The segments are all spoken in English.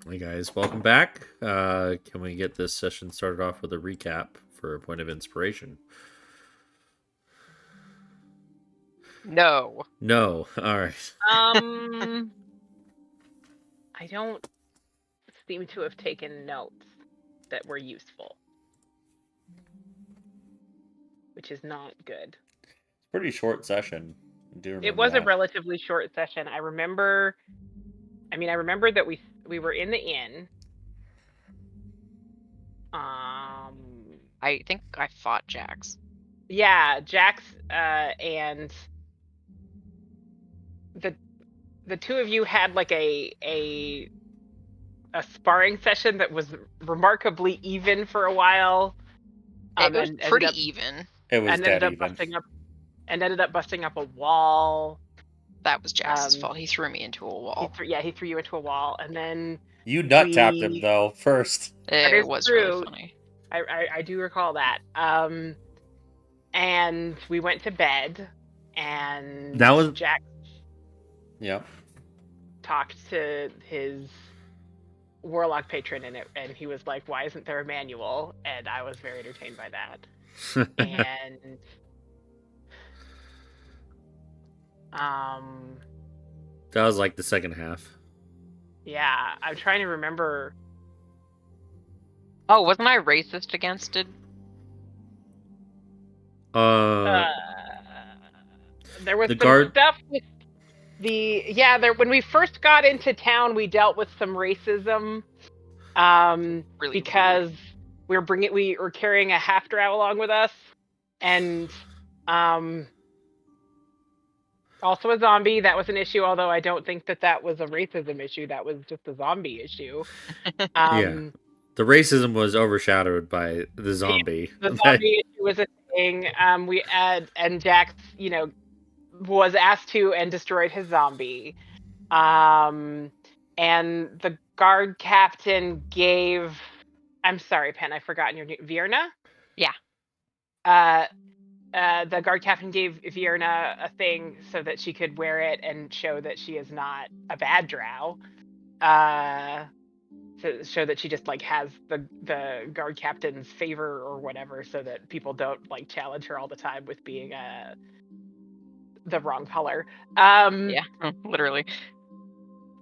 Hey guys, welcome back. Can we get this session started off with a recap for a point of inspiration? No. No. All right. Um, I don't seem to have taken notes that were useful, which is not good. It's a pretty short session. I do It remember was a that. relatively short session. I remember that we were in the inn. Um, I think I fought Jax. yeah, Jax and the the two of you had like a sparring session that was remarkably even for a while. It was And pretty even. It was dead even. ended up busting up a wall. That was Jax's Um, fault. He threw me into a wall. he threw you into a wall, and then You nut tapped him we. though first. That It is was really true. funny. I do recall that. And we went to bed, and That was Jack yeah. talked to his warlock patron in it, and he was like, "Why isn't there a manual?" And I was very entertained by that. And um, That was like the second half. yeah, I'm trying to remember. Oh, wasn't I racist against it? There was The some guard. stuff with there when we first got into town, we dealt with some racism Really because we were carrying a half drow along with us, and also a zombie. That was an issue, although I don't think that was a racism issue. That was just a zombie issue. Yeah. The racism was overshadowed by the zombie. The zombie issue was a thing. We had, and Jax, was asked to and destroyed his zombie. And the guard captain gave. I'm sorry, Pen. I've forgotten your name. Vierna. Yeah. The guard captain gave Vierna a thing so that she could wear it and show that she is not a bad drow. To show that she just like has the guard captain's favor or whatever, so that people don't like challenge her all the time with being the wrong color. Yeah, literally.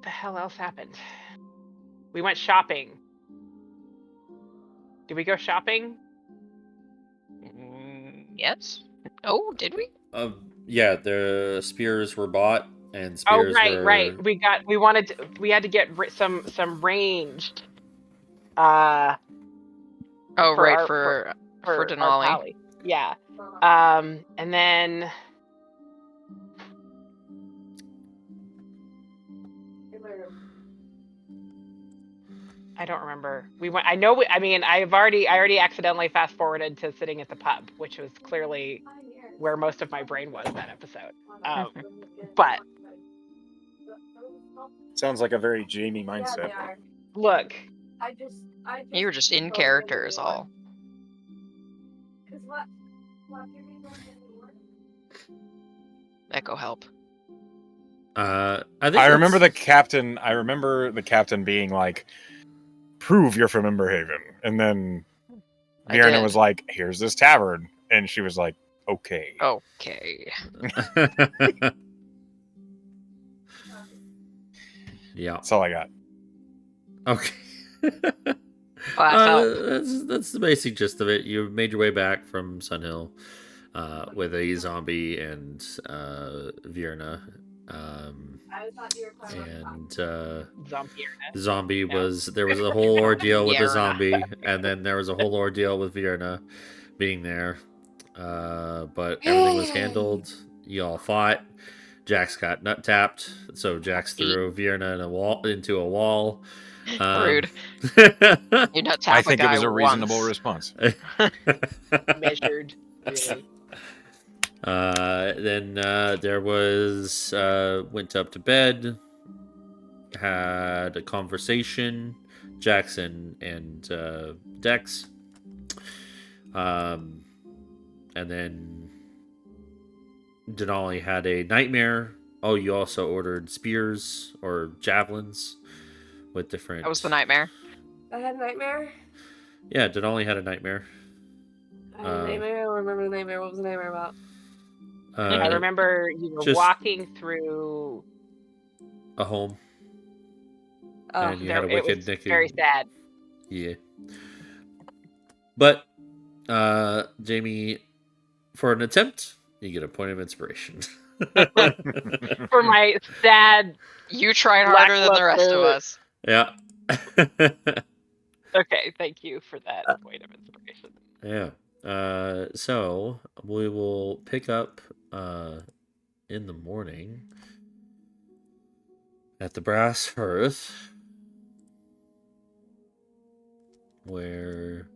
The hell else happened? We went shopping. Did we go shopping? Yes. Oh, did we? Yeah, the spears were bought and spears Right. We had to get some ranged. Oh, For right, our for our Denali. pally. Yeah. And then I don't remember. We went. I know. I already accidentally fast forwarded to sitting at the pub, which was clearly where most of my brain was that episode. But sounds like a very Jamie mindset. look, You were just in character, is all. Echo help. I remember the captain. I remember the captain being like, "Prove you're from Emberhaven," and then Vierna was like, "Here's this tavern," and she was like, "Okay." Okay. Yeah. That's all I got. Okay. Well, that's the basic gist of it. You made your way back from Sunhill with a zombie and Vierna. Zombie was there was a whole ordeal with the zombie, and then there was a whole ordeal with Vierna being there. But everything was handled. You all fought. Jax got nut tapped, so Jax threw Vierna into a wall. Rude. You nut tap I think it was a reasonable response. Measured, really. Then there was went up to bed, had a conversation, Jackson and Dex, and then Denali had a nightmare. Oh, you also ordered spears or javelins with different. That was the nightmare. I had a nightmare. Yeah, Denali had a nightmare. I had a nightmare. I don't remember the nightmare. What was the nightmare about? I remember you were just- walking through. a home, Oh, and you had a It wicked was naked. very sad. Yeah. But, Jamie, for an attempt, you get a point of inspiration. For my sad. You tried harder than the rest of Lackluster. us. Yeah. Okay, thank you for that point of inspiration. Yeah. So we will pick up in the morning at the brass hearth, where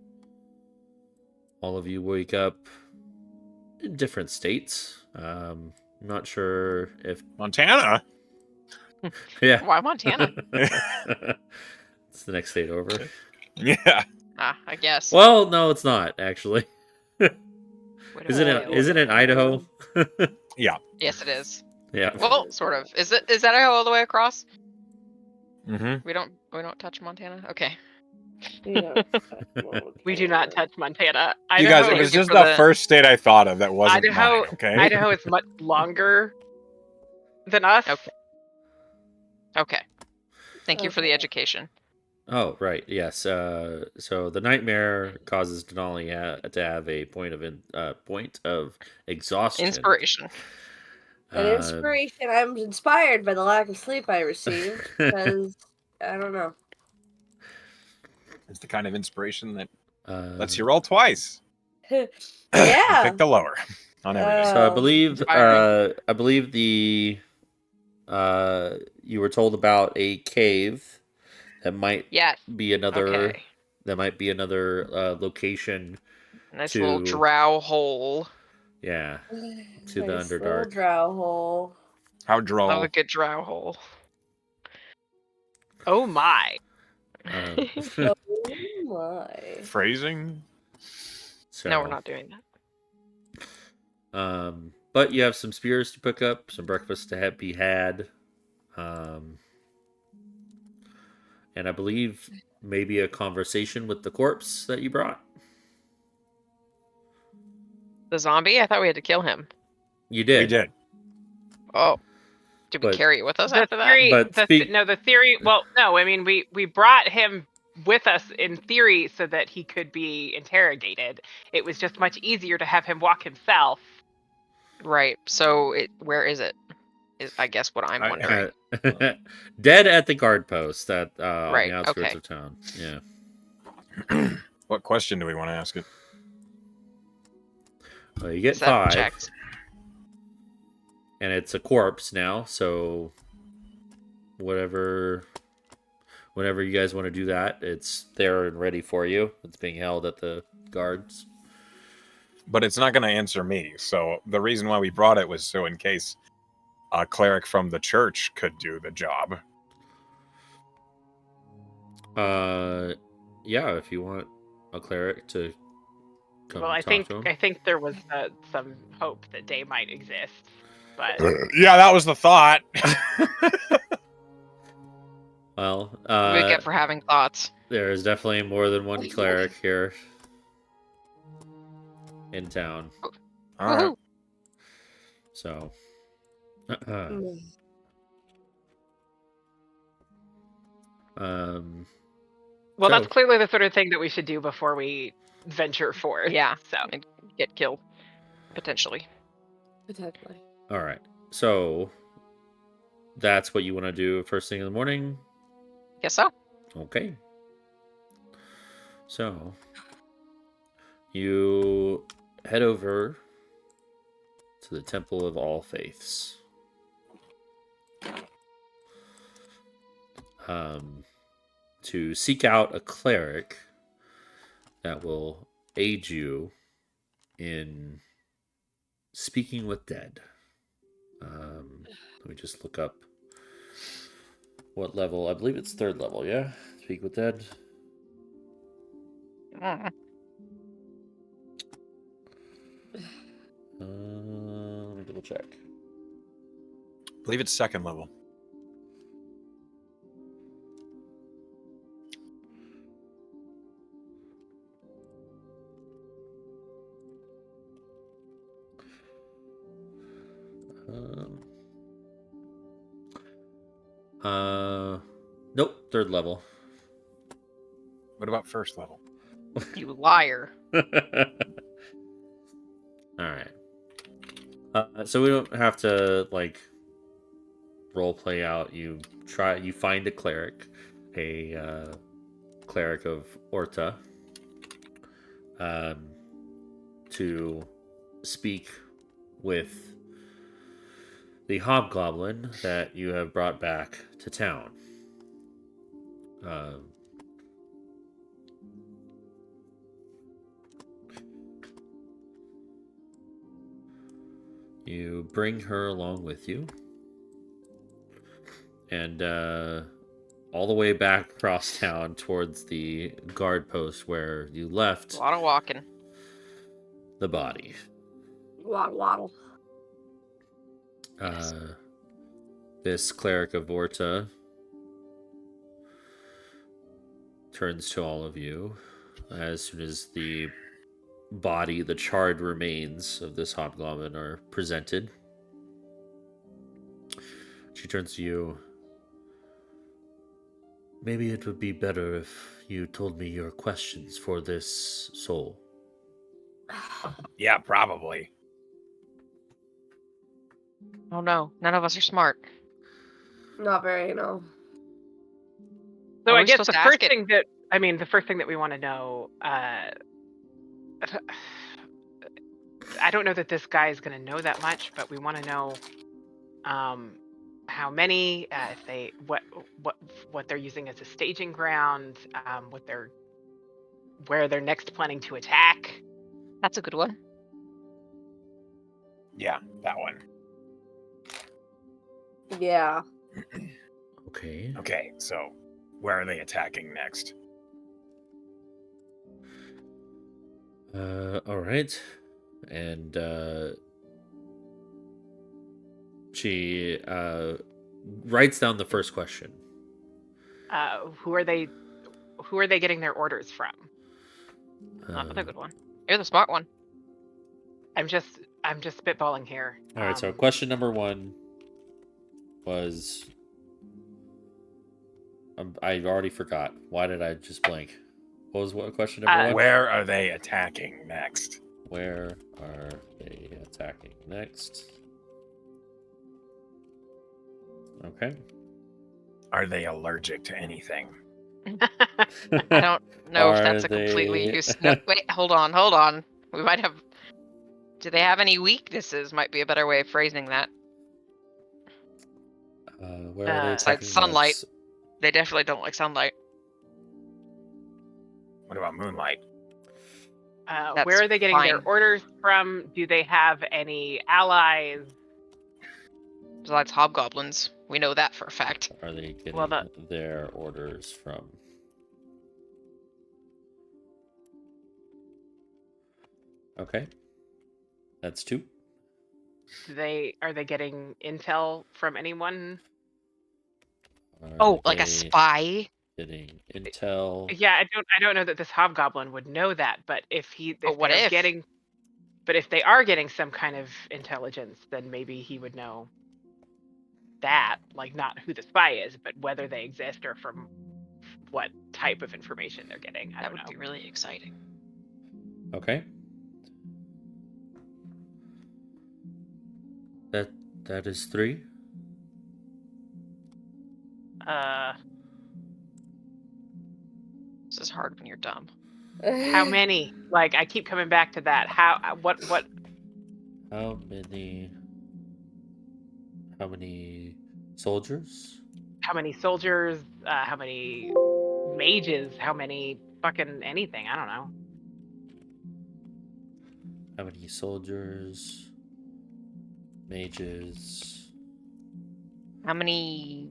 all of you wake up in different states. Not sure if Montana. yeah. Why Montana? It's the next state over. Yeah. I guess. Well, no, it's not actually. Wait a Isn't minute. it? Isn't it Idaho? Yes, it is. Yeah. Well, sort of. Is that all the way across? Mm-hmm. We don't touch Montana. Okay. yeah. We do not touch Montana. You guys, it was just the first state I thought of that wasn't Idaho- mine, okay? Idaho is much longer than us. Okay. Okay. Thank you for the Okay. education. Oh, right. Yes. So the nightmare causes Denali to have a point of exhaustion. Inspiration. An inspiration. I'm inspired by the lack of sleep I received because I don't know. It's the kind of inspiration that lets you. you roll twice. Yeah. Pick the lower on everything. So I Oh. believe Inspiring. the you were told about a cave that might Yes. be another Okay. location. Nice to- little drow hole. Yeah. To the Nice little Underdark. drow hole. How Love droll. a good drow hole. Oh my. Oh my. Phrasing? So, No, we're not doing that. But you have some spears to pick up, some breakfast to be had, and I believe maybe a conversation with the corpse that you brought. The zombie? I thought we had to kill him. You did. We did. Oh. Did we But- carry it with us The after that? theory, But the theory. Well, no, I mean we brought him with us in theory so that he could be interrogated. It was just much easier to have him walk himself. Right. So where is it? Is I guess what I'm wondering. Dead at the guard post at Right, on the outskirts okay. of town. Yeah. What question do we want to ask it? Well, you get Is that 5, checked? and it's a corpse now. So whenever you guys want to do that, it's there and ready for you. It's being held at the guards. But it's not going to answer me. So the reason why we brought it was so in case a cleric from the church could do the job. Yeah, if you want a cleric to come Well, I talk to him. think there was some hope that Day might exist, but Yeah, that was the thought. Well, We get for having thoughts. there is definitely more than one cleric here in town. All right. Woohoo. So, Mm. well, that's So- clearly the sort of thing that we should do before we venture forth. Yeah. So And get killed. Potentially. Potentially. all right. So, that's what you want to do first thing in the morning. Guess so. Okay. So, you head over to the Temple of All Faiths. To seek out a cleric that will aid you in speaking with dead. Let me just look up what level. I believe it's 3rd level, yeah? Speak with dead. Mm. Let me double check. I believe it's 2nd level. Nope, third level. What about first level? You liar. All right. So we don't have to like role play out. You find a cleric of Orta, to speak with the hobgoblin that you have brought back to town. You bring her along with you, and all the way back across town towards the guard post where you left A lot of walking. the body. Waddle waddle. Yes. This cleric of Orta turns to all of you as soon as the charred remains of this hobgoblin are presented. She turns to you. Maybe it would be better if you told me your questions for this soul. Yeah, probably. Oh no, none of us are smart. Not very, no. So Are I we guess supposed the to ask first it? thing that we want to know, I don't know that this guy is going to know that much, but we want to know how many, if they what they're using as a staging ground, where they're next planning to attack. That's a good one. Yeah, that one. Yeah. Okay. Okay, so where are they attacking next? All right. And she writes down the first question. Who are they getting their orders from? Another good one. You're the smart one. I'm just spitballing here. All right, so question number 1 was... I already forgot. Why did I just blank? What was question number 1? Where are they attacking next? Where are they attacking next? Okay. Are they allergic to anything? I don't know if Are that's a completely they- use. No, wait, hold on. We might have. Do they have any weaknesses? Might be a better way of phrasing that. Where are they It's like attacking sunlight. next? They definitely don't like sunlight. What about moonlight? That's where are they getting their fine. orders from? Do they have any allies? Besides hobgoblins, we know that for a fact. Are they getting Well, their orders from? Okay. That's 2. Are they getting intel from anyone? Are Like a they spy? getting intel? Yeah, I don't know that this hobgoblin would know that, but if what if? if they are getting some kind of intelligence, then maybe he would know that, like not who the spy is, but whether they exist or from what type of information they're getting. I That don't would know. be really exciting. Okay. That is 3. This is hard when you're dumb. How many? Like I keep coming back to that. What How many soldiers? how many soldiers, how many mages, how many fucking anything, I don't know. How many soldiers? Mages? How many?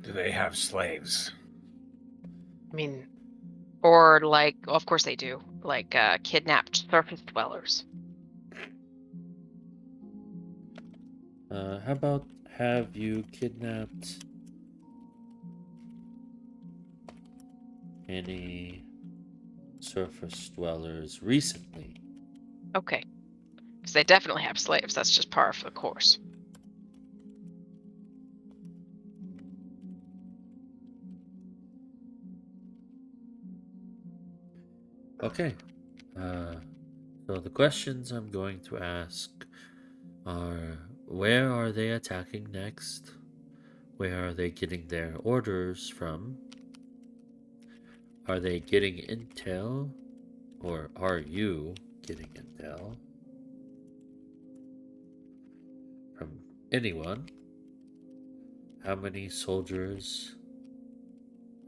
Do they have slaves? I mean, Or like, of course they do. Like kidnapped surface dwellers. How about have you kidnapped any surface dwellers recently. Okay. Because they definitely have slaves. That's just par for the course. Okay. So the questions I'm going to ask are, where are they attacking next? Where are they getting their orders from? Are they getting intel? Or are you getting intel from anyone? How many soldiers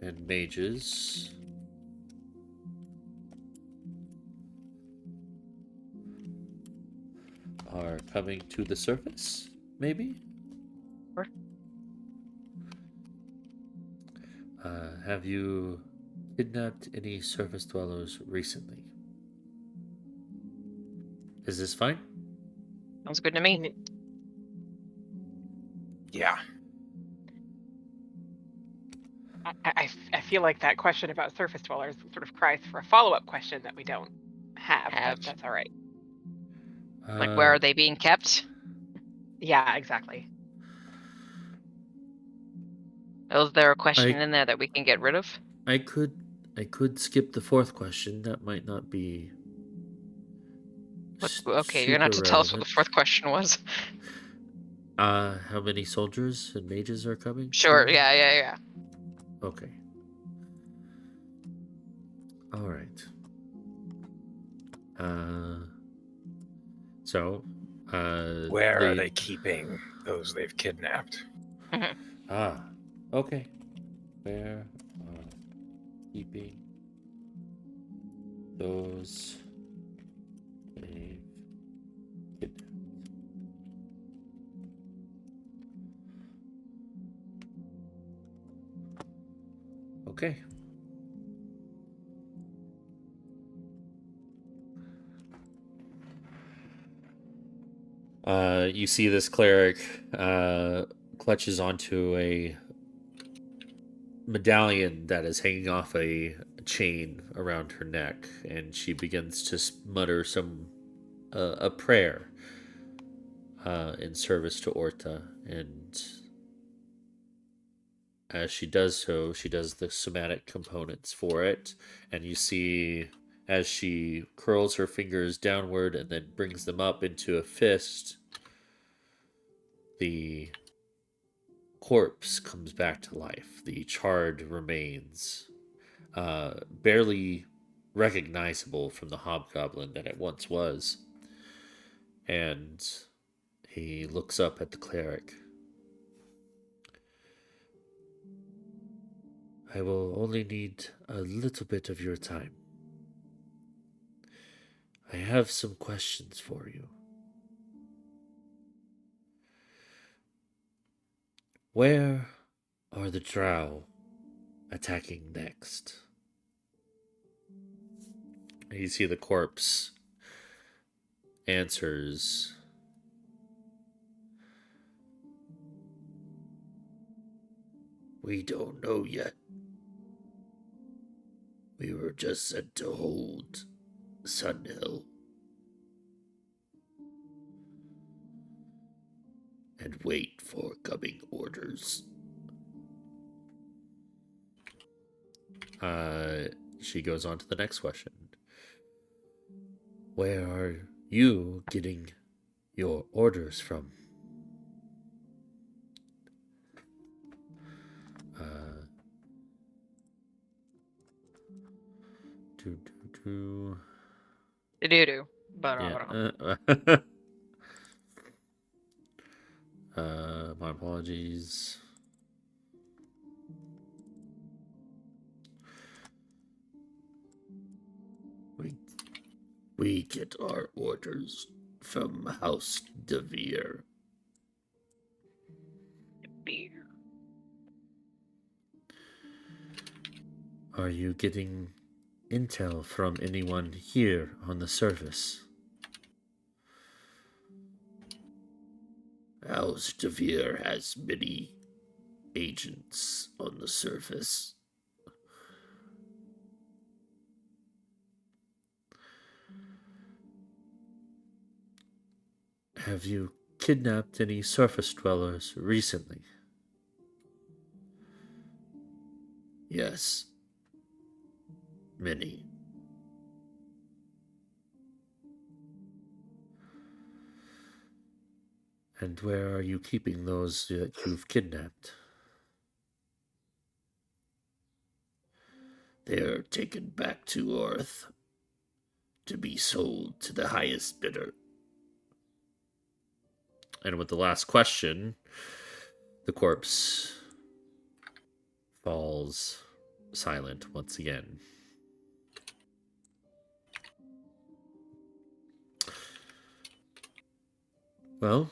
and mages are coming to the surface, maybe? Sure. Have you kidnapped any surface dwellers recently? Is this fine? Sounds good to me. Yeah. I feel like that question about surface dwellers sort of cries for a follow-up question that we don't have. But that's all right. Like, where are they being kept? Yeah, exactly. Is there a question in there that we can get rid of? I could skip the fourth question. That might not be. Okay, you're gonna have to tell us what the fourth question was. How many soldiers and mages are coming? Sure. Yeah. Okay. All right. So, Where are they keeping those they've kidnapped? Okay. Where are keeping those they've kidnapped? Okay. You see this cleric clutches onto a medallion that is hanging off a chain around her neck, and she begins to mutter a prayer in service to Orta. And as she does so, she does the somatic components for it, and you see as she curls her fingers downward and then brings them up into a fist, the corpse comes back to life. The charred remains, barely recognizable from the hobgoblin that it once was. And he looks up at the cleric. I will only need a little bit of your time. I have some questions for you. Where are the drow attacking next? You see the corpse answers, we don't know yet. We were just sent to hold Sunhill and wait for coming orders. She goes on to the next question. Where are you getting your orders from? Do. Yeah. My apologies. We get our orders from House DeVere. Are you getting intel from anyone here on the surface? House DeVere has many agents on the surface. Have you kidnapped any surface dwellers recently? Yes. Many. And where are you keeping those that you've kidnapped? They are taken back to Earth to be sold to the highest bidder. And with the last question, the corpse falls silent once again. Well,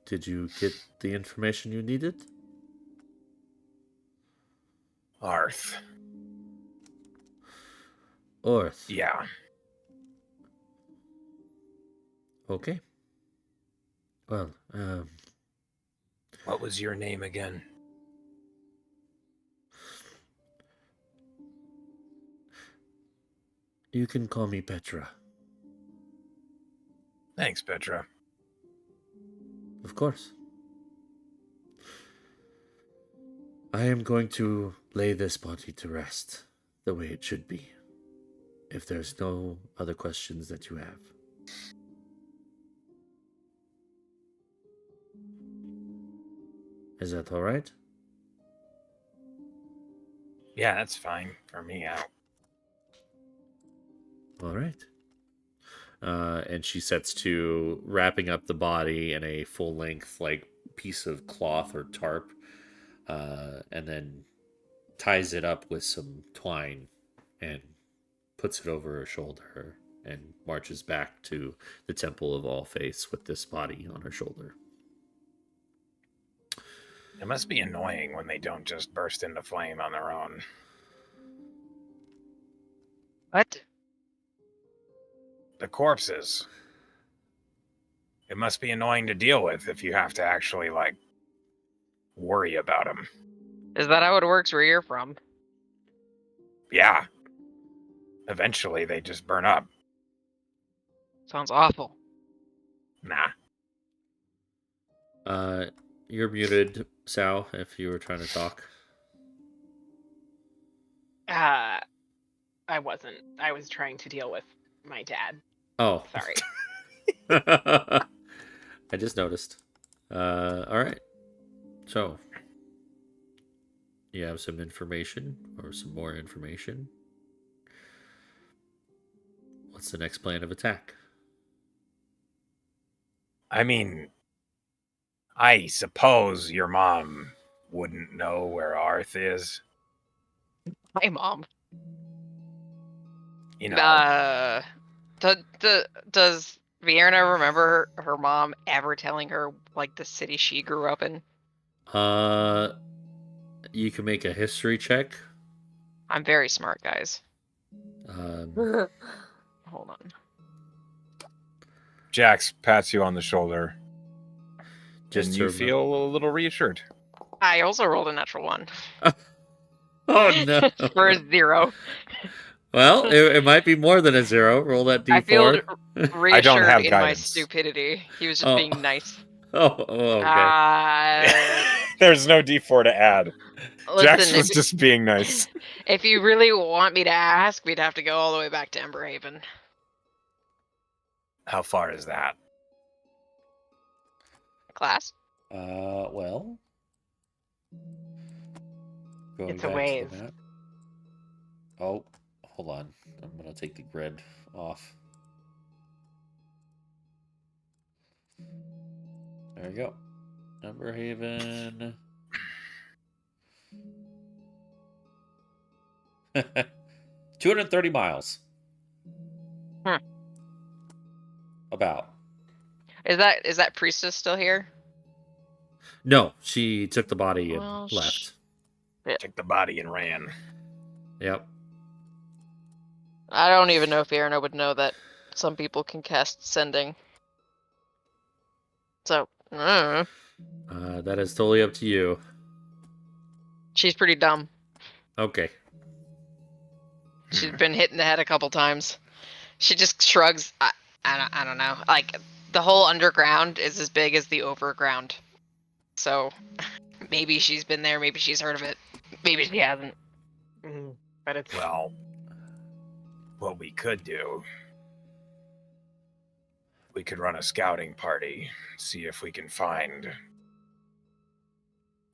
did you get the information you needed? Arth. Orth. Yeah. Okay. Well, What was your name again? you can call me Petra. Thanks, Petra. Of course. I am going to lay this body to rest the way it should be. If there's no other questions that you have. Is that all right? Yeah, that's fine for me out. All right. And she sets to wrapping up the body in a full-length, like, piece of cloth or tarp, and then ties it up with some twine and puts it over her shoulder and marches back to the Temple of All Faiths with this body on her shoulder. It must be annoying when they don't just burst into flame on their own. What? The corpses. It must be annoying to deal with if you have to actually, like, worry about them. Is that how it works where you're from? Yeah. Eventually, they just burn up. Sounds awful. Nah. You're muted, Sal, if you were trying to talk. I wasn't. I was trying to deal with my dad. Oh. Sorry. I just noticed. All right. So, you have some information or some more information. What's the next plan of attack? I mean, I suppose your mom wouldn't know where Arth is. My mom. You know, Does Vierna remember her mom ever telling her, like, the city she grew up in? You can make a history check. I'm very smart, guys. Um, Hold on. Jax pats you on the shoulder. just and to you remember- feel a little reassured. I also rolled a natural 1. Oh no! For a 0. Well, it might be more than a 0. Roll that I feel d4. reassured have in my guidance. stupidity. He was just Oh. being nice. Oh, okay. There's no D4 to add. Jax Listen, was just being nice. if you really want me to ask, we'd have to go all the way back to Emberhaven. how far is that? Class? Well. Going It's a back to ways. the map. Oh, hold on. I'm gonna take the grid off. There we go. Emberhaven. 230 miles. Hmm. About. Is that priestess still here? No, she took the body and Well, left. Took the body and ran. Yep. I don't even know if Erna would know that some people can cast sending. So, That is totally up to you. she's pretty dumb. Okay. She's been hit in the head a couple times. She just shrugs. I don't know. Like, the whole underground is as big as the overground. So maybe she's been there, maybe she's heard of it, maybe she hasn't. But it's Well, what we could do, we could run a scouting party, see if we can find.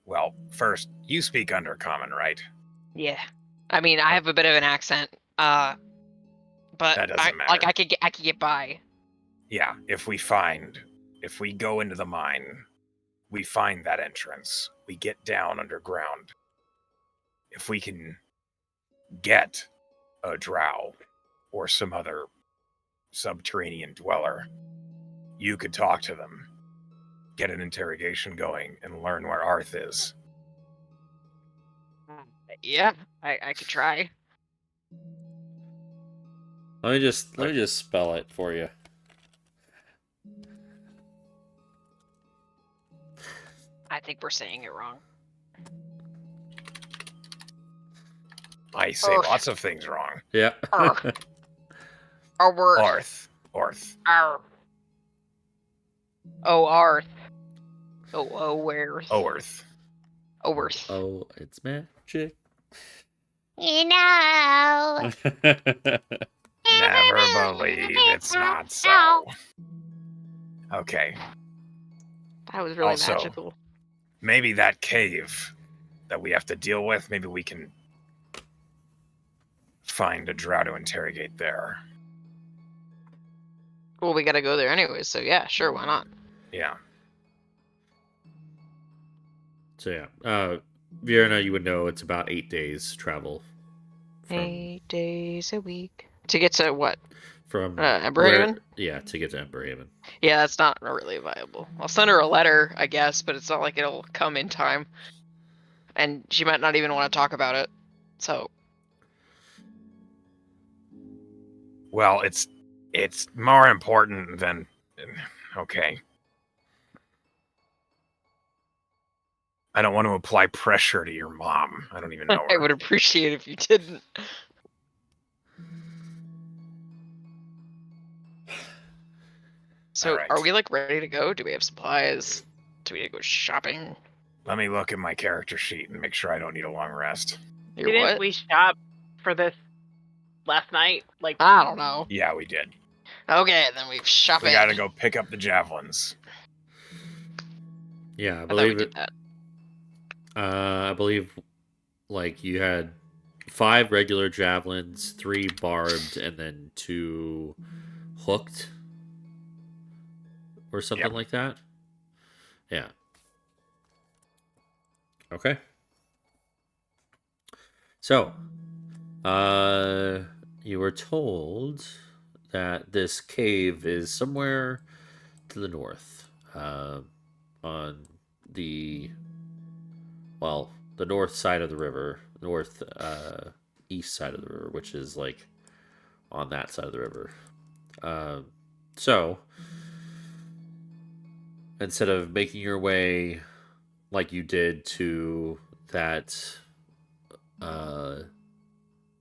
Well, first, you speak Undercommon, right? Yeah. I mean, I have a bit of an accent, but That doesn't matter. I could get by. Yeah, if we go into the mine, we find that entrance, we get down underground. If we can get a drow or some other subterranean dweller, you could talk to them, get an interrogation going, and learn where Arth is. Yeah, I could try. Let me just spell it for you. I think we're saying it wrong. I say Arth. lots of things wrong. Yeah. Arth. Our word. Arth. Arth. Oh, Arth. Oh, where's? Oerth. Oerth. Oh, it's magic. You know. Never believe it's not so. Okay. That was really Also, magical. maybe that cave that we have to deal with, maybe we can find a drow to interrogate there. Well, we gotta go there anyways, so yeah, sure, why not? Yeah. So yeah, Vienna, you would know it's about 8 days travel. 8 days a week. To get to what? From Emberhaven? Yeah, to get to Emberhaven. Yeah, that's not really viable. I'll send her a letter, I guess, but it's not like it'll come in time. And she might not even want to talk about it. So. Well, it's more important than. Okay. I don't want to apply pressure to your mom. I don't even know her. I would appreciate if you didn't. So, Alright. are we like ready to go? Do we have supplies? Do we need to go shopping? Let me look at my character sheet and make sure I don't need a long rest. Your didn't what? we shop for this last night? Like, I don't know. Yeah, we did. Okay, then we've shopping. We gotta go pick up the javelins. Yeah, I I thought we believe did it. that. I believe, like, you had 5 regular javelins, 3 barbed, and then 2 hooked, or something Yep. like that. Yeah. Okay. So, you were told that this cave is somewhere to the north, on the north side of the river, east side of the river, which is like on that side of the river. So instead of making your way like you did to that,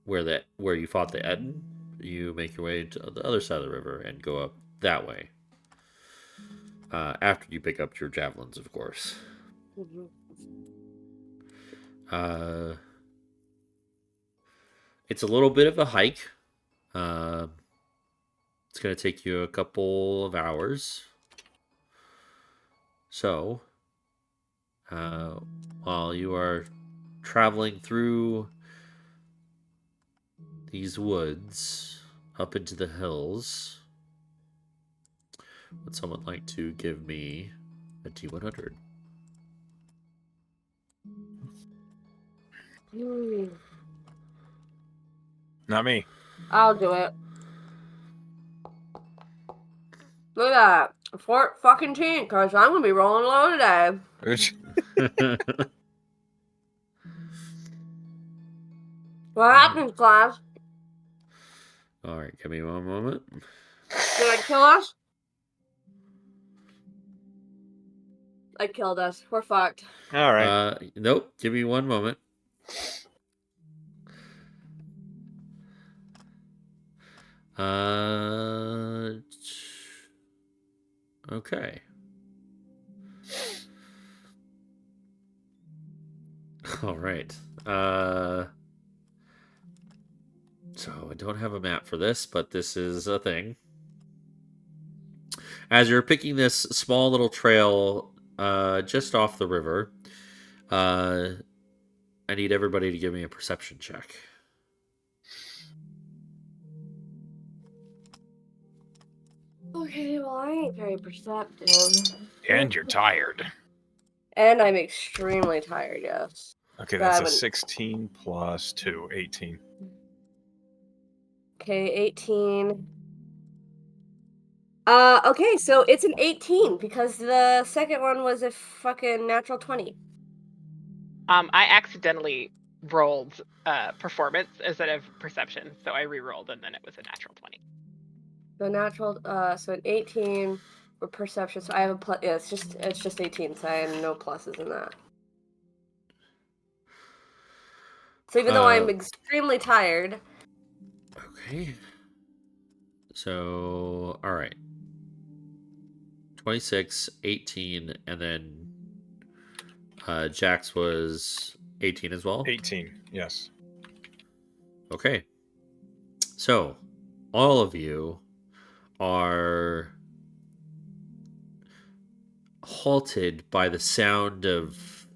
where you fought the Etten, you make your way to the other side of the river and go up that way. After you pick up your javelins, of course. Mhm. It's a little bit of a hike. It's going to take you a couple of hours. So, while you are traveling through these woods up into the hills, would someone like to give me a D100? Not me. I'll do it. Look at that. 4 fucking teen, cause I'm gonna be rolling low today. What happens, class? All right, give me one moment. Did I kill us? I killed us. We're fucked. All right. Nope. Give me one moment. Okay. All right. So I don't have a map for this, but this is a thing. As you're picking this small little trail just off the river, I need everybody to give me a perception check. Okay, well, I ain't very perceptive. And you're tired. And I'm extremely tired, yes. Okay, But I that's a haven't- 16 plus 2, 18. Okay, 18. Okay, so it's an 18 because the second one was a fucking natural 20. I accidentally rolled performance instead of perception, so I re-rolled and then it was a natural 20. So natural, so an 18 for perception. So I have a plus. Yeah, it's just 18. So I have no pluses in that. So even though I'm extremely tired. Okay. So, all right. 26, 18, and then Jax was 18 as well? 18, yes. Okay. So, all of you are halted by the sound of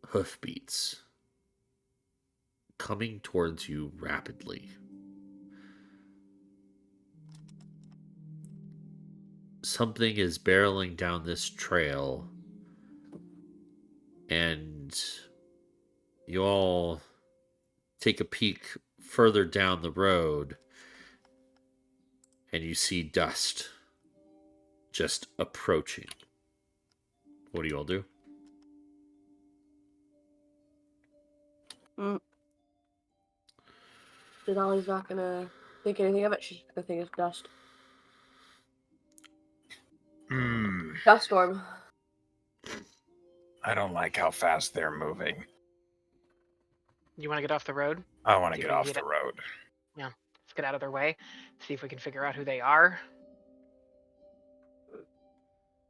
hoofbeats coming towards you rapidly. Something is barreling down this trail, and you all take a peek further down the road, and you see dust just approaching. What do you all do? Denali's not gonna think anything of it. She's gonna think it's dust. Dust storm. I don't like how fast they're moving. You want to get off the road? I want to Do get we off need the it? road. Yeah, let's get out of their way. See if we can figure out who they are.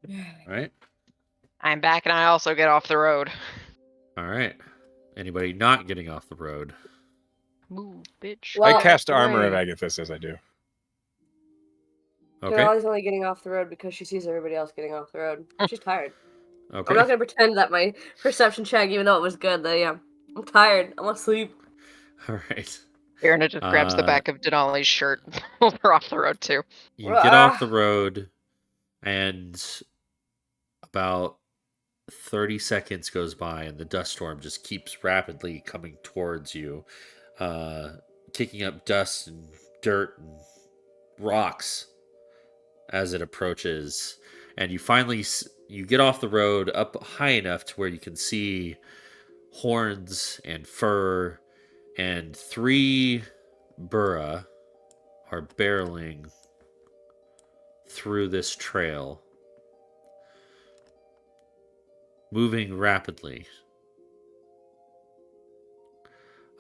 All right. I'm back and I also get off the road. All right. Anybody not getting off the road? Move, bitch. Well, I cast armor of wait. Agathis as I do. Okay. Denali's only getting off the road because she sees everybody else getting off the road. She's tired. Okay. I'm not gonna pretend that my perception check, even though it was good, that yeah, I'm tired. I want to sleep. All right. Aaron just grabs the back of Denali's shirt and pulls her off the road too. You get off the road, and about 30 seconds goes by, and the dust storm just keeps rapidly coming towards you, kicking up dust and dirt and rocks as it approaches. And you finally you get off the road up high enough to where you can see horns and fur, and 3 burra are barreling through this trail, moving rapidly.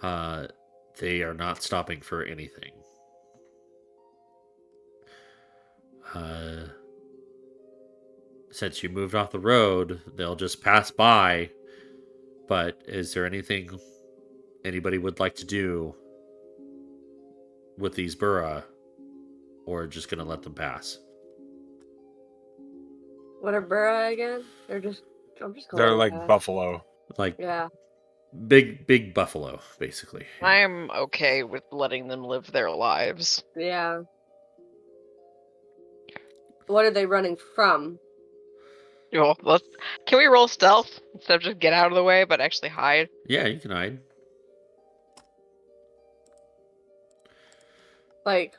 They are not stopping for anything. Since you moved off the road, they'll just pass by. But is there anything anybody would like to do with these burra, or just gonna let them pass? What are burra again? I'm just calling They're them like that. buffalo. Like Yeah. big buffalo, basically. I am okay with letting them live their lives. Yeah. What are they running from? Well, can we roll stealth instead of just get out of the way, but actually hide? Yeah, you can hide. Like,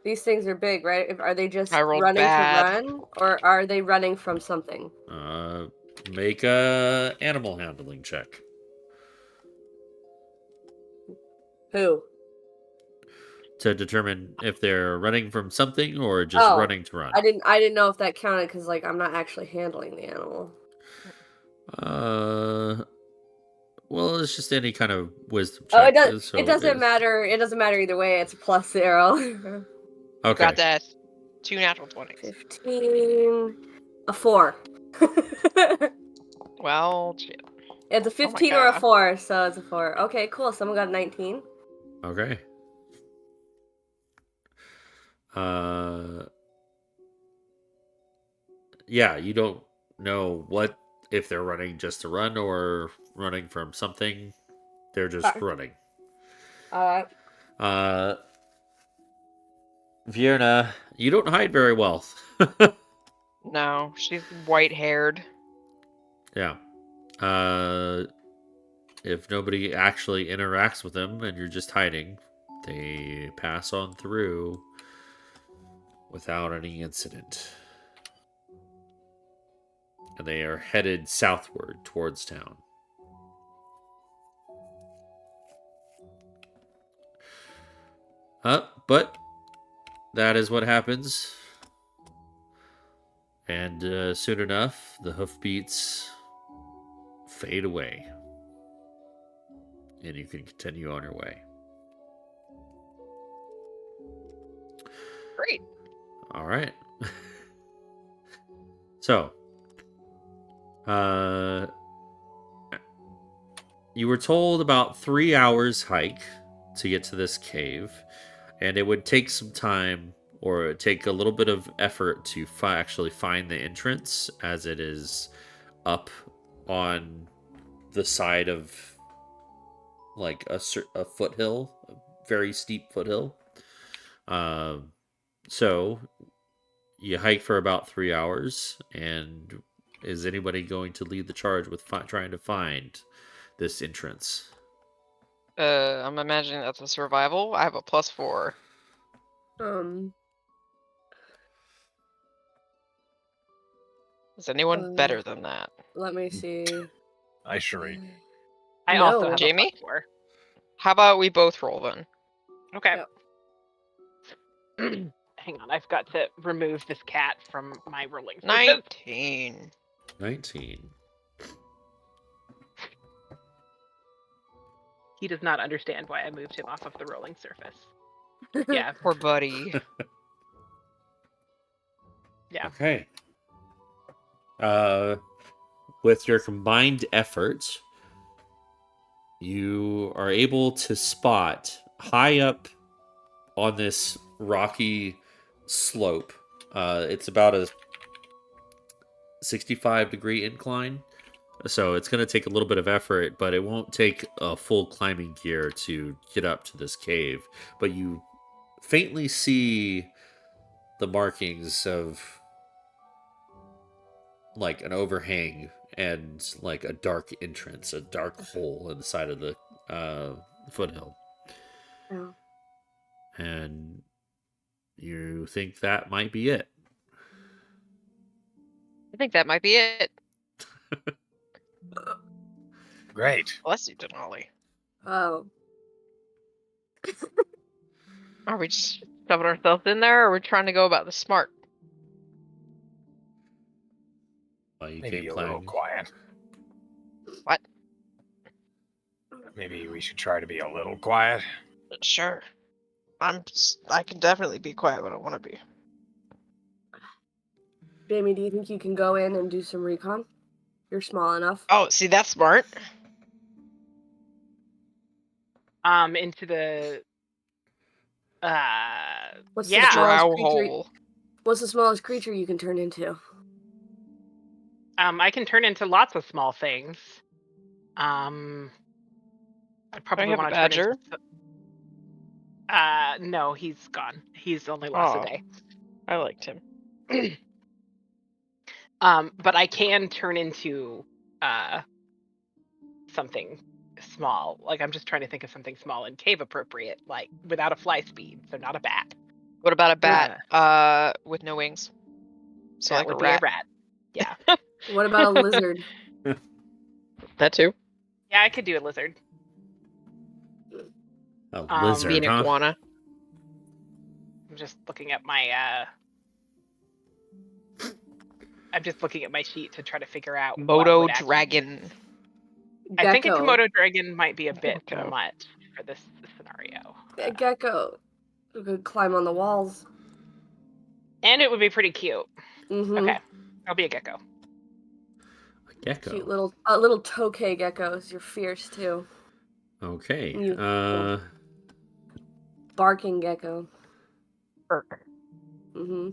these things are big, right? Are they just I rolled running bad. to run, or are they running from something? Make a animal handling check Who? to determine if they're running from something or just Oh, running to run. I didn't know if that counted because like I'm not actually handling the animal. Well, it's just any kind of wisdom Oh, check. it doesn't matter. It doesn't matter either way. It's a +0. Okay. Got that. 2 natural 20s. 15. A 4. Well, shit. It's a 15 or a God. 4, so it's a 4. Okay, cool. Someone got a 19. Okay. Yeah, you don't know what if they're running just to run or running from something. They're just Fine. running. Alright. Vierna, you don't hide very well. No, she's white-haired. Yeah. If nobody actually interacts with them and you're just hiding, they pass on through without any incident. And they are headed southward towards town. But that is what happens. And soon enough, the hoofbeats fade away. And you can continue on your way. Great. All right. So, you were told about 3 hours hike to get to this cave, and it would take some time or take a little bit of effort to actually find the entrance, as it is up on the side of like a foothill, a very steep foothill. So you hike for about 3 hours, and is anybody going to lead the charge with trying to find this entrance? I'm imagining that's a survival. I have a +4. Is anyone better than that? Let me see. I sure ain't. I No. also have Jamie? a +4. How about we both roll then? Okay. Yep. Hang on, I've got to remove this cat from my rolling. 19. 19. He does not understand why I moved him off of the rolling surface. Yeah. Poor buddy. Yeah. Okay. With your combined efforts, you are able to spot high up on this rocky slope. It's about a 65-degree incline. So it's going to take a little bit of effort, but it won't take a full climbing gear to get up to this cave. But you faintly see the markings of like an overhang and like a dark entrance, a dark hole in the side of the foothill. Oh. And you think that might be it. I think that might be it. Great. Bless you, Denali. Oh. Are we just shoving ourselves in there, or are we trying to go about this smart? Well, you Maybe came a little climbing. quiet. What? Maybe we should try to be a little quiet. Sure. I can definitely be quiet when I want to be. Jamie, do you think you can go in and do some recon? You're small enough. Oh, see, that's smart. Into the What's the yeah. smallest Drow creature? hole. What's the smallest creature you can turn into? I can turn into lots of small things. I probably have a want to turn badger? into. No, he's gone. He's only lost Oh. a day. I liked him. But I can turn into something small. Like, I'm just trying to think of something small and cave appropriate, like without a fly speed, so not a bat. What about a bat with no wings? So That like would a be rat. a rat. Yeah. What about a lizard? That too. Yeah, I could do a lizard. A lizard, Be an huh? iguana. I'm just looking at my I'm just looking at my sheet to try to figure out what Moto would actually- dragon. I think a Gecko. Komodo dragon might be a bit Gecko. much for this scenario. A gecko. You could climb on the walls. And it would be pretty cute. Mm-hmm. Okay, I'll be a gecko. A gecko. Cute little tokay geckos. You're fierce too. Okay. You- Barking gecko. Mm-hmm.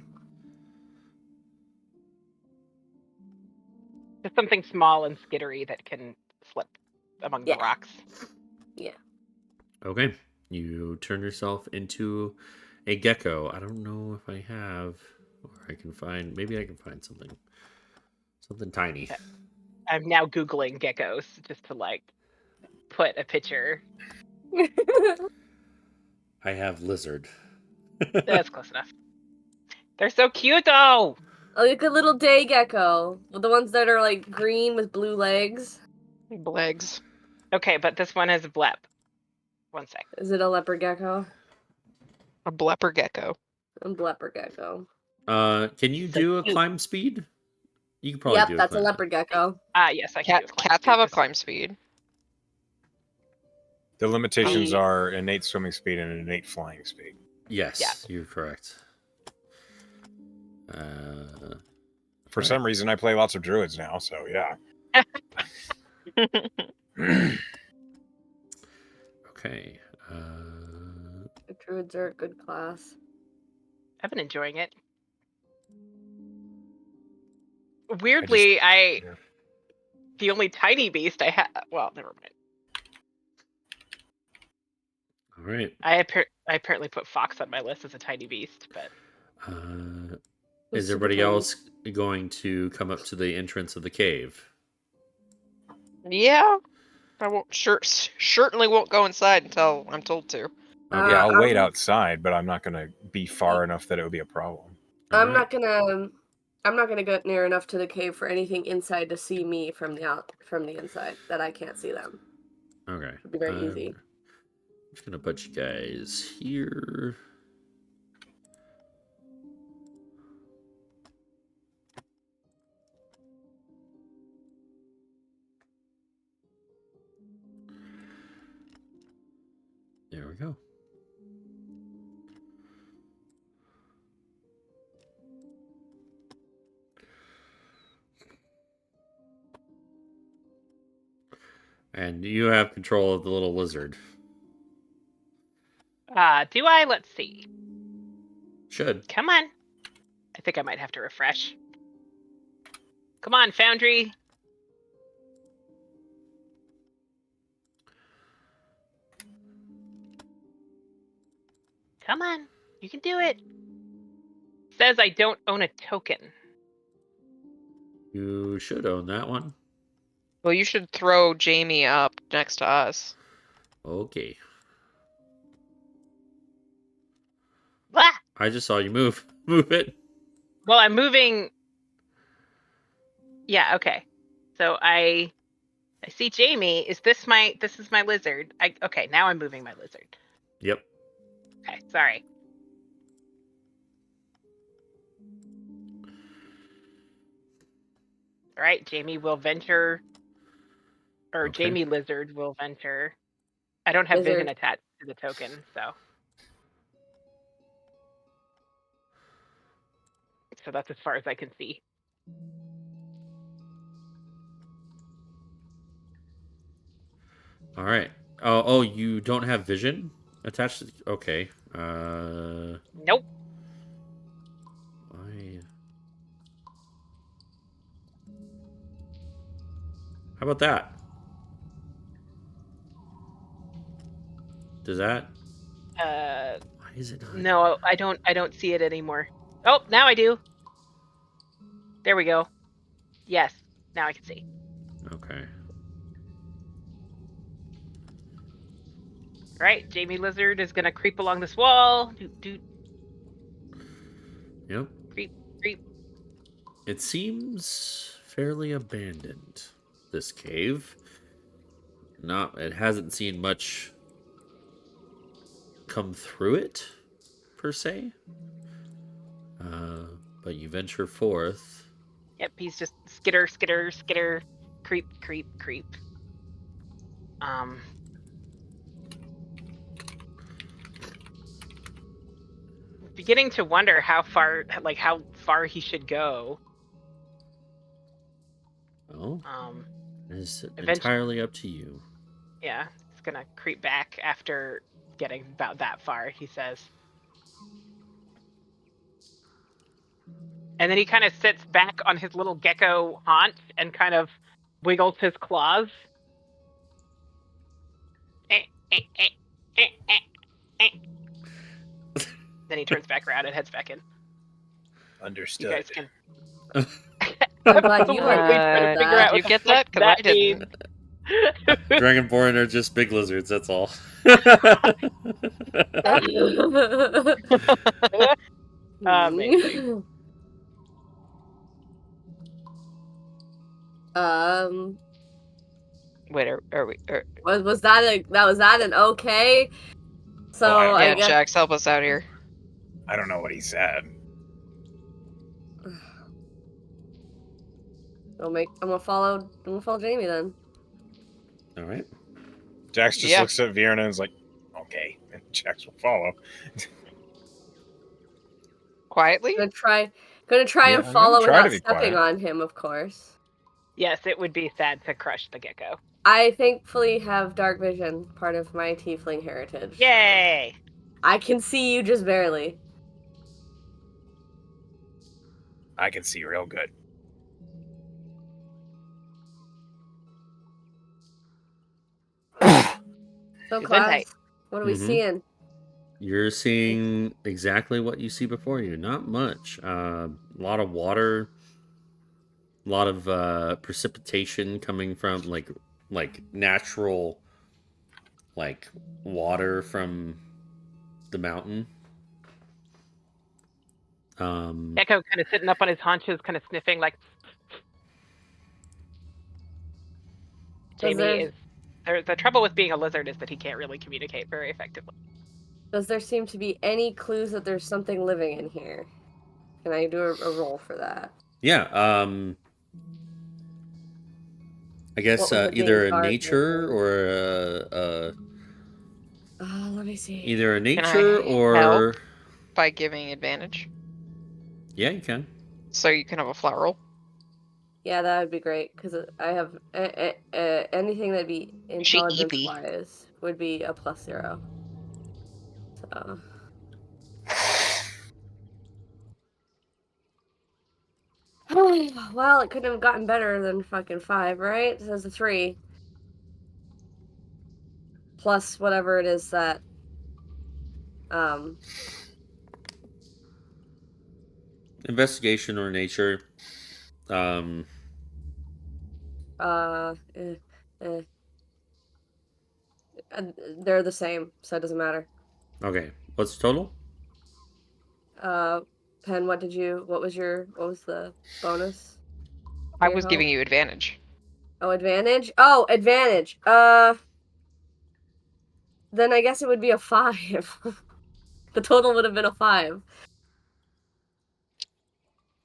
Just something small and skittery that can slip among Yeah. the rocks. Okay. You turn yourself into a gecko. I don't know if I have, or I can find. Maybe I can find something tiny. I'm now Googling geckos just to like put a picture. I have lizard. That's close enough. They're so cute though. Oh, like a little day gecko. The ones that are like green with blue legs. Legs. Okay, but this one has a blep. One sec. Is it a leopard gecko? A blepper gecko. A blepper gecko. Can you So do a cute. climb speed? You can probably Yep, do that's a climb. leopard gecko. Yes, I can do a climb Cats speed. have a This- climb speed. The limitations Um, are innate swimming speed and innate flying speed. Yes, Yeah. you're correct. For Right. some reason, I play lots of druids now, so yeah. Okay. The druids are a good class. I've been enjoying it. Weirdly, yeah. the only tiny beast I have. Well, never mind. All right. I apparently put fox on my list as a tiny beast, but Is Super everybody tiny. else going to come up to the entrance of the cave? Yeah. I won't certainly won't go inside until I'm told to. Okay. Yeah, I'll wait I'm- outside, but I'm not going to be far enough that it would be a problem. All I'm right. not gonna get near enough to the cave for anything inside to see me from the inside that I can't see them. Okay. It'd be very easy. I'm just gonna put you guys here. There we go. And you have control of the little lizard. do I? Let's see. Should. Come on. I think I might have to refresh. Come on, Foundry. Come on. You can do it. Says I don't own a token. You should own that one. Well, you should throw Jamie up next to us. Okay. Ah! I just saw you move. Move it. Well, I'm moving. Yeah, okay. So I see Jamie. This is my lizard. Okay, now I'm moving my lizard. Yep. Okay, sorry. All right, Jamie will venture, or Okay. Jamie Lizard will venture. I don't have vision Lizard. attached to the token, so that's as far as I can see. All right. Oh, you don't have vision attached to. Okay. Nope. How about that? Does that? Why is it not? No, I don't see it anymore. Oh, now I do. There we go. Yes, now I can see. Okay. All right, Jamie Lizard is gonna creep along this wall. Doot. Yep. Creep. It seems fairly abandoned. This cave. It hasn't seen much come through it, per se. But you venture forth. Yep, he's just skitter, creep. beginning to wonder how far he should go. Well, Um, it's eventually- entirely up to you. yeah, he's gonna creep back after getting about that far, he says. And then he kind of sits back on his little gecko haunch and kind of wiggles his claws. Then he turns back around and heads back in. You Understood. guys can. I'm glad you Really trying to figure out Did you what get the fuck that? 'Cause I that didn't. Dragonborn are just big lizards, that's all. Amazing. Wait, are we? was that an okay? So Oh, I Yeah, guess Jax, help us out here. I don't know what he said. I'm gonna follow Jamie then. All right. Jax just Yeah. looks at Vierna and is like, okay, and Jax will follow. Quietly? Gonna try Yeah, and I'm follow gonna try to without be stepping quiet. on him, of course. Yes, it would be sad to crush the gecko. I thankfully have dark vision, part of my tiefling heritage. so Yay! I can see you just barely. I can see real good. So Good class, night. what are we Mhm. seeing? You're seeing exactly what you see before you. Not much. A lot of water, a lot of precipitation coming from like natural like water from the mountain. Gecko kind of sitting up on his haunches, kind of sniffing, like. Does Jamie is. The trouble with being a lizard is that he can't really communicate very effectively. Does there seem to be any clues that there's something living in here? Can I do a roll for that? Yeah. I guess What was it either being a guarded nature with? or Let me see. either a Can nature I or help by giving advantage? yeah, you can. So you can have a flat roll. Yeah, that would be great because I have anything that'd be She intelligence eepy. wise would be a +0. So. Well, it couldn't have gotten better than fucking 5, right? It says a 3. Plus whatever it is that Investigation or nature. they're the same, so it doesn't matter. Okay. What's the total? Pen, what was the bonus? I Your was help? giving you advantage. Oh, advantage? Oh, advantage. Then I guess it would be a 5. The total would have been a 5.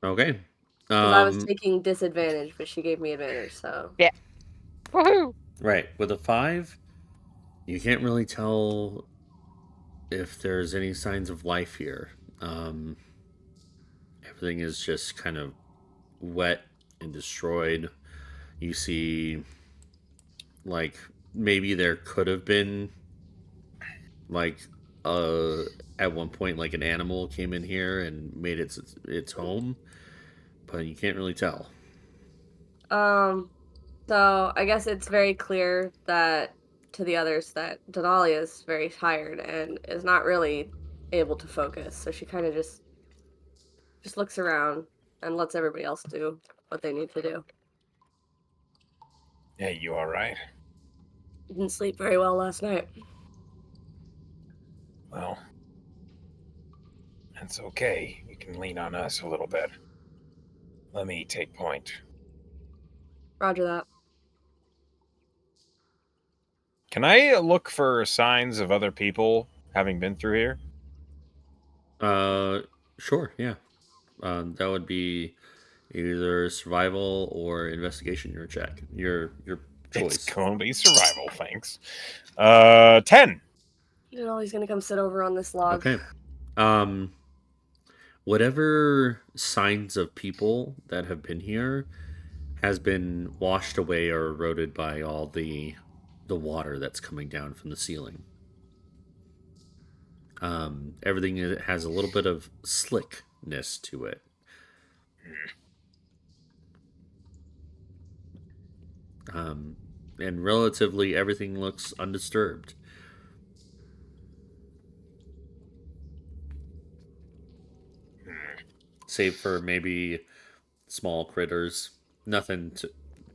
Okay. Because I was taking disadvantage, but she gave me advantage, so. Woohoo! Right. With a 5, you can't really tell if there's any signs of life here. Everything is just kind of wet and destroyed. You see, like, maybe there could have been, like, at one point, like, an animal came in here and made its home, but you can't really tell. So I guess it's very clear that to the others that Denali is very tired and is not really able to focus. So she kind of just looks around and lets everybody else do what they need to do. Hey, you all right? Didn't sleep very well last night. Well, that's okay. You can lean on us a little bit. Let me take point. Roger that. Can I look for signs of other people having been through here? Sure, yeah. That would be either survival or investigation. Your check, your choice. It's going to be survival, thanks. 10. You know he's gonna come sit over on this log. Okay. whatever signs of people that have been here has been washed away or eroded by all the water that's coming down from the ceiling. Everything has a little bit of slickness to it. And relatively everything looks undisturbed. Save for maybe small critters. Nothing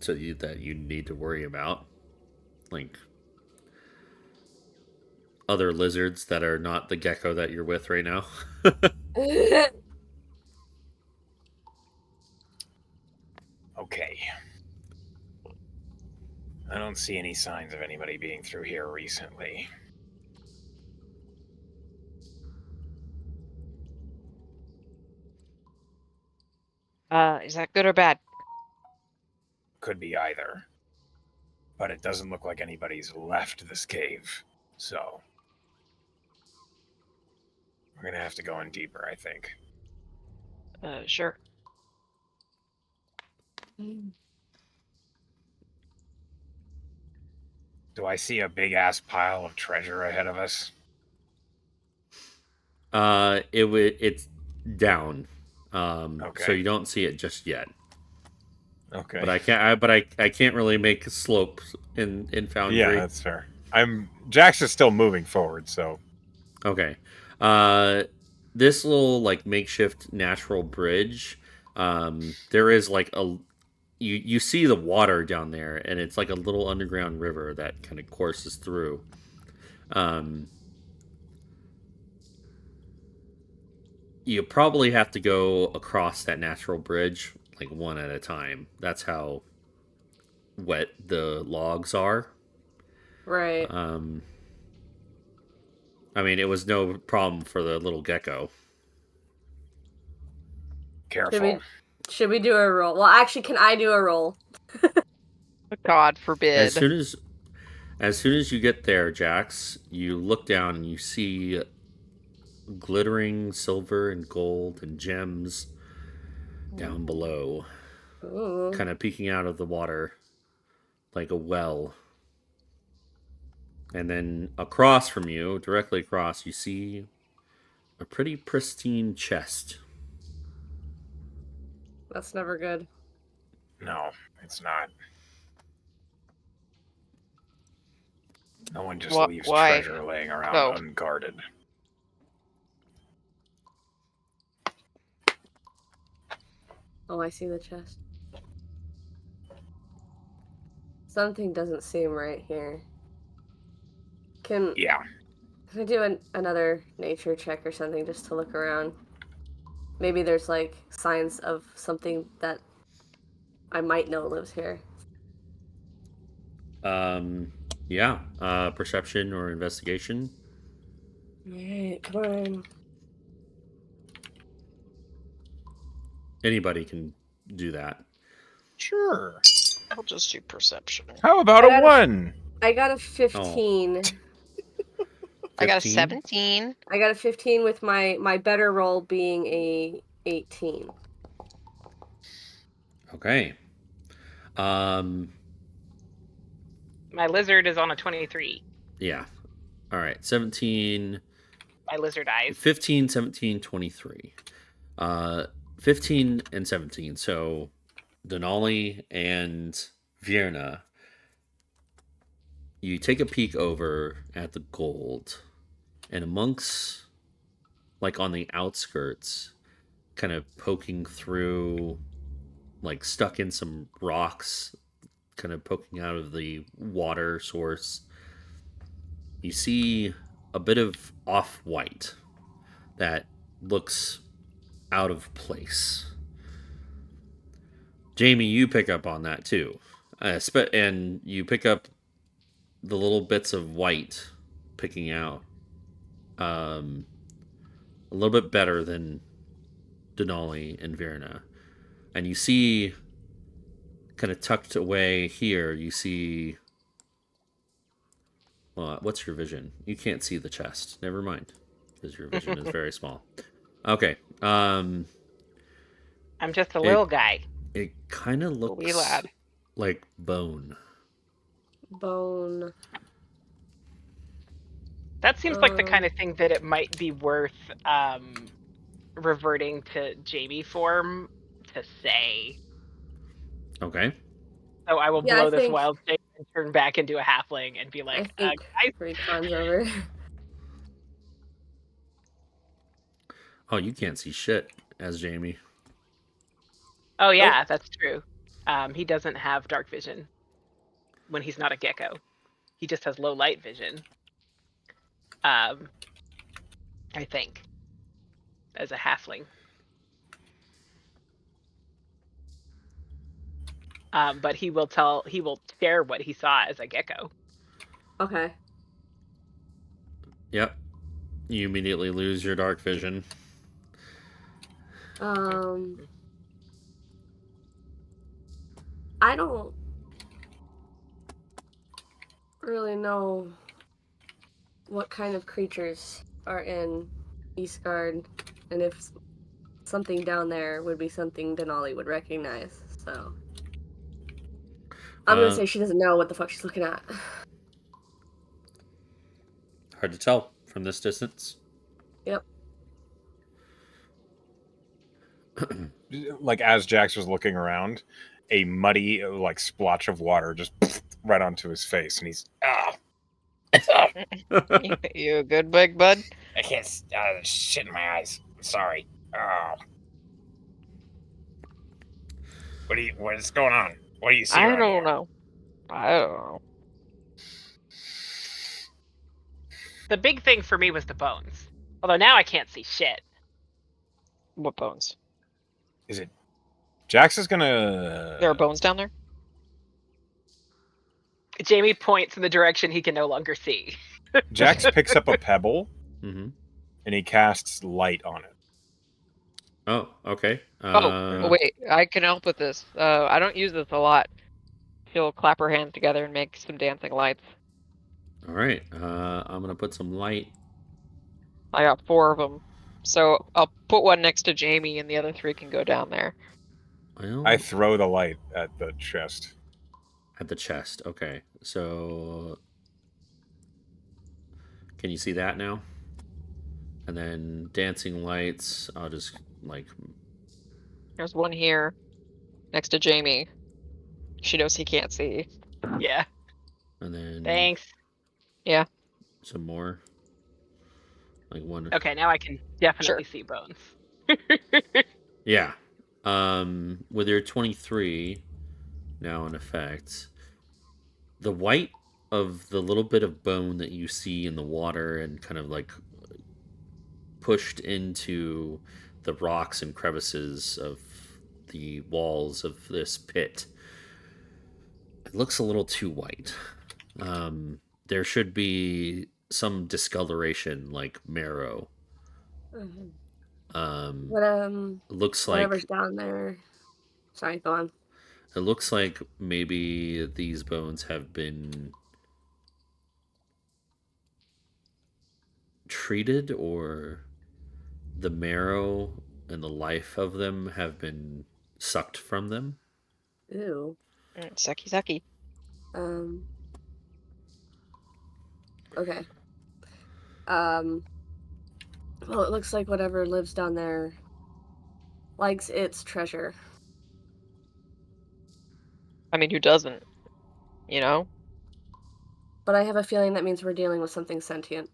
to you that you need to worry about. Like other lizards that are not the gecko that you're with right now. Okay. I don't see any signs of anybody being through here recently. Is that good or bad? Could be either. But it doesn't look like anybody's left this cave. So we're gonna have to go in deeper, I think. Sure. Do I see a big ass pile of treasure ahead of us? It's down. Okay. So you don't see it just yet. Okay. But I can't really make slopes in Foundry. Yeah, that's fair. Jax is still moving forward, so Okay. This little like makeshift natural bridge, there is like you see the water down there, and it's like a little underground river that kind of courses through. You probably have to go across that natural bridge like one at a time. That's how wet the logs are. Right. I mean, it was no problem for the little gecko. Careful. Should we do a roll? Well, actually, can I do a roll? God forbid. As soon as you get there, Jax, you look down and you see glittering silver and gold and gems down below, Ooh. kind of peeking out of the water like a well. And then across from you, directly across, you see a pretty pristine chest. That's never good. No, it's not. No one just leaves why? treasure laying around Oh. unguarded. Oh, I see the chest. Something doesn't seem right here. Can Yeah. I do another nature check or something just to look around? Maybe there's like signs of something that I might know lives here. Yeah. Perception or investigation. Alright, come on. Anybody can do that. sure. I'll just do perception. How about I a got a- 1? I got a 15. I got a 15? 17. I got a 15 with my better roll being a 18. Okay. My lizard is on a 23. Yeah. All right. 17, My lizard eyes. 15, 17, 23. 15 and 17. So Denali and Vierna, you take a peek over at the gold, and amongst, like on the outskirts, kind of poking through, like stuck in some rocks, kind of poking out of the water source, you see a bit of off-white that looks out of place. Jamie, you pick up on that too. And you pick up the little bits of white picking out. A little bit better than Denali and Vierna. And you see, kind of tucked away here, you see... Well, what's your vision? You can't see the chest. Never mind, because your vision is very small. Okay. Um, I'm just a It- little guy. it kind of A wee looks lad. like bone. Bone. That seems like the kind Um, of thing that it might be worth reverting to Jamie form to say. Okay. So I will Yeah, blow I this think- wild shape and turn back into a halfling and be I like, think guys, recon's over. Oh, you can't see shit as Jamie. oh yeah, that's true. He doesn't have dark vision when he's not a gecko. He just has low light vision. I think as a halfling. But he will share what he saw as a gecko. Okay. Yep. You immediately lose your dark vision. I don't really know what kind of creatures are in Eastgard, and if something down there would be something Denali would recognize. So I'm gonna say she doesn't know what the fuck she's looking at. Hard to tell from this distance. Yep. Like as Jax was looking around, a muddy like splotch of water just right onto his face, and he's You a good big bud? I can't. Shit in my eyes. I'm sorry. Oh. What is going on? What do you see? I around don't here? know. I don't know. The big thing for me was the bones. Although now I can't see shit. What bones? Is it? Jax is gonna. There are bones down there? Jamie points in the direction he can no longer see. Jax picks up a pebble Mm-hmm. and he casts light on it. Oh, okay. Oh, wait. I can help with this. I don't use this a lot. She'll clap her hands together and make some dancing lights. All right. I'm gonna put some light. I got 4 of them. So I'll put one next to Jamie and the other 3 can go down there. Well, I throw the light at the chest. at the chest. Okay. So, can you see that now? And then dancing lights. I'll just like. There's one here next to Jamie. She knows he can't see. Yeah. And then Thanks. some more. Like one. Okay, now I can definitely see bones. Yeah. With your 23 now in effect, the white of the little bit of bone that you see in the water and kind of like pushed into the rocks and crevices of the walls of this pit, it looks a little too white. There should be some discoloration like marrow. Looks like Whatever's down there. Sorry, go on. it looks like maybe these bones have been treated, or the marrow and the life of them have been sucked from them. Ew. Sucky sucky. Okay. Well, it looks like whatever lives down there likes its treasure. I mean, who doesn't? You know? But I have a feeling that means we're dealing with something sentient.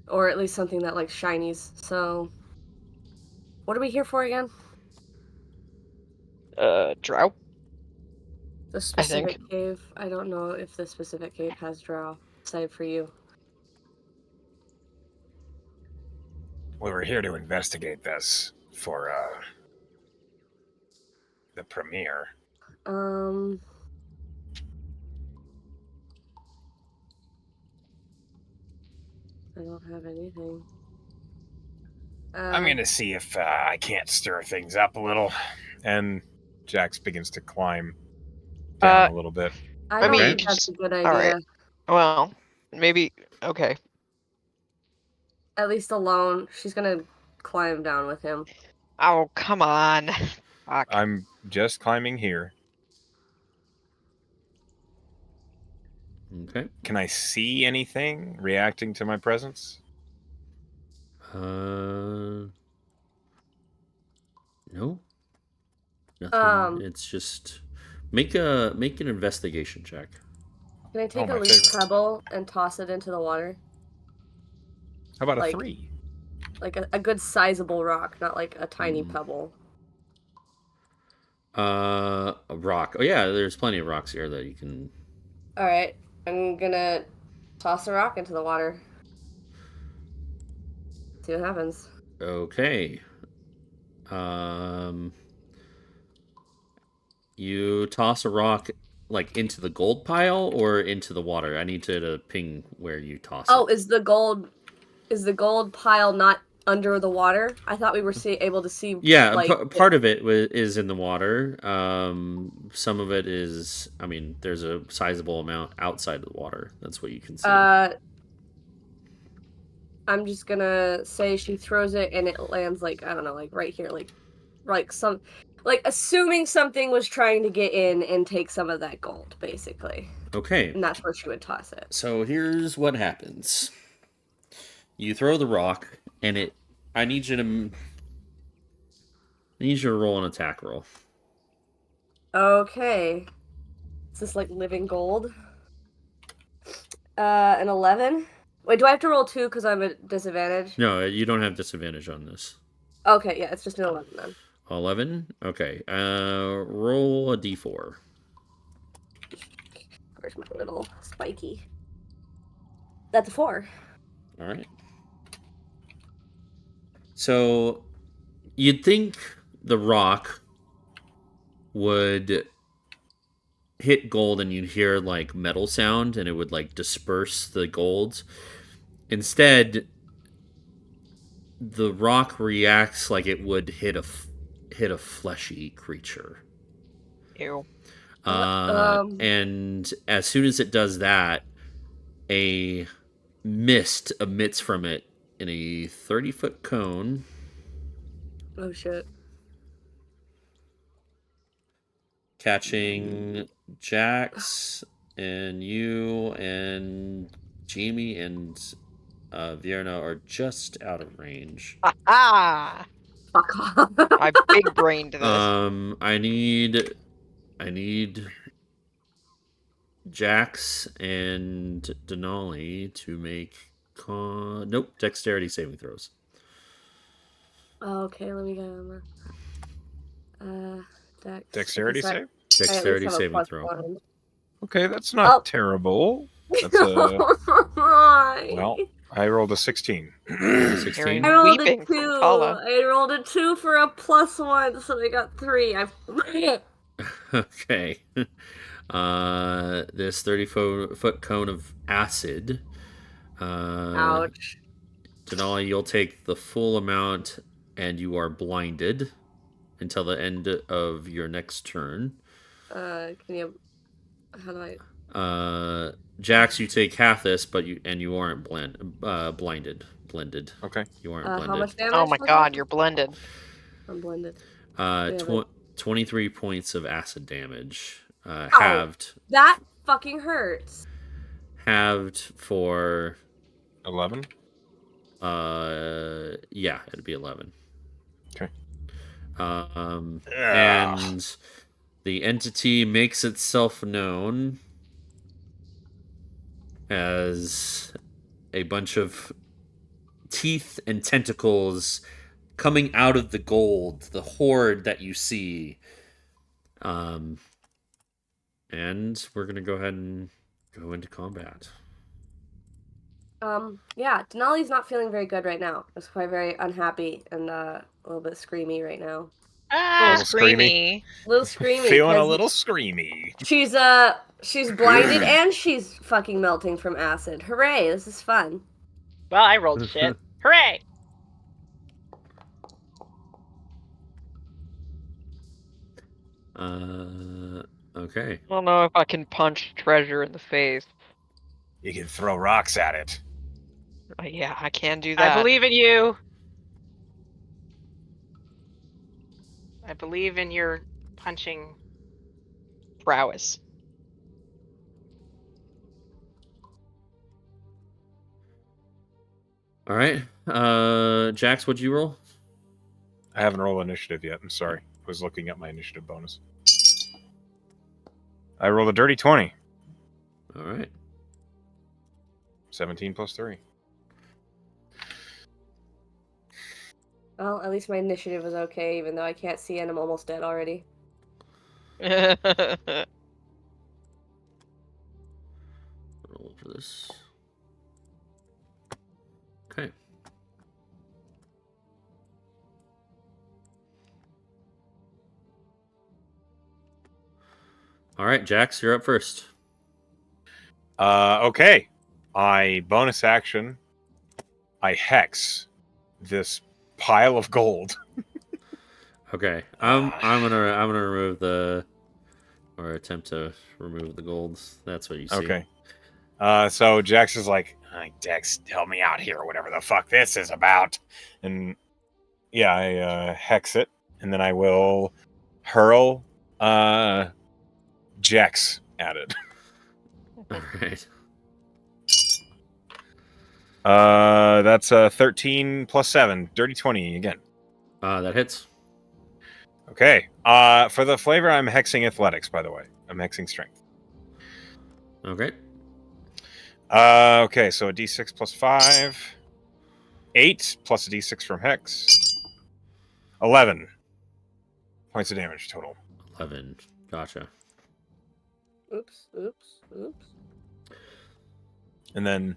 Or at least something that likes shinies. So, what are we here for again? Drow? The specific cave. I don't know if the specific cave has drow. Save for you. We were here to investigate this for the premiere. I don't have anything. I'm gonna see if I can't stir things up a little. And Jax begins to climb down a little bit. I I don't mean, think you that's just- a good idea. Alright. Well, maybe. Okay. at least alone. She's gonna climb down with him. Oh, come on. Fuck. I'm just climbing here. Okay. Can I see anything reacting to my presence? No. Nothing. It's just make an investigation check. Can I take my a loose favorite. pebble and toss it into the water? How about a Like- 3? Like a good sizable rock, not like a tiny pebble. A rock. Oh yeah, there's plenty of rocks here that you can. All right, I'm gonna toss a rock into the water. See what happens. Okay. You toss a rock like into the gold pile or into the water. I need to ping where you toss Oh, it. is the gold pile not under the water? I thought we were able to see. Yeah, like part of it is in the water. Some of it is. I mean, there's a sizable amount outside of the water. That's what you can see. I'm just gonna say she throws it and it lands like, I don't know, like right here, like assuming something was trying to get in and take some of that gold, basically. Okay. And that's where she would toss it. So here's what happens. You throw the rock, and I need you to roll an attack roll. Okay. Is this like living gold? An 11? Wait, do I have to roll 2 because I'm at disadvantage? No, you don't have disadvantage on this. Okay, yeah, it's just an 11 then. 11? Okay. Roll a d4. Where's my little spiky? That's a 4. All right. So you'd think the rock would hit gold and you'd hear like metal sound and it would like disperse the gold. Instead, the rock reacts like it would hit a fleshy creature. Ew. And as soon as it does that, a mist emits from it in a 30-foot cone. Oh shit. Catching Jax and you and Jamie and Vierna are just out of range. Ah! Fuck off. I big brained this. I need Jax and Denali to make dexterity saving throws. Okay, let me get on Dex. Dexterity save? Dexterity saving throw. Okay, that's not Oh. terrible. That's a well. I rolled a 16. 16. I rolled Weeping a from 2. Paula. I rolled a 2 for a +1, so I got 3. Okay. This 30-foot cone of acid. Ouch. Denali, you'll take the full amount and you are blinded until the end of your next turn. Can you? How do I? Jax, you take half this, but you aren't blinded. Okay. You aren't How blended. much damage? Oh my was god, it? you're blended. I'm blended. 23 points of acid damage. Halved. That fucking hurts. Halved for 11. yeah, it'd be 11. Okay. And the entity makes itself known as a bunch of teeth and tentacles coming out of the gold, the horde that you see. And we're gonna go ahead and go into combat. Yeah, Denali's not feeling very good right now. She's quite very unhappy and a little bit screamy right now. Ah, Little screamy. A little screamy. Feeling a 'cause little screamy. She's blinded and she's fucking melting from acid. Hooray, this is fun. Well, I rolled shit. Hooray! Okay. I don't know if I can punch Treasure in the face. You can throw rocks at it. Yeah, I can do that. I believe in you. I believe in your punching. Prowess. All right. Jax, what'd you roll? I haven't rolled initiative yet. I'm sorry. I was looking at my initiative bonus. I rolled a dirty 20. All right. 17 plus 3. Well, at least my initiative was okay, even though I can't see and I'm almost dead already. Roll for this. Okay. All right, Jax, you're up first. Okay. I bonus action. I hex this pile of gold. Okay. I'm gonna remove the or attempt to remove the golds. That's what you see. Okay. So Jax is like, "Hi, Dex, help me out here, whatever the fuck this is about." And yeah, I hex it, and then I will hurl Jax at it. All right. That's 13 plus 7, dirty 20 again. That hits. Okay. For the flavor, I'm hexing athletics, by the way. I'm hexing strength. Okay. Okay, so a d6 plus 5. 8 plus a d6 from hex. 11 points of damage total. 11. Gotcha. Oops, oops, oops. And then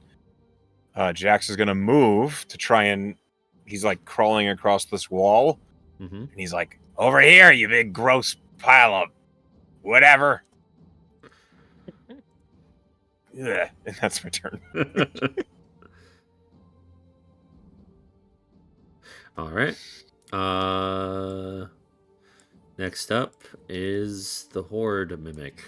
Jax is going to move to try and... He's like crawling across this wall. Mm-hmm. And he's like, "Over here, you big gross pile of whatever." Ugh, and that's my turn. All right. Next up is the Horde Mimic.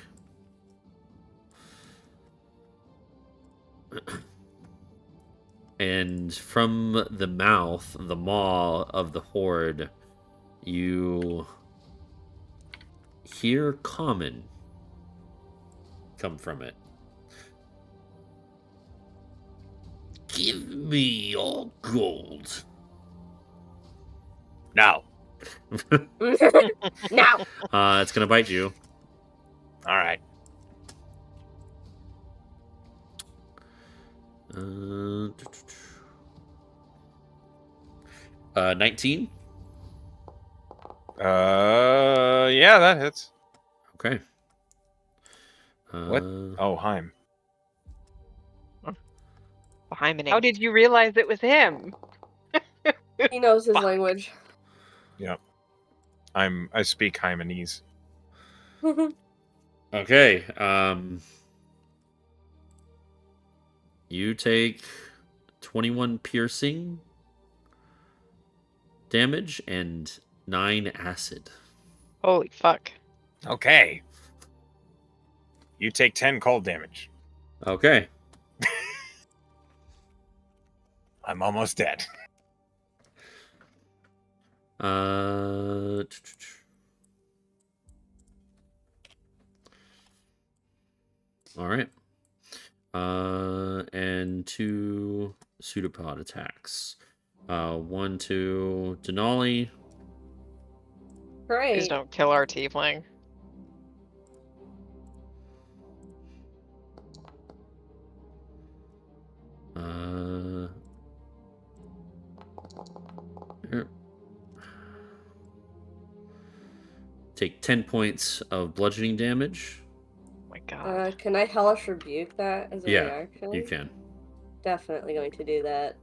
And from the mouth, the maw of the Horde, you hear common come from it. Give me your gold. No. Now! It's gonna bite you. All right. 19. Yeah, that hits. Okay. What? Oh, Heim. Behind me. How did you realize it was him? He knows his language. Yep. I speak Hymanese. Okay. You take 21 piercing damage and 9 acid. Holy fuck. Okay. You take 10 cold damage. Okay. I'm almost dead. All right. And 2 pseudopod attacks. 1 to Denali. Please Great. don't kill our tiefling. Here. Take 10 points of bludgeoning damage. Oh my god. Can I hellish rebuke that as a Yeah, reaction? You can. Definitely going to do that.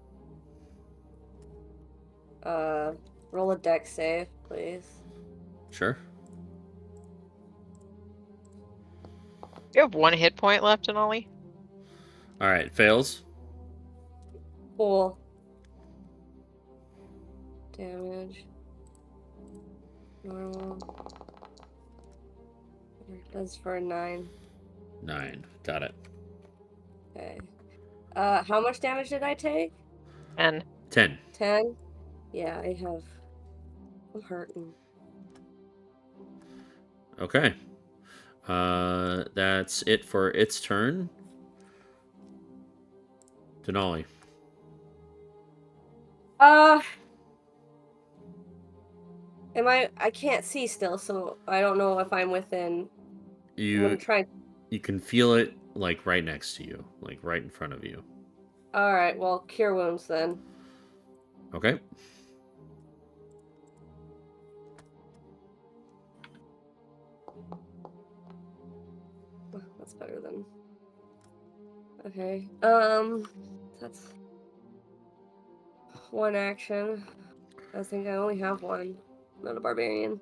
Roll a dex save, please. Sure. You have 1 hit point left in Ollie? All right. Fails. Cool. Damage. Normal. That's for 9. 9. Got it. Okay. How much damage did I take? And 10. 10? Yeah, I have. I'm hurting. Okay. That's it for its turn. Denali. I can't see still, so I don't know if I'm within. I'm You trying. you can feel it like right next to you, like right in front of you. Alright, well, cure wounds then. Okay. That's better than. Okay. That's one action. I think I only have one. Not a barbarian.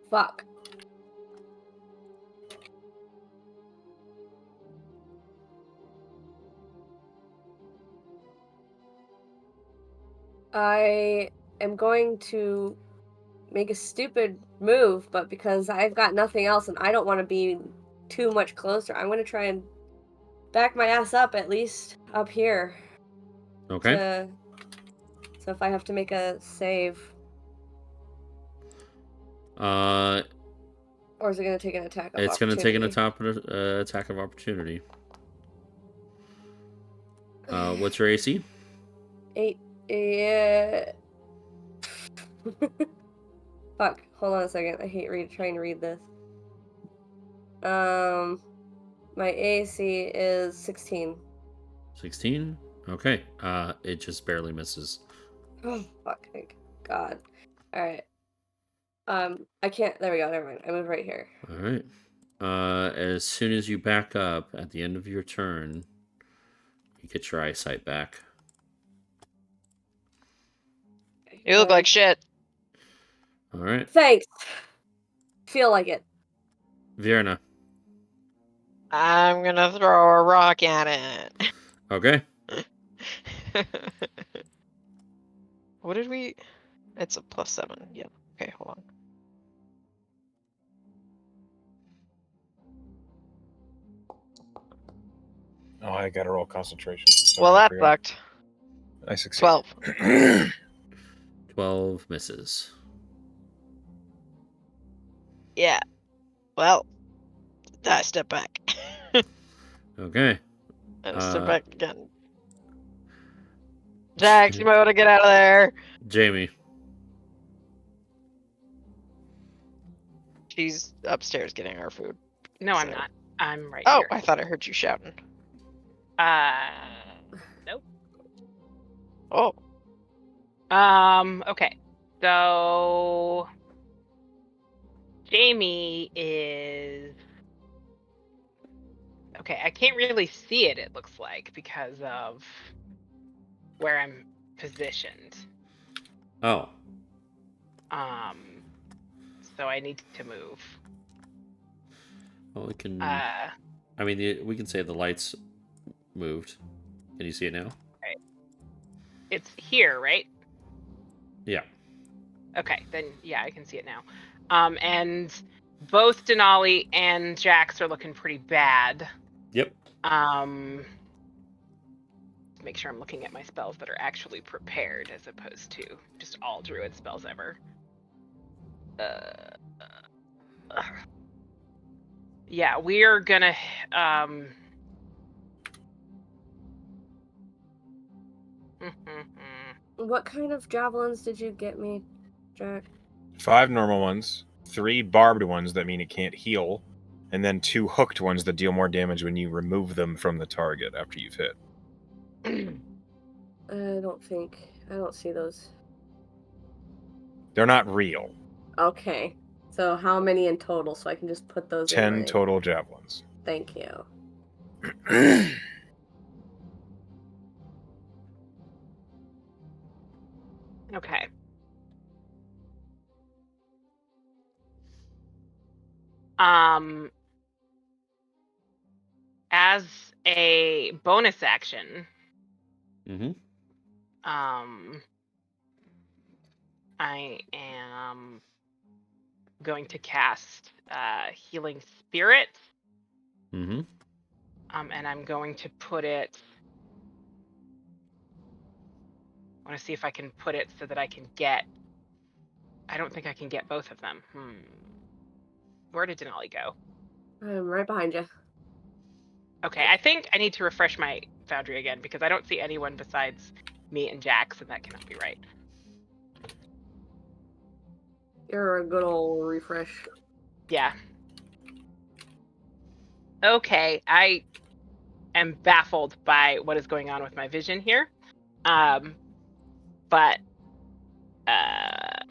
Fuck. I am going to make a stupid move, but because I've got nothing else and I don't want to be too much closer, I'm going to try and back my ass up, at least up here. Okay. So if I have to make a save. Uh, Or is it going to take an attack of it's going to take an opportunity? attack of opportunity. What's your AC? 8. Yeah. Fuck. Hold on a second. I hate trying to read this. My AC is 16. 16. Okay. It just barely misses. Oh, fuck. Thank God. Alright. I can't. There we go. Never mind. I move right here. All right. As soon as you back up at the end of your turn, you get your eyesight back. you look like shit. All right. Thanks. Feel like it. Vierna. I'm gonna throw a rock at it. Okay. What did we? It's a +7. Yeah. Okay, hold on. Oh, I gotta roll concentration. Well, Sorry, I that forgot. sucked. I succeeded. 12. 12 misses. Yeah. Well, I step back. Okay. I step back again. Jax, you might want to get out of there. Jamie. She's upstairs getting our food. No, I'm So- not. I'm right Oh, here. I thought I heard you shouting. Nope. Oh, Okay. So Jamie is okay. I can't really see it. It looks like because of where I'm positioned. Oh. So I need to move. Well, we can. I mean, we can say the lights moved. Can you see it now? Right. It's here, right? Yeah. Okay, then yeah, I can see it now. And both Denali and Jax are looking pretty bad. Yep. Make sure I'm looking at my spells that are actually prepared as opposed to just all druid spells ever. Yeah, we are gonna What kind of javelins did you get me, Jack? 5 normal ones, 3 barbed ones that mean it can't heal, and then 2 hooked ones that deal more damage when you remove them from the target after you've hit. I don't see those. They're not real. Okay. So how many in total? So I can just put those 10 in my... total javelins. Thank you. Okay. As a bonus action, Mm-hmm. I am going to cast Healing Spirit Mm-hmm. And I'm going to put it. I want to see if I can put it so that I can get. I don't think I can get both of them. Where did Denali go? I'm right behind you. Okay, I think I need to refresh my Foundry again because I don't see anyone besides me and Jax, and that cannot be right. You're a good old refresh. Yeah. Okay, I am baffled by what is going on with my vision here. But I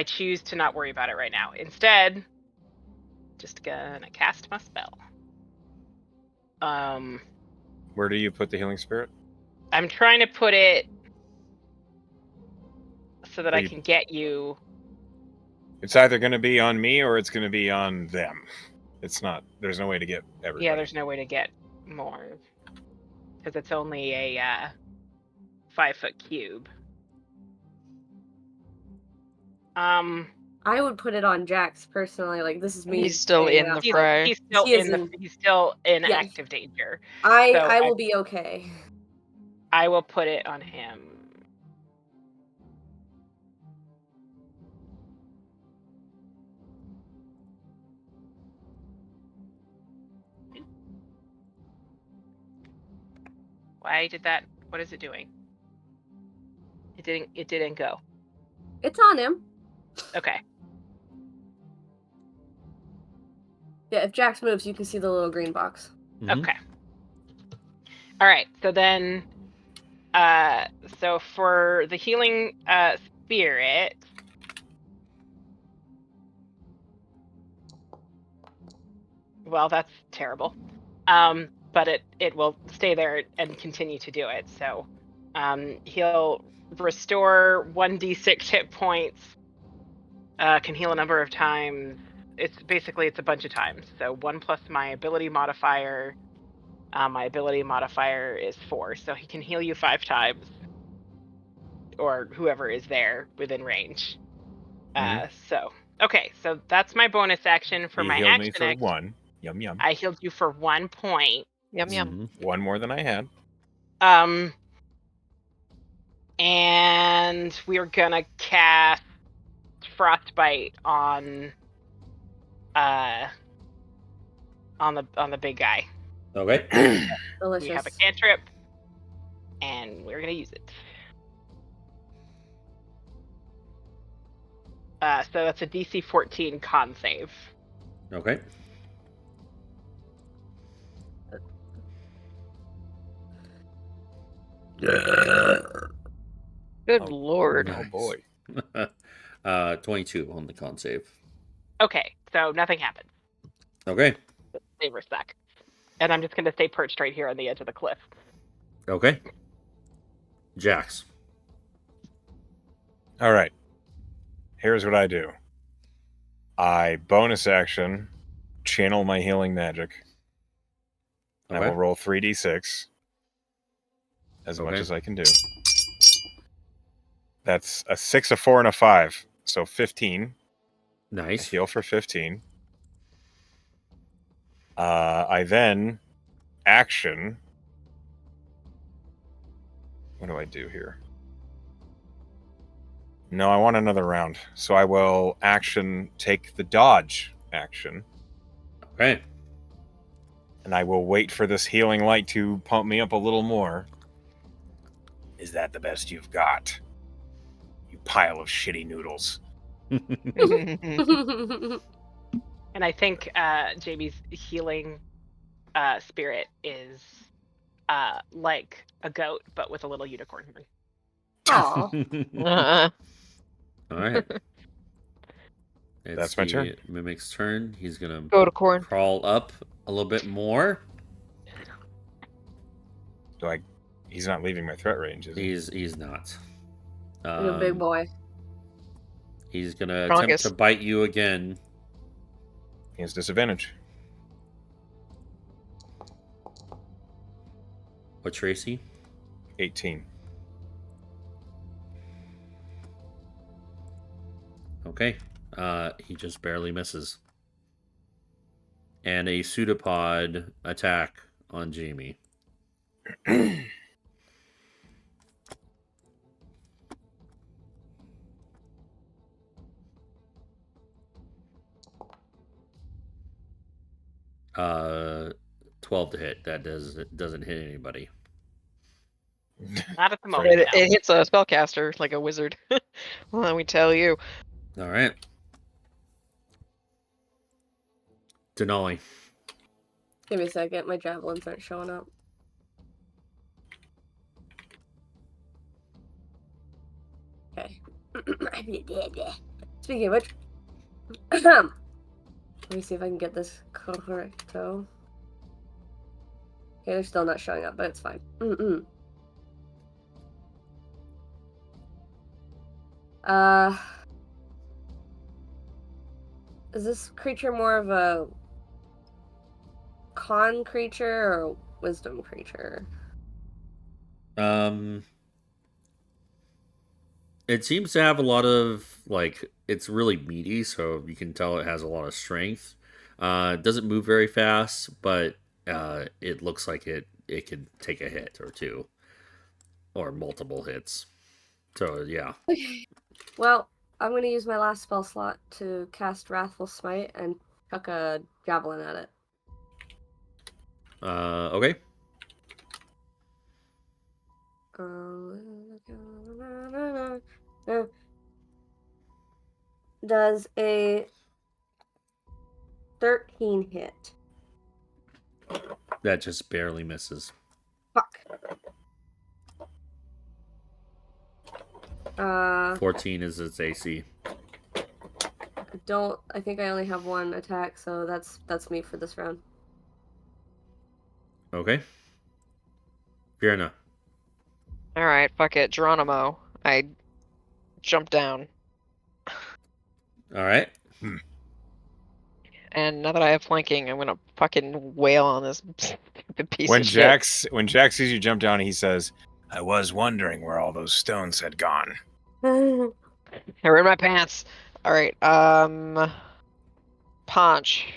choose to not worry about it right now. Instead, just gonna cast my spell. Where do you put the healing spirit? I'm trying to put it so that Are I you- can get you. It's either going to be on me or it's going to be on them. It's not. There's no way to get everybody. Yeah, there's no way to get more because it's only a 5-foot cube. I would put it on Jax personally. Like, this is me. He's still saying in that, the like, fray. He's still He is he's still in Yeah. active danger. I So will be okay. I will put it on him. Why did that? What is it doing? It didn't go. It's on him. Okay. Yeah, if Jax moves, you can see the little green box. Mhm. Okay. All right. So then, so for the healing spirit, well, that's terrible. But it will stay there and continue to do it. So, he'll restore 1d6 hit points. Can heal a number of times. It's a bunch of times. So 1 plus my ability modifier. My ability modifier is 4, so he can heal you 5 times, or whoever is there within range. So okay, so that's my bonus action for He my healed action. me for 1. Yum yum. I healed you for 1 point. Yum yum. Mhm. 1 more than I had. And we're gonna cast Frostbite on the big guy. Okay. Delicious. We have a cantrip, and we're gonna use it. So that's a DC 14 con save. Okay. Good Oh, lord. Oh boy. 22 on the con save. Okay, so nothing happens. Okay. Savers suck. And I'm just gonna stay perched right here on the edge of the cliff. Okay. Jax. All right. Here's what I do. I bonus action channel my healing magic. And I will roll 3d6 as much Okay. as I can do. That's a 6, a 4, and a 5. So 15. I Nice. heal for 15. I then action. What do I do here? No, I want another round. So I will action take the dodge action. Okay. And I will wait for this healing light to pump me up a little more. Is that the best you've got? You pile of shitty noodles. And I think JB's healing spirit is like a goat, but with a little unicorn horn. Aw. All right. That's my turn. It's the Mimic's turn. He's gonna Go to corn. crawl up a little bit more. He's not leaving my threat range, is he? He's not. You're a big boy. He's gonna Strongest. attempt to bite you again. He has disadvantage. What's your AC? 18. Okay. He just barely misses. and a pseudopod attack on Jamie. Uh, 12 to hit. That doesn't hit anybody. Not at the moment. It, no. it hits a spellcaster like a wizard. Well, let me tell you. All right. Denali. Give me a second. My javelins aren't showing up. Okay. Speaking of which, let me see if I can get this correcto. Okay, they're still not showing up, but it's fine. Is this creature more of a con creature or a wisdom creature? It seems to have a lot of, like, it's really meaty, so you can tell it has a lot of strength. It doesn't move very fast, but it looks like it can take a hit or two, or multiple hits. So yeah. Well, I'm going to use my last spell slot to cast Wrathful Smite and chuck a javelin at it. Okay. Does a 13 hit? That just barely misses. Fuck. 14 is its AC. I think I only have one attack, so that's me for this round. Okay. Fierna. Alright, fuck it. Geronimo. I jump down. All right. And now that I have flanking, I'm gonna fucking wail on this stupid piece When of shit. When Jack sees you jump down, he says, I was wondering where all those stones had gone. They're in my pants. Alright, Punch.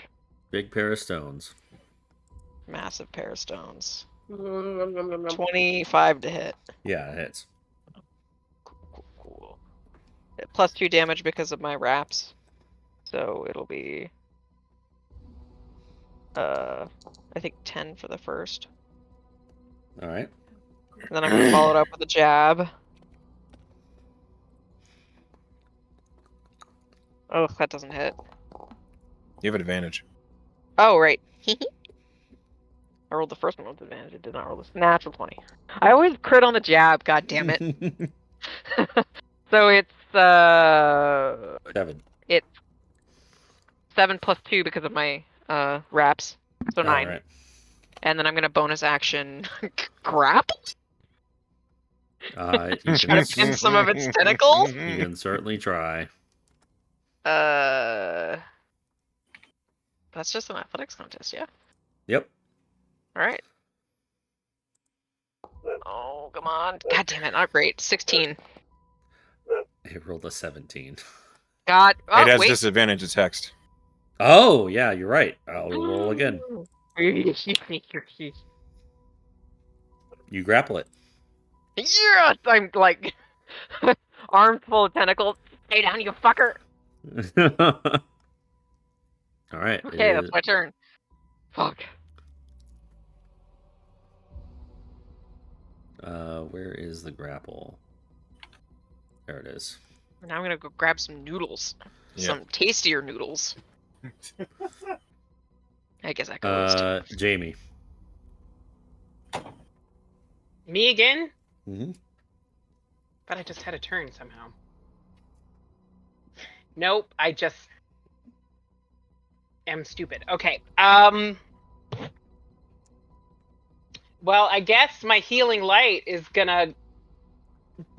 Big pair of stones. Massive pair of stones. Nom. 25 to hit. Yeah, it hits. Cool. Plus 2 damage because of my wraps. So it'll be I think 10 for the first. All right. And then I'm gonna follow it up with a jab. Oh, that doesn't hit. you have an advantage. Oh, right. I rolled the first one with advantage. I did not roll this natural 20. I always crit on the jab, god damn it. So it's 7. It's 7 plus 2 because of my wraps. So 9. All right. And then I'm gonna bonus action grapple. You Try to pin some of its tentacles. You can certainly try. That's just an athletics contest, yeah? Yep. Alright. Oh, come on. God damn it, not great. 16. It rolled a 17. God. Oh, It has wait. disadvantage to text. Oh, yeah, you're right. I'll roll again. You grapple it. Yes! I'm like arms full of tentacles. Stay down, you fucker. All right. Okay, that's my turn. Fuck. Where is the grapple? There it is. Now I'm gonna go grab some noodles. Yeah. Some tastier noodles. I guess I could. Jamie. Me again? Mm-hmm. But I just had a turn somehow. Nope, I just am stupid. Okay. Well, I guess my healing light is gonna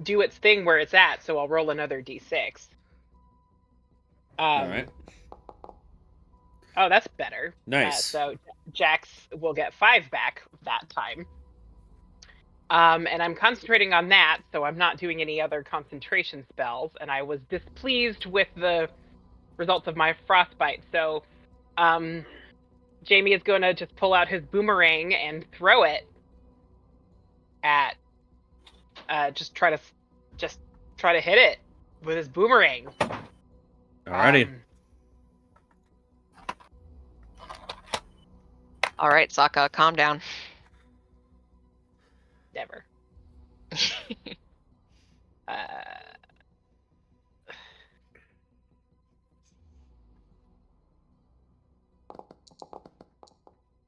do its thing where it's at, so I'll roll another d6. All right. Oh, that's better. Nice. So Jax will get 5 back that time. And I'm concentrating on that, so I'm not doing any other concentration spells, and I was displeased with the results of my frostbite. So, Jamie is going to just pull out his boomerang and throw it at. Just try to hit it with his boomerang. Alrighty. All right, Sokka, calm down. Never.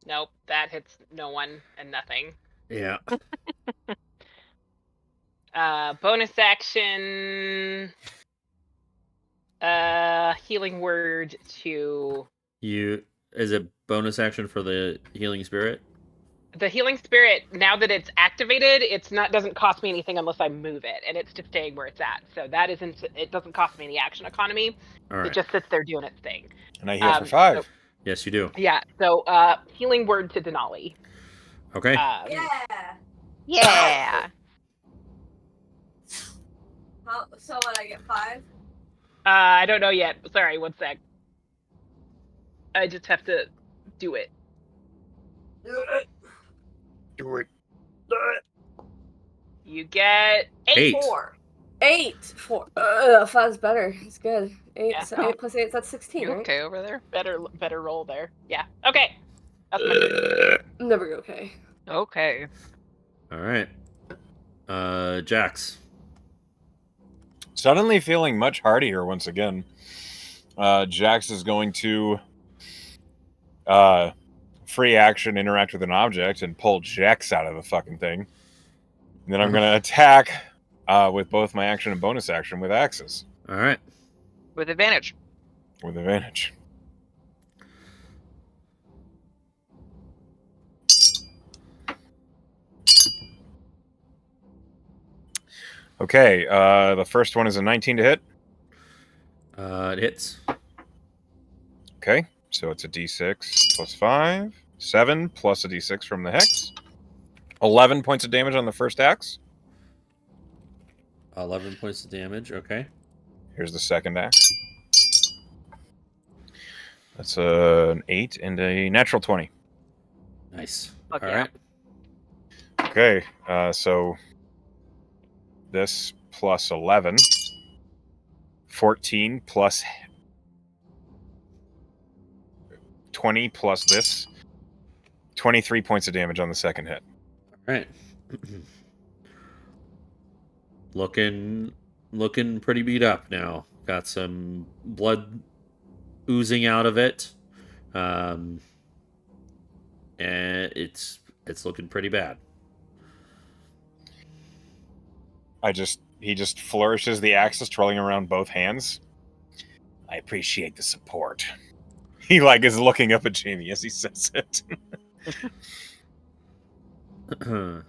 Nope, that hits no one and nothing. Yeah. Bonus action. Healing word to Is it bonus action for the healing spirit? the healing spirit. Now that it's activated, doesn't cost me anything unless I move it, and it's just staying where it's at. So that isn't. It doesn't cost me any action economy. All right. It just sits there doing its thing. And I heal for 5. So, Yes, you do. yeah. So healing word to Denali. Okay. Yeah. So what, I get 5? I don't know yet. Sorry, one sec. I just have to do it. Do it. You get 8. 8. 4. 5's better. It's good. 8, Yeah. so 8 plus 8, that's 16, You right? okay over there? Better roll there. Yeah. Okay. That's my turn. Never okay. Okay. All right. Jax. Suddenly feeling much hardier once again. Jax is going to free action interact with an object and pull Jax out of the fucking thing. And then I'm going to attack with both my action and bonus action with axes. All right. With advantage. With advantage. Okay, the first one is a 19 to hit. It hits. Okay, so it's a d6 plus 5. 7 plus a d6 from the hex. 11 points of damage on the first axe. 11 points of damage. Okay. Here's the second axe. That's an 8 and a natural 20. Nice. Fuck All yeah. right. Okay, so this plus 11. 14 plus 20 plus this. 23 points of damage on the second hit. All right. Looking pretty beat up now. Got some blood oozing out of it. And it's looking pretty bad. He just flourishes the axes, twirling around both hands. I appreciate the support. He is looking up at Jamie as he says it. All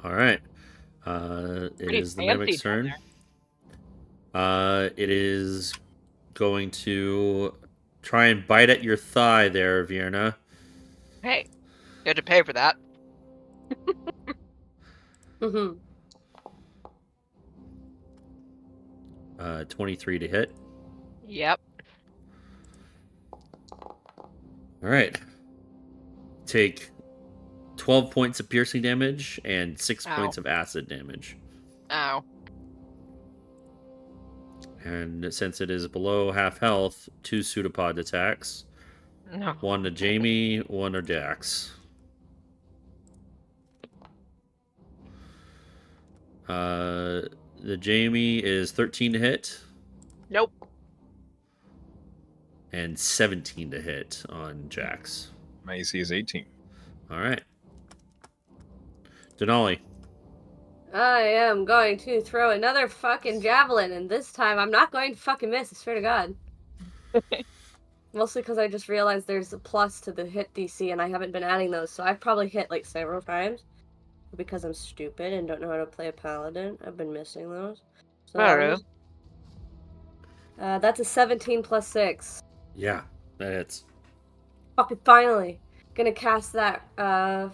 right. It Pretty is the fancy mimic's down turn. It is going to try and bite at your thigh there, Vierna. Hey, you had to pay for that. 23 to hit. Yep. All right. Take 12 points of piercing damage and 6 Ow. points of acid damage. Ow. And since it is below half health, 2 pseudopod attacks. No. 1 to Jamie, 1 to Jax. The Jamie is 13 to hit Nope. and 17 to hit on Jax. My AC is 18. All right. Denali. I am going to throw another fucking javelin, and this time I'm not going to fucking miss, I swear to God. Mostly because I just realized there's a plus to the hit DC, and I haven't been adding those, so I've probably hit several times. Because I'm stupid and don't know how to play a paladin, I've been missing those. So that's a 17 plus 6. Yeah, that hits. Fucking finally. Gonna cast that, was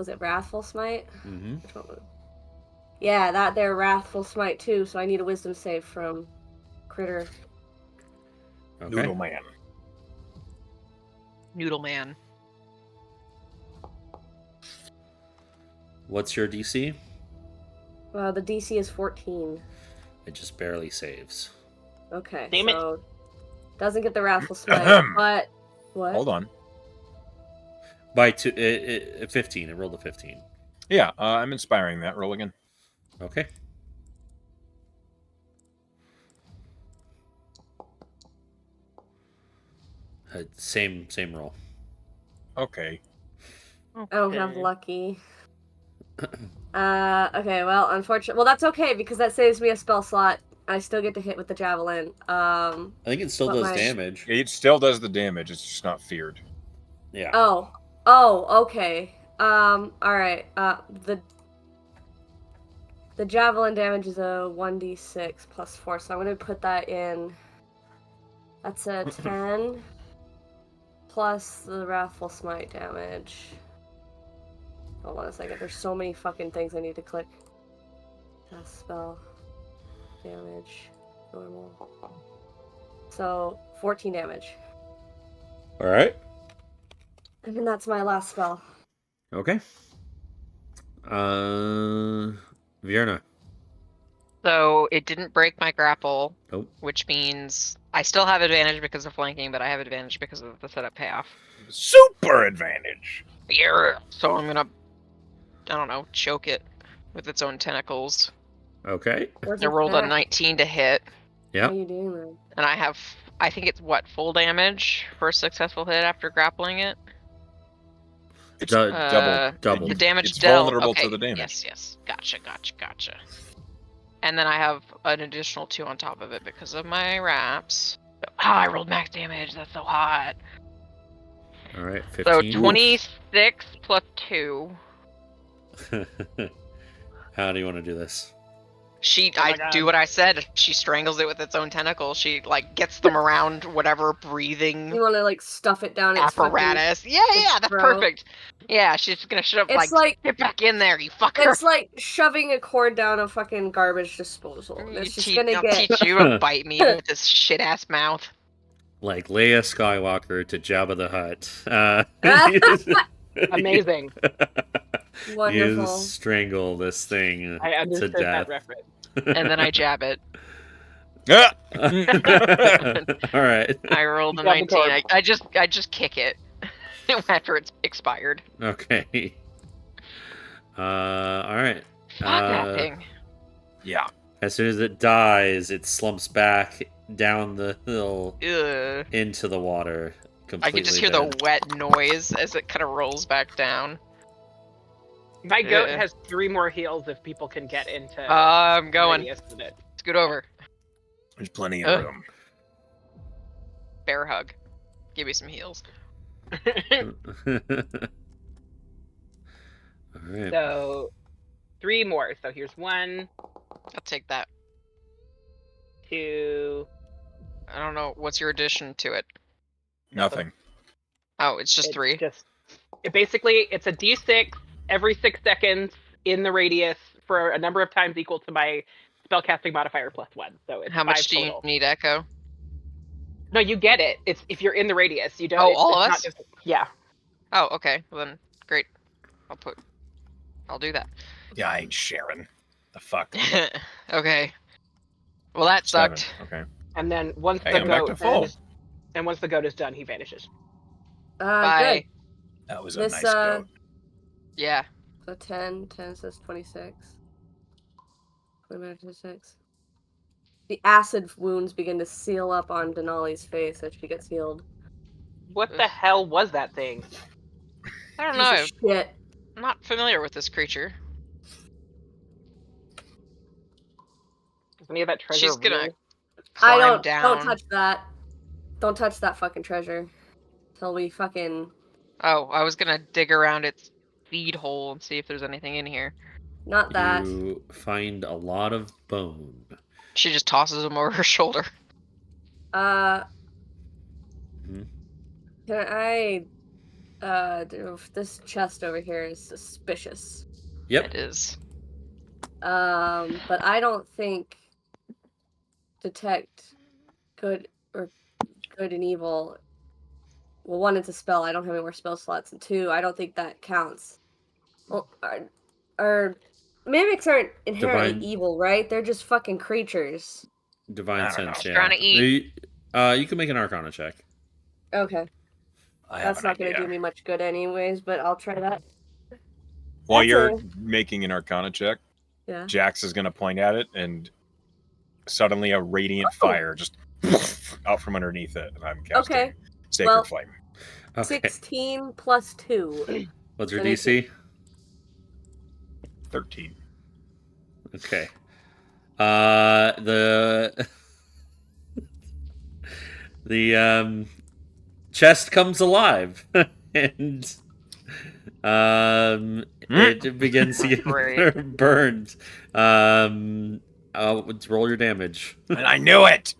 it Wrathful Smite? Mm-hmm. Which one was it? Yeah, that there Wrathful Smite too, so I need a wisdom save from Critter. Okay. Noodle Man. Noodle Man. What's your DC? The DC is 14. It just barely saves. Okay, Damn it. so doesn't get the Wrathful Smite, but what? Hold on. By 15. It rolled a 15. Yeah, I'm inspiring that. Roll again. Okay. Same roll. Okay. I don't have Okay. lucky. Okay, well, unfortunately, well, that's okay because that saves me a spell slot. I still get to hit with the javelin. I think it still What does my- damage. It still does the damage. It's just not feared. Yeah. Oh, okay. All right. The javelin damage is a 1d6 plus 4, so I'm gonna put that in. That's a 10 plus the Wrathful Smite damage. Hold on a second. There's so many fucking things I need to click. Cast spell. Damage. Normal. So, 14 damage. All right. And then that's my last spell. Okay. Vierna. So it didn't break my grapple, Nope. which means I still have advantage because of flanking, but I have advantage because of the setup payoff. Super advantage. Yeah. So I'm gonna, I don't know, choke it with its own tentacles. Okay. Where's I it rolled a at? 19 to hit, How Yep. are you doing then? and I have, I think it's what, full damage for a successful hit after grappling it? It's Double. The damage It's dealt. vulnerable Okay. to the damage. Yes. Gotcha. And then I have an additional 2 on top of it because of my wraps. I rolled max damage. That's so hot. All right. So 15. 26 plus 2. How do you want to do this? Oh my I God. do what I said. She strangles it with its own tentacle. She like gets them around whatever breathing You want to like stuff it down its fucking... apparatus. Yeah, that's throat. perfect. Yeah, she's gonna shut up. It's Like, get back in there, you fucker. It's like shoving a cord down a fucking garbage disposal. It's just gonna I'll get... teach you to bite me with this shit ass mouth. Like Leia Skywalker to Jabba the Hutt. Amazing. Wonderful. You strangle this thing I to understood death. that reference. And then I jab it. Ah! All right. I rolled a Jab the 19. I just kick it after it's expired. Okay. All right. Fuck that thing. Yeah. As soon as it dies, it slumps back down the hill Ugh. into the water. I Completely can just hear dead. the wet noise as it kind of rolls back down. My goat Yeah. has 3 more heals if people can get into I'm going. radius with it. Scoot over. There's plenty of Ugh. room. Bear hug. Give me some heals. All right. So 3 more. So here's 1, I'll take that. 2. I don't know. What's your addition to it? Nothing. Oh, it's just 3. Basically, it's a d6 every 6 seconds in the radius for a number of times equal to my spellcasting modifier plus 1. So it's How 5 much do you total. need, Echo? No, you get it. It's if you're in the radius. You don't. Oh, it's, all it's of not us? just- yeah. Oh, okay. Well then, great. I'll do that. Yeah, I ain't sharing. The fuck? Okay. Well, that 7. sucked. Okay. And then once Hey, the I'm back goat to full. is done, he vanishes. Bye. Good. That was a This, nice goat. Yeah. So 10 says 26. 20 minus 26. The acid wounds begin to seal up on Denali's face as she gets healed. What the hell was that thing? I don't Piece know. of shit. I'm not familiar with this creature. Is any of that treasure She's gonna real? climb down. Don't touch that. Don't touch that fucking treasure. Till we fucking... Oh, I was gonna dig around its feed hole and see if there's anything in here. Not that. You find a lot of bone. She just tosses him over her shoulder. Hmm? Can I... this chest over here is suspicious. Yep. It is. But I don't think detect good and evil well, one, it's a spell. I don't have any more spell slots, and two, I don't think that counts. Well, our mimics aren't inherently Divine- evil, right? They're just fucking creatures. Divine I don't know. sense, Just yeah. trying to eat. You can make an Arcana check. Okay, I have that's an not going to idea. do me much good anyways, but I'll try that. While That's you're a- making an Arcana check, Yeah. Jax is going to point at it, and suddenly a radiant Oh. fire just out from underneath it. And I'm casting Okay. Sacred Well- Flame. Okay. 16 plus 2. What's your an DC? 13. Okay. The the chest comes alive and it begins to Great. get burned. Roll your damage. And I knew it.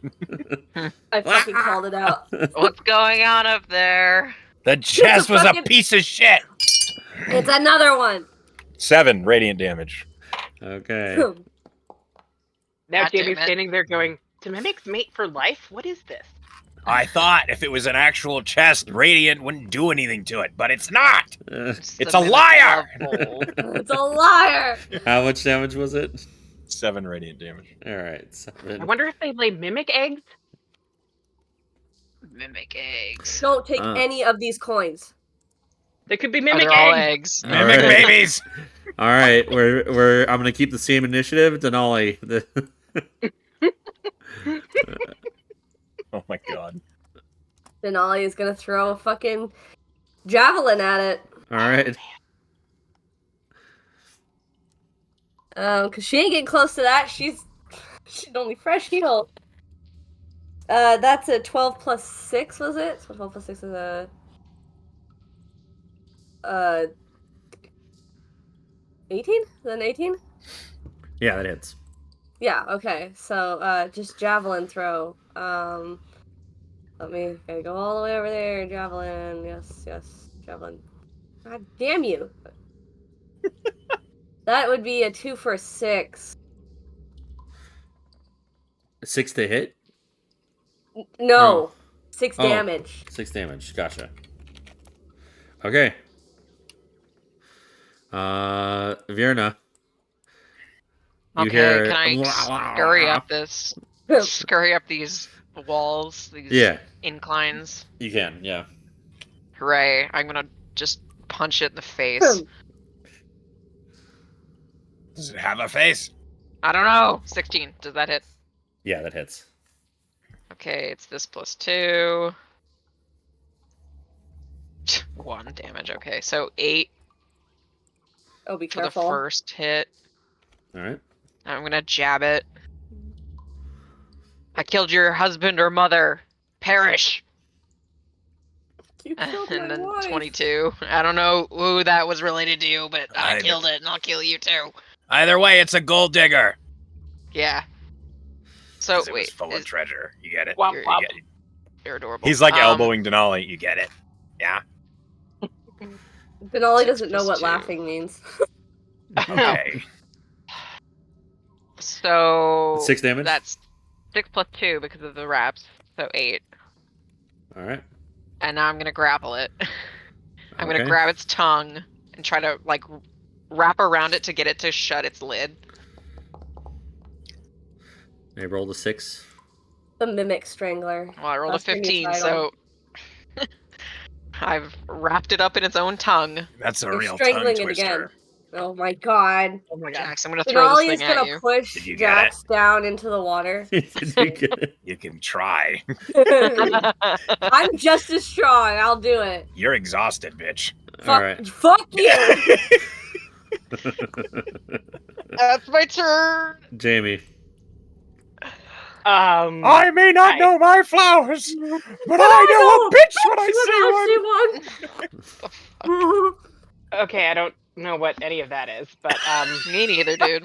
I fucking called it out. What's going on up there? The chest was a fucking- piece of shit. It's another one. 7 radiant damage. Okay. Now God damn Jamie's it. standing there going, "Do mimics mate for life? What is this?" I thought if it was an actual chest, radiant wouldn't do anything to it, but it's not. It's the a mimic liar! love bowl. It's a liar. How much damage was it? 7 radiant damage. All right, I 7. wonder if they lay mimic eggs. Mimic eggs. Don't take Uh. any of these coins. They could be Oh, mimic they're all eggs. eggs. All Mimic right. babies. All right, we're I'm gonna keep the same initiative. Denali. Oh my god. Denali is gonna throw a fucking javelin at it. All right. Cause she ain't getting close to that. She's only fresh healed. That's a 12 plus 6, was it? So 12 plus 6 is a 18? Is that an 18? Yeah, that hits. Yeah, okay. So just javelin throw. Gotta go all the way over there. Javelin. Yes, javelin. God damn you. That would be a 2 for 6. 6 to hit. No. Oh. 6 Oh. damage. 6 damage. Gotcha. Okay. Virna. You Okay, hear can I scurry up this? Scurry up these walls, these Yeah, inclines. you can. Yeah. Hooray! I'm gonna just punch it in the face. Does it have a face? I don't know. 16. Does that hit? Yeah, that hits. Okay, it's this plus 2. 1 damage. Okay, so 8 Oh, be for the careful. first hit. All right. I'm gonna jab it. I killed your husband or mother. Perish. You killed my And then wife. 22. I don't know who that was related to you, but I I- killed it, and I'll kill you too. Either way, it's a gold digger. Yeah. So 'Cause it was wait, full of treasure. You get it? Womp You're- womp. You get it. you're adorable. He's like elbowing Denali. You get it? Yeah. Denali 6 doesn't know plus what 2. laughing means. Okay. So 6 damage. that's 6 plus 2 because of the wraps, so 8. All right. And now I'm gonna grapple it. I'm gonna Okay. grab its tongue and try to like wrap around it to get it to shut its lid. They rolled a 6. The mimic strangler. Well, I rolled a That's your new 15, title. so I've wrapped it up in its own tongue. That's a You're real tongue strangling it twister. Oh my god. Oh my god. Jax, I'm gonna throw Denali this is thing at gonna you. push Did you get Jax down into the water. Did you get it? You can try. I'm just as strong. I'll do it. You're exhausted, bitch. All right. Fuck you. That's my turn. Jamie. I may not Hi. know my flowers, but I know a bitch when I see one. one. Okay, I don't know what any of that is, but Me neither, dude.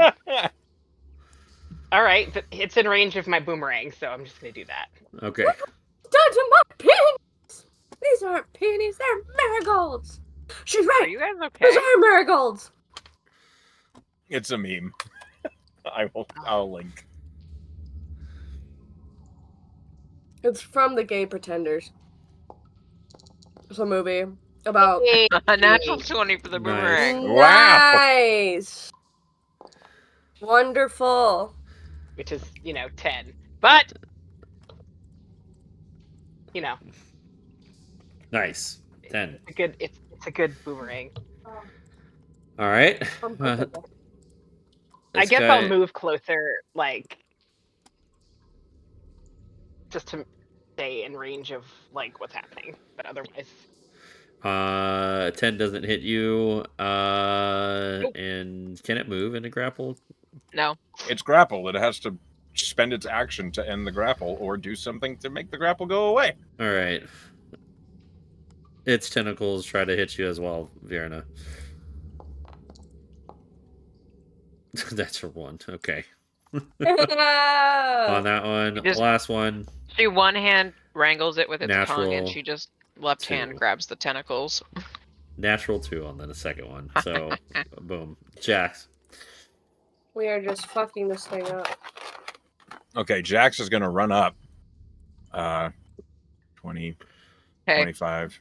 all right. It's in range of my boomerang, so I'm just gonna do that. Okay. Done to my panties. These aren't panties. They're marigolds. She's Are right. you guys Those okay? are marigolds. It's a meme. I'll link. It's from the Gay Pretenders. It's a movie about. A natural 20 for the Nice. boomerang. Wow. Nice. Wonderful. which is 10. But Nice. 10. it's a good boomerang. All right. I This guess guy- I'll move closer, like, just to stay in range of like what's happening. But otherwise, 10 doesn't hit you. Nope. And can it move in a grapple? No. It's grappled. It has to spend its action to end the grapple or do something to make the grapple go away. All right. Its tentacles try to hit you as well, Vierna. That's a 1. Okay. On that one, Just- last one. She one hand wrangles it with its tongue, and Natural she just left 2. hand grabs the tentacles. Natural 2 on the second one. So, boom. Jax. We are just fucking this thing up. Okay, Jax is going to run up. 20, Okay. 25.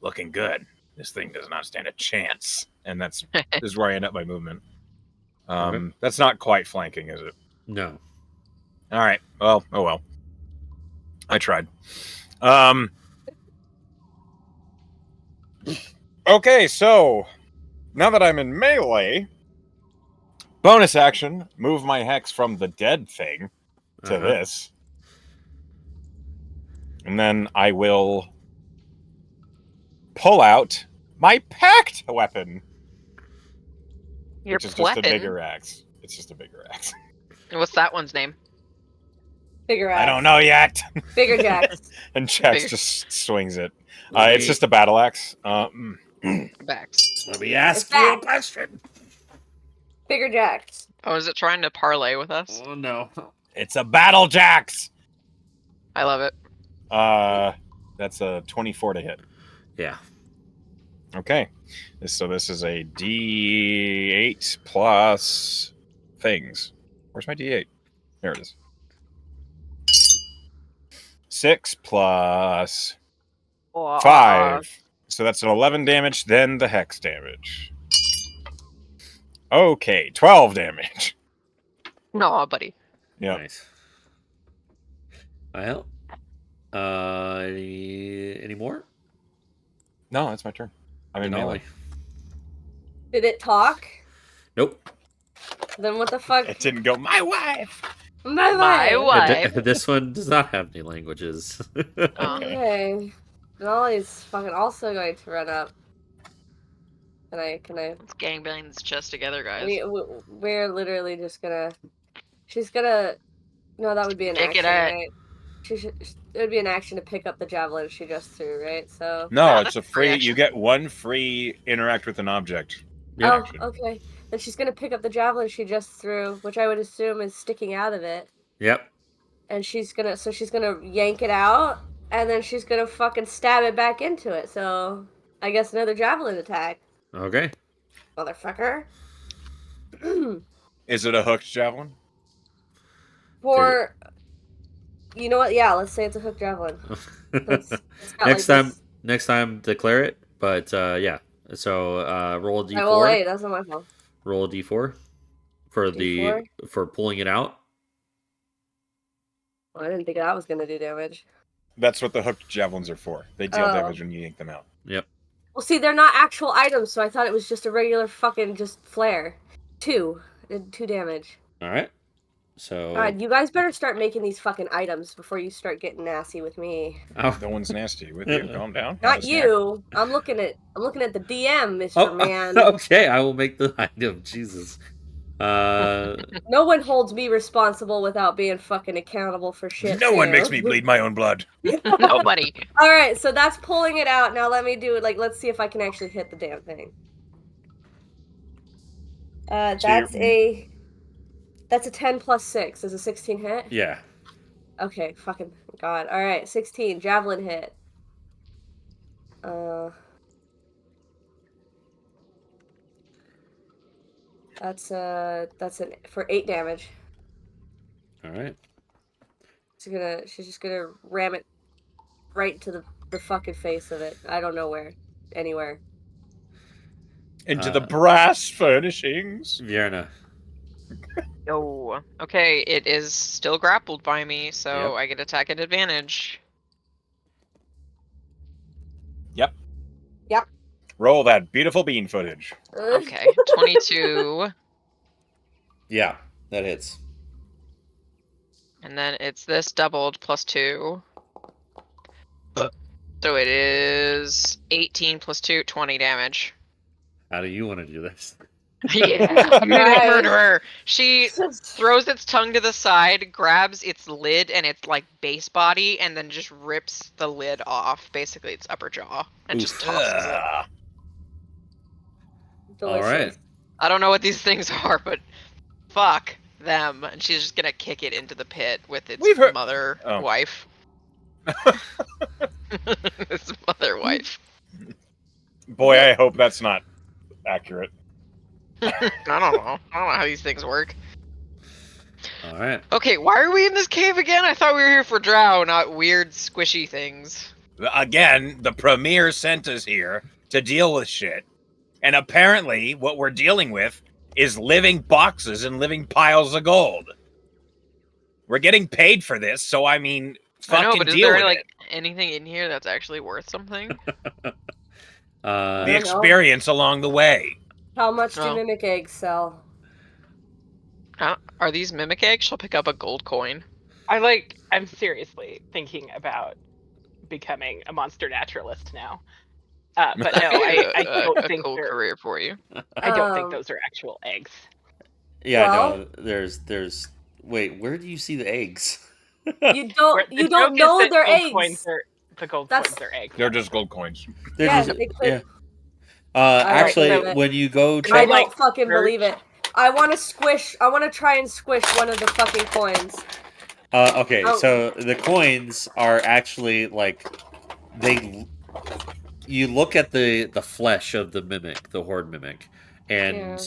Looking good. This thing does not stand a chance. And this is where I end up my movement. Okay. That's not quite flanking, is it? No. All right. Well, oh well. I tried. Okay, so now that I'm in melee, bonus action, move my hex from the dead thing to Uh-huh. this. And then I will pull out my packed weapon, Your which is just a weapon. bigger axe. It's just a bigger axe. What's that one's name? Bigger axe. I don't know yet. Bigger jacks. And Jax Bigger. just swings it. Let It's me- just a battle axe. Backs. Let me ask It's you a back. question. Bigger jacks. Oh, is it trying to parlay with us? Oh, no. It's a battle Jax. I love it. That's a 24 to hit. Yeah. Okay. So this is a D8 plus things. Where's my D8? There it is. 6 plus 5. So that's an 11 damage, then the hex damage. Okay, 12 damage. No, buddy. Yep. Nice. Well, any more? No, that's my turn. I'm in melee. Denali. Did it talk? Nope. Then what the fuck? It didn't go, my wife! My My life. wife. This one does not have any languages. Okay. Denali's fucking also going to run up. Can I? Let's gangbang this chest together, guys. We're literally just gonna. She's gonna. No, that would be an Pick it action, up. right? It would be an action to pick up the javelin she just threw, right? So. No, Yeah, it's a that's a free free. action. You get one free interact with an object. Yeah. Oh, action. okay. Then she's gonna pick up the javelin she just threw, which I would assume is sticking out of it, Yep. and she's gonna yank it out, and then she's gonna fucking stab it back into it. So I guess another javelin attack, Okay. motherfucker. Is it a hooked javelin? For you know what? Yeah, let's say it's a hook javelin. It's got, next like, time, next time declare it. But yeah. So roll a this... Well, d4. wait, that's not my fault. Roll a d4 for D4? for pulling it out. Well, I didn't think that was gonna do damage. That's what the hooked javelins are for. They deal Oh. damage when you yank them out. Yep. Well, see, they're not actual items, so I thought it was just a regular fucking just flare. 2. It did 2 damage. All right. So God, you guys better start making these fucking items before you start getting nasty with me. oh, No one's nasty with you. Calm down. Not Have a snack. you. I'm looking at the DM, Mr. oh, Man. okay. I will make the item. Jesus. No one holds me responsible without being fucking accountable for shit. No one too. makes me bleed my own blood. Nobody. All right, so that's pulling it out. Now let me do it. Like, let's see if I can actually hit the damn thing. That's a 10 plus 6. Is a 16 hit? yeah. Okay, fucking god. All right, 16 javelin hit. That's an for 8 damage. All right. She's just gonna ram it right into the the fucking face of it. I don't know where. Anywhere. Into the brass furnishings. Vierna. Oh, okay. It is still grappled by me, so Yep. I get attack at advantage. Roll that beautiful bean footage. Okay, 22, Yeah, that hits. and then it's this doubled +2. So it is 18 + 2, 20 damage. How do you want to do this? Yeah, I'm gonna Nice. murder her. She throws its tongue to the side, grabs its lid and its like base body, and then just rips the lid off, basically its upper jaw, and just Oof. tosses it. All right. I don't know what these things are, but fuck them. And she's just gonna kick it into the pit with its We've heard- mother Oh. wife. Its mother wife. Boy, I hope that's not accurate. I don't know. I don't know how these things work. All right. Okay, why are we in this cave again? I thought we were here for drow, not weird squishy things. Again, the Premier sent us here to deal with shit. And apparently, what we're dealing with is living boxes and living piles of gold. We're getting paid for this, so I mean, I know, fucking but is deal there with like it. anything in here that's actually worth something? The don't know. experience along the way. How much do Oh. mimic eggs sell? Are these mimic eggs? She'll pick up a gold coin. I'm seriously thinking about becoming a monster naturalist now. But no, I don't a think cool career for you. I don't think Um, those are actual eggs. Yeah, Well- no. There's. Wait, where do you see the eggs? You don't Where- you the don't joke is know that they're gold eggs. Coins are, the gold That's- coins are eggs. They're just gold coins. They're Yeah, just- they could- yeah. don't Actually, believe it. when you go I check, don't fucking merch. believe it. I want to try and squish one of the fucking coins. okay, Oh. so the coins are actually like they. You look at the flesh of the mimic, the horde mimic, and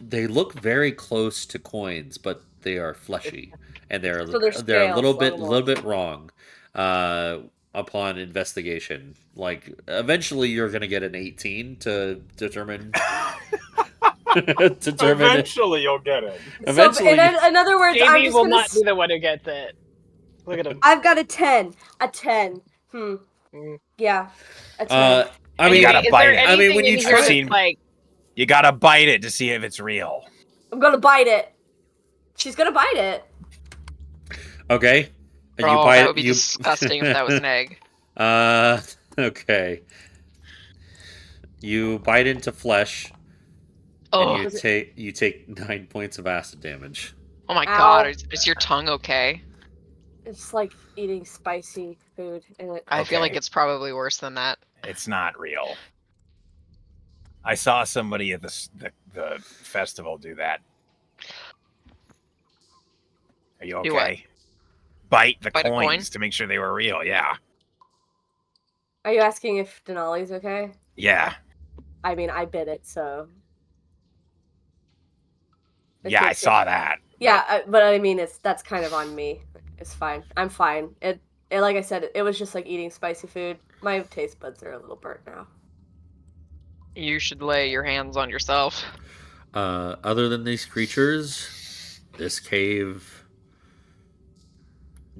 they look very close to coins, but they are fleshy, and they're So they're a little scales, bit wrong. Upon investigation, like eventually you're gonna get an 18 to determine. Eventually, you'll get it. Eventually, So in other words, I'm Jamie just will gonna. not be the one who gets it. Look at him. I've got a 10. A 10. Mm. Yeah. A 10. I mean, You gotta is bite there it. I mean, anything when you in try here to- that's seen- like You gotta bite it to see if it's real. I'm gonna bite it. She's gonna bite it. okay. And Oh, bite that it- would be disgusting if that was an egg. Okay. You bite into flesh, Oh, and you take 9 points of acid damage. oh my Ow. god, is your tongue okay? It's like eating spicy food, and it. I feel like Okay. it's probably worse than that. It's not real. I saw somebody at the festival do that. Are you Do what? okay? Bite the Bite a coin? coins to make sure they were real. Yeah. Are you asking if Denali's okay? Yeah. I mean, I bit it, so. Yeah, I saw that. Yeah, but I mean, that's kind of on me. It's fine. I'm fine. It like I said, it was just like eating spicy food. My taste buds are a little burnt now. You should lay your hands on yourself. Other than these creatures, this cave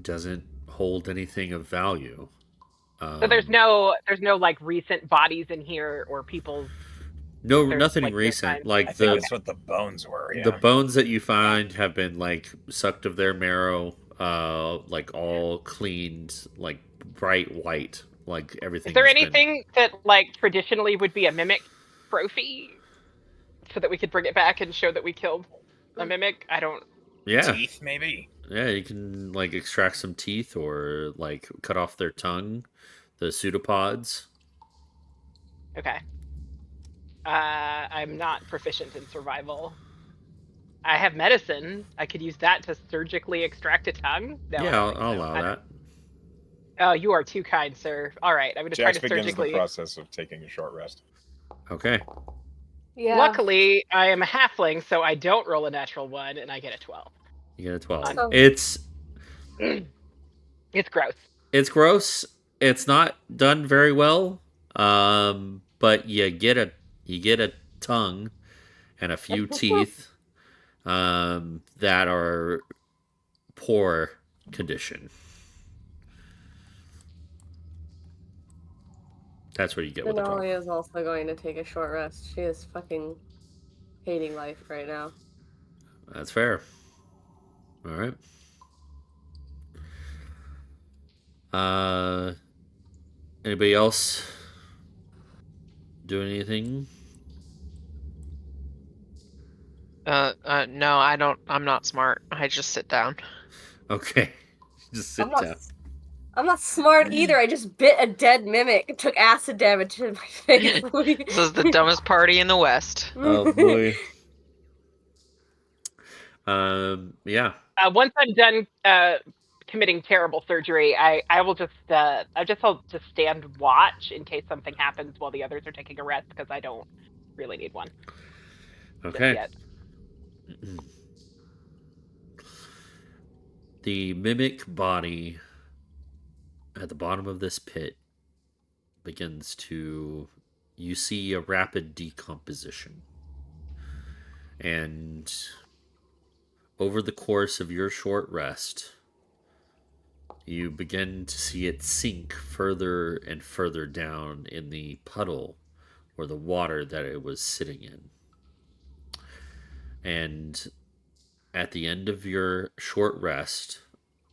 doesn't hold anything of value. so there's no like recent bodies in here or people's no there's, nothing like, their recent. kind- Like I think the that's what the bones were. Yeah. the bones that you find have been like sucked of their marrow, like all cleaned, like bright white, like everything. Is there anything that like traditionally would be a mimic trophy so that we could bring it back and show that we killed a mimic? I don't Yeah, Teeth, maybe. yeah. You can like extract some teeth or like cut off their tongue, the pseudopods. Okay. I'm not proficient in survival. I have medicine. I could use that to surgically extract a tongue. No, I Yeah, don't think I'll so. allow I- that. Oh, you are too kind, sir. All right, I'm going to try Jax to begins the surgically. process of taking a short rest. Okay. Yeah. Luckily, I am a halfling, so I don't roll a natural 1, and I get a 12. You get a 12. So- It's It's gross. gross. it's not done very well. But you get a tongue and a few teeth that are poor condition. That's what you get with the tongue. Denali is also going to take a short rest. She is fucking hating life right now. That's fair. All right. Anybody else doing anything? No, I don't. I'm not smart. I just sit down. Okay. Just sit down. I'm not smart either. I just bit a dead mimic and took acid damage to my face. This is the dumbest party in the West. Oh boy. Yeah. Once I'm done committing terrible surgery, I'll just stand watch in case something happens while the others are taking a rest, because I don't really need one. Okay. Just yet. The mimic body at the bottom of this pit begins to, you see a rapid decomposition. And over the course of your short rest, you begin to see it sink further and further down in the puddle or the water that it was sitting in. And at the end of your short rest,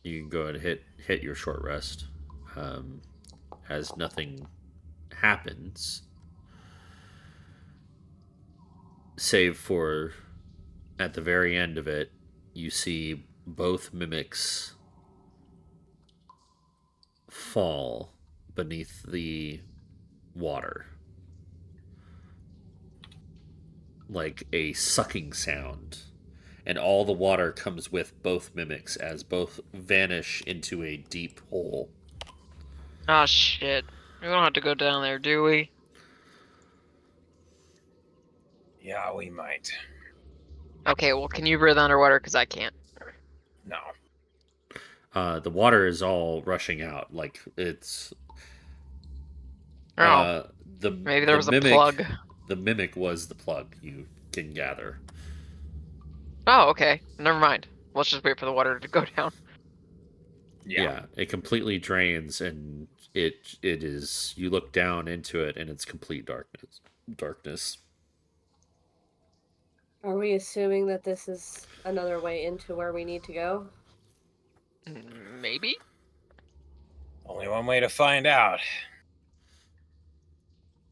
you can go ahead and hit your short rest. As nothing happens, save for at the very end of it, you see both mimics fall beneath the water, like a sucking sound, and all the water comes with both mimics as both vanish into a deep hole. Oh shit. We don't have to go down there, do we? Yeah, we might. Okay, well, can you breathe underwater? Because I can't. No. The water is all rushing out, like it's. Oh, maybe there was a plug. The mimic was the plug, you can gather. Oh, okay. Never mind. Let's just wait for the water to go down. Yeah, it completely drains, and it is. You look down into it, and it's complete darkness. Are we assuming that this is another way into where we need to go? Maybe? Only one way to find out.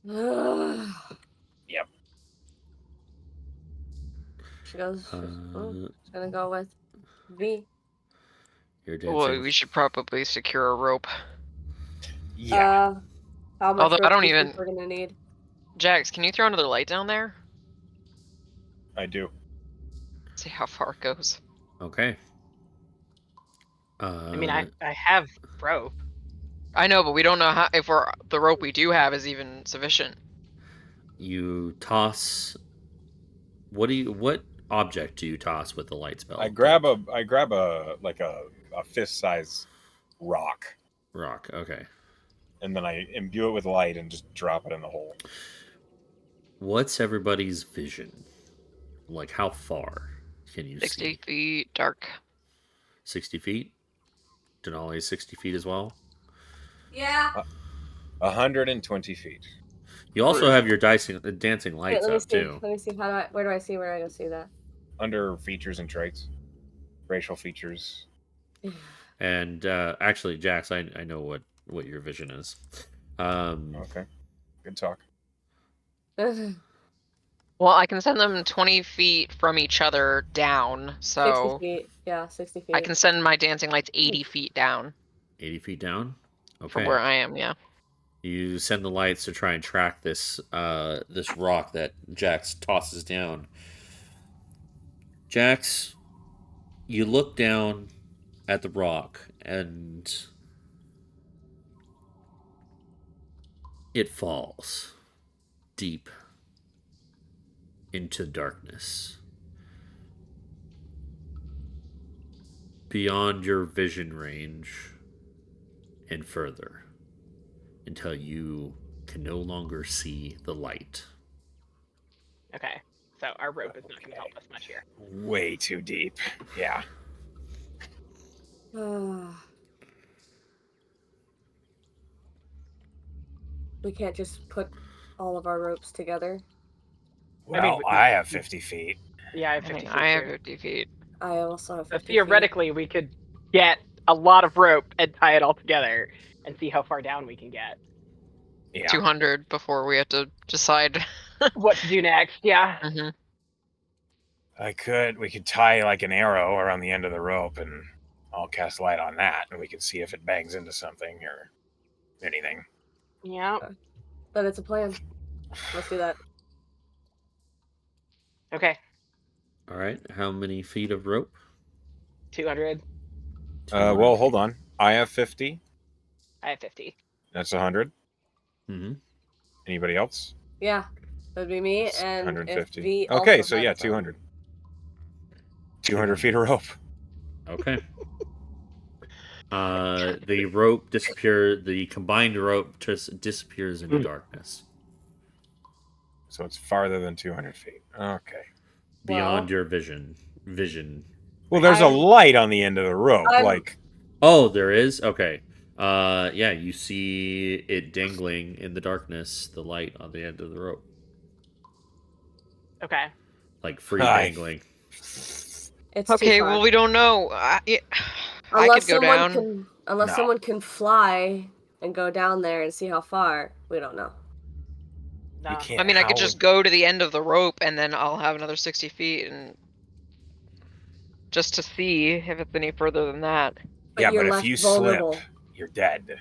Yep. She goes, she's gonna go with V. You're dancing. Well, we should probably secure a rope. Yeah. How much Although I rope don't do you think even- we're gonna need? Jax, can you throw another light down there? I do. See how far it goes. Okay. I mean, I have rope. I know, but we don't know how if the rope we do have is even sufficient. You toss. What object do you toss with the light spell? I grab a like a fist size rock, rock. Okay. and then I imbue it with light and just drop it in the hole. What's everybody's vision? Like, how far can you 60 see? feet, dark. 60 feet? Denali 60 feet as well? Yeah. 120 feet. You also have your dancing Wait, lights let me up, see. too. Let me see. Where do I see where I go see that? Under features and traits, racial features. And actually, Jax, I know what your vision is. Okay, good talk. Well, I can send them 20 feet from each other down, 60 so feet. Yeah, 60 feet. I can send my dancing lights 80 feet down 80 feet down? Okay. from where I am, yeah. You send the lights to try and track this this rock that Jax tosses down. Jax, you look down at the rock and it falls deep into darkness. Beyond your vision range and further. until you can no longer see the light. Okay. So our rope is not going to help us much here. Way too deep. Yeah. We can't just put all of our ropes together. Well, I have 50 feet. Yeah, I have I 50 mean, feet I have too. 50 feet. I also have So 50 feet. theoretically, we could get a lot of rope and tie it all together and see how far down we can get. Yeah. 200 before we have to decide. What to do next? Yeah. Mhm. We could tie like an arrow around the end of the rope and I'll cast light on that and we can see if it bangs into something or anything. Yeah. But it's a plan. Let's do that. Okay. All right. How many feet of rope? 200. Well, hold on. I have 50. I have 50. That's 100. Mm-hmm. Anybody else? Yeah. That'd be me It's and 150. if V Okay, also so yeah, has some. 200. 200 feet of rope. Okay. The rope disappears. The combined rope just disappears into darkness So it's farther than 200 feet. Okay. beyond Well- your vision. Well, there's a I'm- light on the end of the rope. I'm- Like, Oh, there is. Okay. Yeah, you see it dangling in the darkness. The light on the end of the rope, Okay. like free Hi. dangling. It's Okay, too far. well, we don't know. I Unless could go someone down. can, unless No. someone can fly and go down there and see how far, we don't know. No. you can't. I mean, I could how just would- go to the end of the rope and then I'll have another 60 feet and just to see if it's any further than that. But Yeah, you're but if less you vulnerable. slip, you're dead.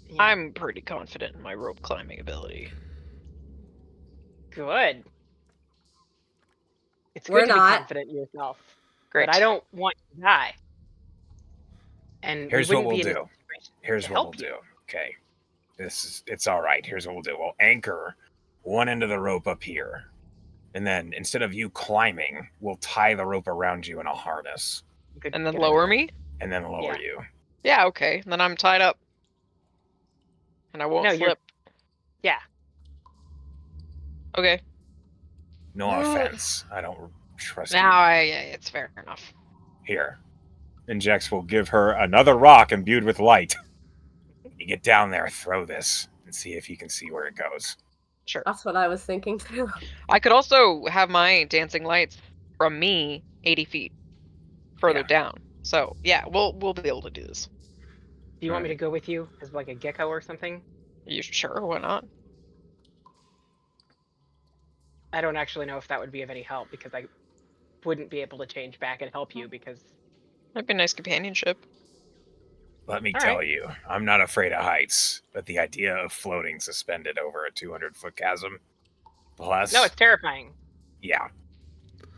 Yeah. I'm pretty confident in my rope climbing ability. Good. It's We're good to be not. confident in yourself. Great. But I don't want you to die. And Here's we what wouldn't we'll be in a do. situation Here's to what help we'll you. do. Okay. It's all right. Here's what we'll do. We'll anchor one end of the rope up here. And then instead of you climbing, we'll tie the rope around you in a harness Good- And then good lower idea. me? and then lower Yeah. you. Yeah, okay. Then I'm tied up. And I won't No, you're- slip. Yeah. Okay. No offense. I don't trust you. Yeah, it's fair enough. Here. And Jax will give her another rock imbued with light. You get down there, throw this, and see if you can see where it goes. Sure. That's what I was thinking too. I could also have my dancing lights from me 80 feet further Yeah. down. So yeah, we'll be able to do this. Do you want me to Alright. go with you as like a gecko or something? You sure? Why not? I don't actually know if that would be of any help because I wouldn't be able to change back and help you because That'd be nice companionship. Let me All tell right. you, I'm not afraid of heights, but the idea of floating suspended over a 200-foot chasm, plus, no, it's terrifying. yeah.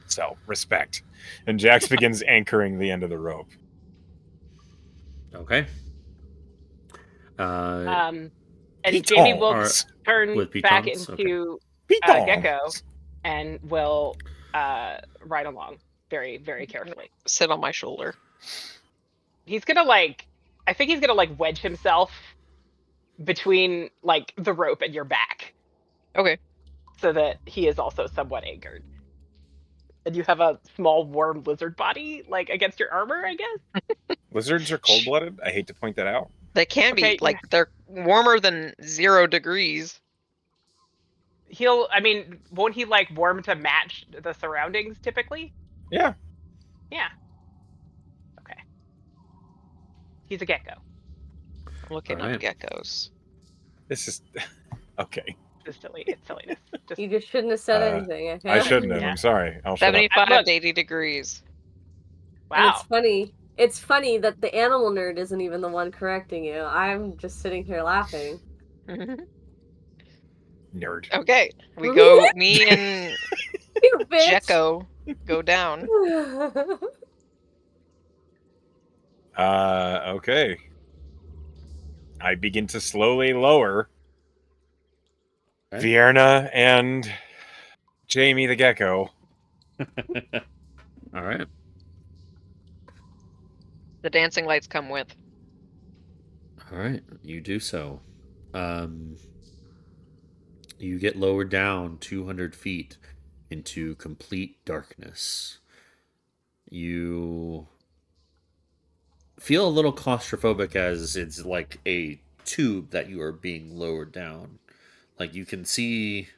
So, respect. and Jax begins anchoring the end of the rope. Okay. And Jamie will Pitons. turn With back pitons? into Pitons. Gecko and will ride along very, very carefully. Sit on my shoulder. He's gonna I think he's gonna wedge himself between the rope and your back Okay. so that he is also somewhat anchored. And you have a small warm lizard body against your armor, I guess. Lizards are cold-blooded. I hate to point that out. They can Okay, be they're warmer than 0 degrees. Won't he warm to match the surroundings typically? Yeah. Yeah. Okay. He's a gecko. I'm looking Alright. up geckos. This is okay. It's silly. It's silliness. Just You just shouldn't have said Uh, anything. Okay? I shouldn't have. Yeah. I'm sorry. I'll shut up. 75 Look. to 80 degrees. And wow. it's funny. It's funny that the animal nerd isn't even the one correcting you. I'm just sitting here laughing. Nerd. Okay. We go me and You bitch. Gecko go down. Okay. I begin to slowly lower Okay. Vierna and Jamie the gecko. All right. The dancing lights come with. All right. You do so. You get lowered down 200 feet into complete darkness. You feel a little claustrophobic as it's like a tube that you are being lowered down. Like you can see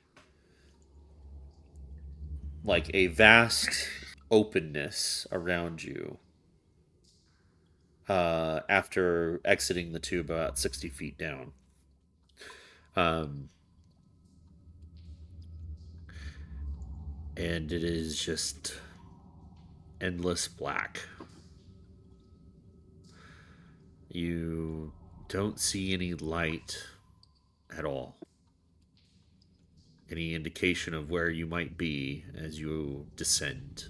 like a vast openness around you after exiting the tube about 60 feet down. And it is just endless black. You don't see any light at all. Any indication of where you might be as you descend.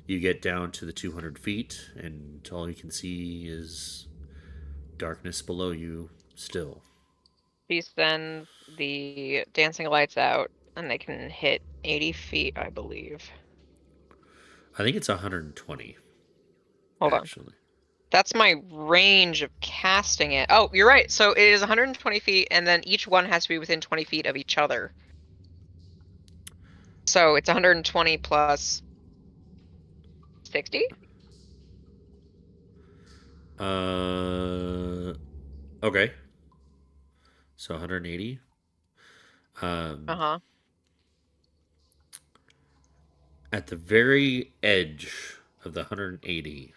You get down to the 200 feet, and all you can see is darkness below you still. She sends the dancing lights out, and they can hit 80 feet, I believe. I think it's 120. Hold actually. on. That's my range of casting it. Oh, you're right. So it is 120 feet, and then each one has to be within 20 feet of each other. So it's 120 plus 60? Okay. So 180. Uh-huh. At the very edge of the 180,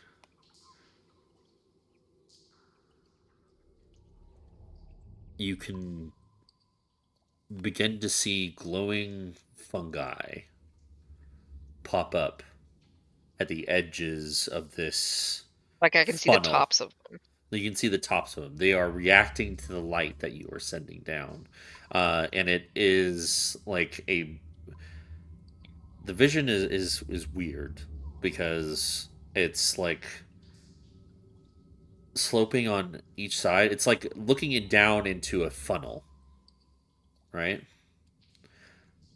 you can begin to see glowing fungi pop up at the edges of this Like I can see the funnel. tops of them. You can see the tops of them. They are reacting to the light that you are sending down. And it is like a... The vision is weird because it's like sloping on each side. It's like looking down into a funnel, right?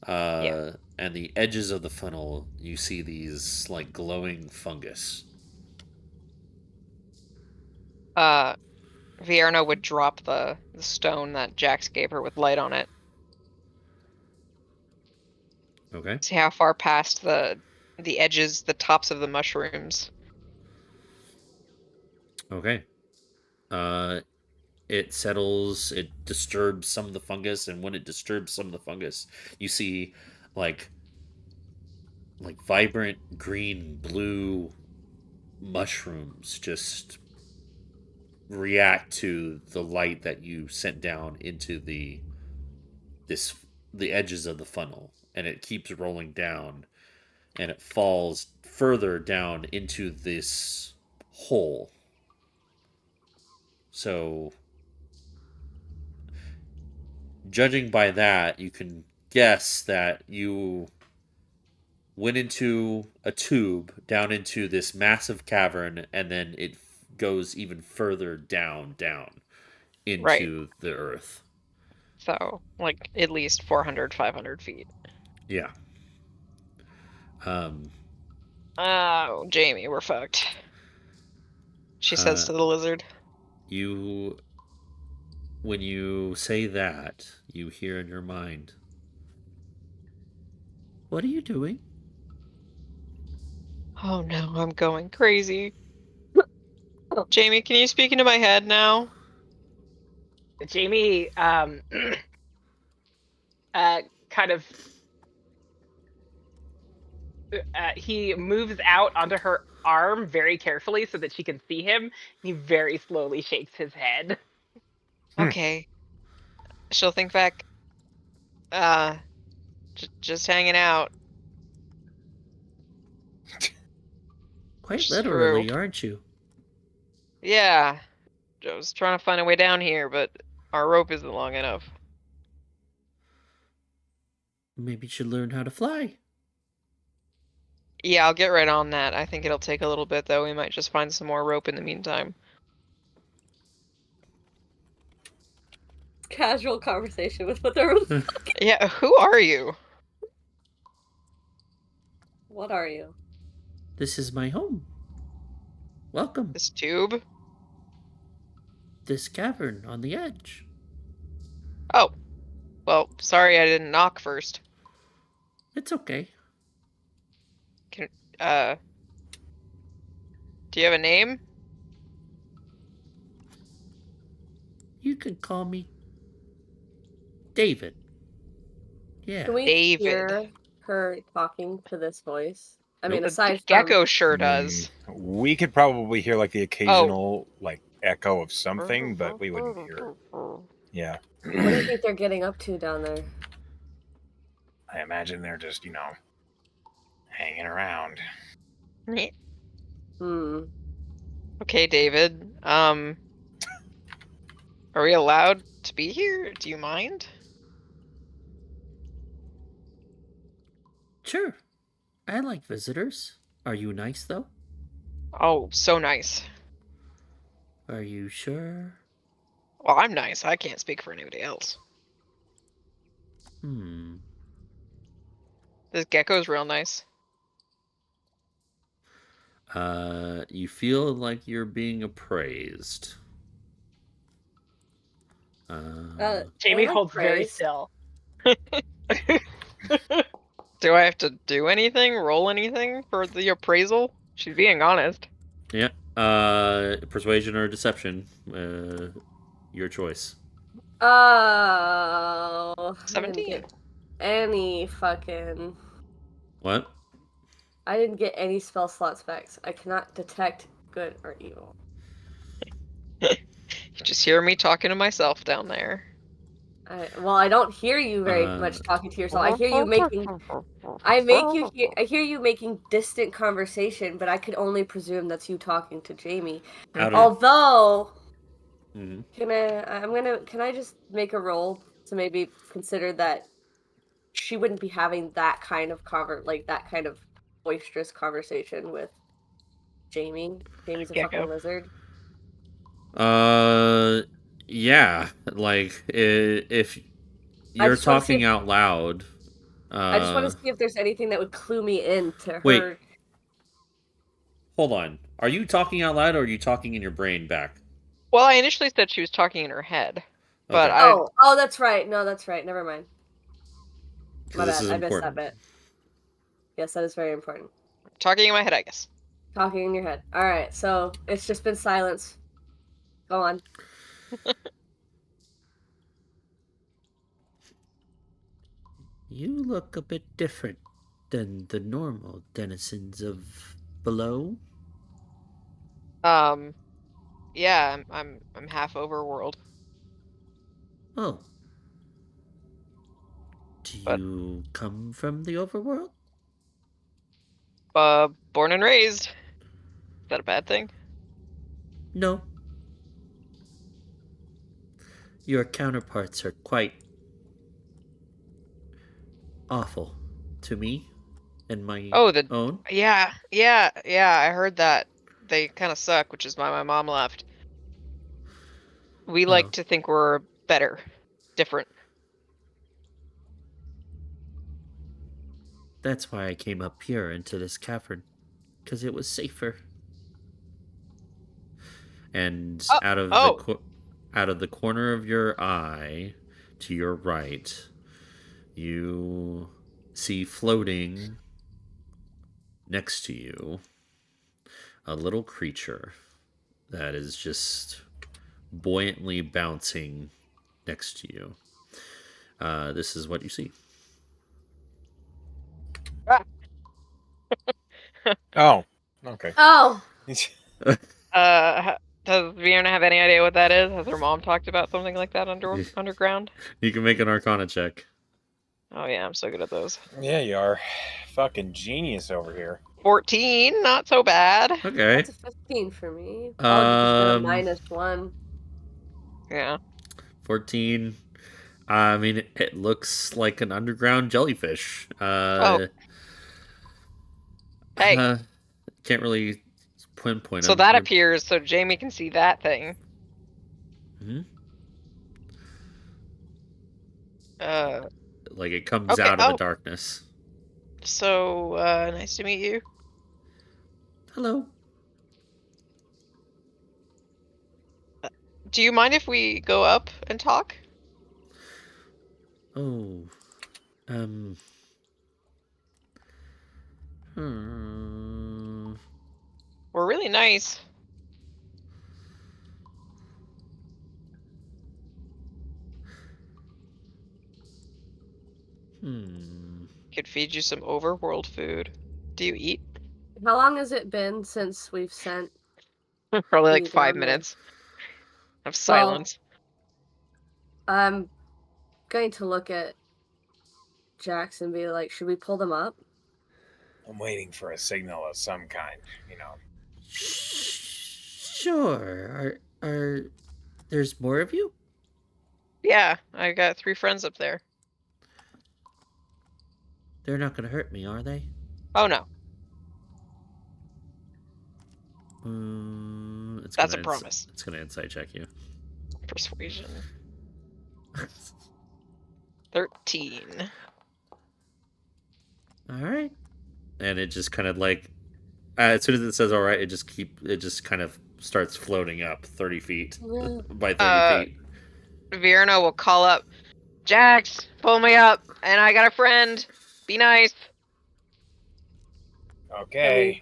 Yeah. And the edges of the funnel, you see these like glowing fungus. Vierna would drop the stone that Jax gave her with light on it. Okay. See how far past the edges, the tops of the mushrooms. Okay. It settles, it disturbs some of the fungus, and when it disturbs some of the fungus, you see like vibrant green, blue mushrooms just react to the light that you sent down into the edges of the funnel, and it keeps rolling down, and it falls further down into this hole. So judging by that, you can guess that you went into a tube down into this massive cavern, and then it goes even further down into the earth. So, like, at least 400, 500 feet. Yeah. Oh, Jamie, we're fucked. She says to the lizard. When you say that, you hear in your mind, "What are you doing?" Oh no, I'm going crazy. Jamie, can you speak into my head now? Jamie kind of he moves out onto her arm very carefully so that she can see him. He very slowly shakes his head. Okay. She'll think back. Just hanging out. Quite literally, aren't you? Yeah. I was trying to find a way down here, but our rope isn't long enough. Maybe you should learn how to fly. Yeah, I'll get right on that. I think it'll take a little bit, though. We might just find some more rope in the meantime. Casual conversation with what there was. Yeah, who are you? What are you? This is my home. Welcome. This tube? this cavern on the edge. Oh. Well, sorry I didn't knock first. It's okay. Do you have a name? You can call me David. Yeah. Can we David. hear her talking to this voice? I mean, Nope. aside from Gecko sure does. We could probably hear like the occasional like echo of something, but we wouldn't hear. Yeah. what do you think they're getting up to down there? I imagine they're just, hanging around. Okay, David. Are we allowed to be here? Do you mind? Sure. I like visitors. Are you nice, though? Oh, so nice. Are you sure? Well, I'm nice. I can't speak for anybody else. This gecko's real nice. You feel like you're being appraised. Jamie like holds very praise. still. Do I have to do anything? Roll anything for the appraisal? She's being honest. Yeah. Persuasion or deception. Your choice. Oh, I didn't 17. get any fucking. What? I didn't get any spell slot specs. I cannot detect good or evil. You just hear me talking to myself down there. I don't hear you very much talking to yourself. I hear you making. I hear you making distant conversation, but I could only presume that's you talking to Jamie. Out of- Although, Mhm. can I just make a roll to maybe consider that she wouldn't be having that kind of that kind of boisterous conversation with Jamie. Jamie's a Gecko. fucking lizard. Yeah. Like, if I you're just wanna see talking if- out loud. I just want to see if there's anything that would clue me into her. Wait. Hold on. Are you talking out loud or are you talking in your brain back? Well, I initially said she was talking in her head, but Okay. Oh, that's right. No, that's right. Never mind. 'Cause My this bad. is I missed that important. bit. Yes, that is very important. talking in my head, I guess. Talking in your head. All right. So it's just been silence. Go on. You look a bit different than the normal denizens of below. Yeah, I'm half overworld. Oh. Do But- you come from the overworld? Born and raised. Is that a bad thing? No. Your counterparts are quite awful to me and my own. Yeah, I heard that. They kind of suck, which is why my mom left. We like to think we're better. Different. That's why I came up here into this cavern, because it was safer. And out of the corner of your eye to your right, you see floating next to you a little creature that is just buoyantly bouncing next to you. This is what you see. Oh, okay. Oh. Does Vienna have any idea what that is? Has her mom talked about something like that underground? You can make an Arcana check. Oh yeah, I'm so good at those. Yeah, you are. Fucking genius over here. 14, not so bad. Okay. That's a 15 for me. Oh, just a -1. Yeah. 14. I mean, it looks like an underground jellyfish. Hey. Can't really pinpoint. So that appears, so Jamie can see that thing. Mm-hmm. Like it comes out of the darkness. So, nice to meet you. Hello. Do you mind if we go up and talk? Oh. Hmm. We're really nice. Could feed you some overworld food. Do you eat? How long has it been since we've sent? Probably like You 5 down there. minutes of silence. I'm going to look at Jax and be like, should we pull them up? I'm waiting for a signal of some kind, you know. Sure. Are there's more of you? Yeah, I got 3 friends up there. They're not gonna hurt me, are they? Oh no, that's a promise. It's gonna insight check you. Persuasion. 13. All right. And it just kind of like, as soon as it says "all right," it just kind of starts floating up 30 feet by 30 feet. Vierna will call up, Jax, pull me up, and I got a friend. Be nice. Okay.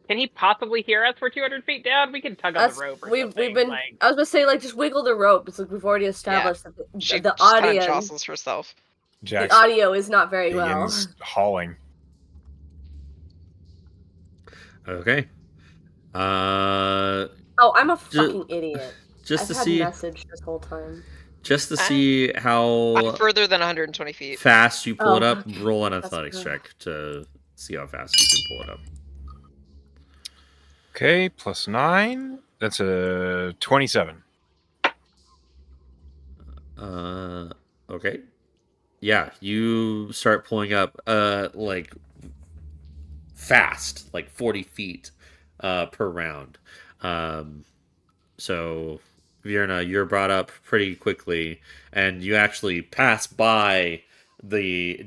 Can he possibly hear us? We're 200 feet down. We can tug on the rope or something. We've been. like... I was gonna say, like, just wiggle the rope. It's like we've already established that She the just kind audio. of jostles herself. The audio is not very well. begins hauling. Okay. Oh, I'm a fucking idiot. Just I've to had see, message this whole time. just to see I'm how further than 120 feet. fast you pull it up. okay. Roll an That's athletics good. check to see how fast you can pull it up. Okay, plus 9. That's a 27. Okay. Yeah, you start pulling up, like fast, like 40 feet, per round. So Vierna, you're brought up pretty quickly, and you actually pass by the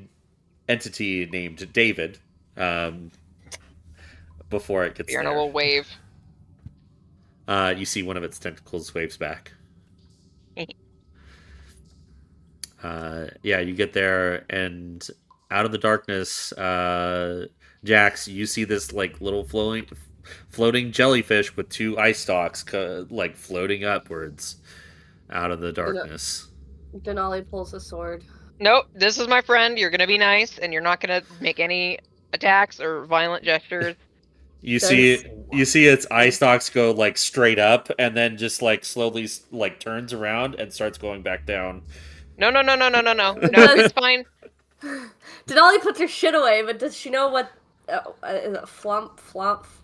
entity named David, before it gets Vierna there. will wave. You see one of its tentacles waves back. Yeah, you get there, and out of the darkness, Jax, you see this like little floating jellyfish with 2 ice stalks, like floating upwards out of the darkness. Denali pulls a sword. Nope, this is my friend. You're gonna be nice, and you're not gonna make any attacks or violent gestures. You see its eye stalks go like straight up, and then just like slowly like turns around and starts going back down. No. No, it's fine. Denali puts her shit away, but does she know what? Is it flump?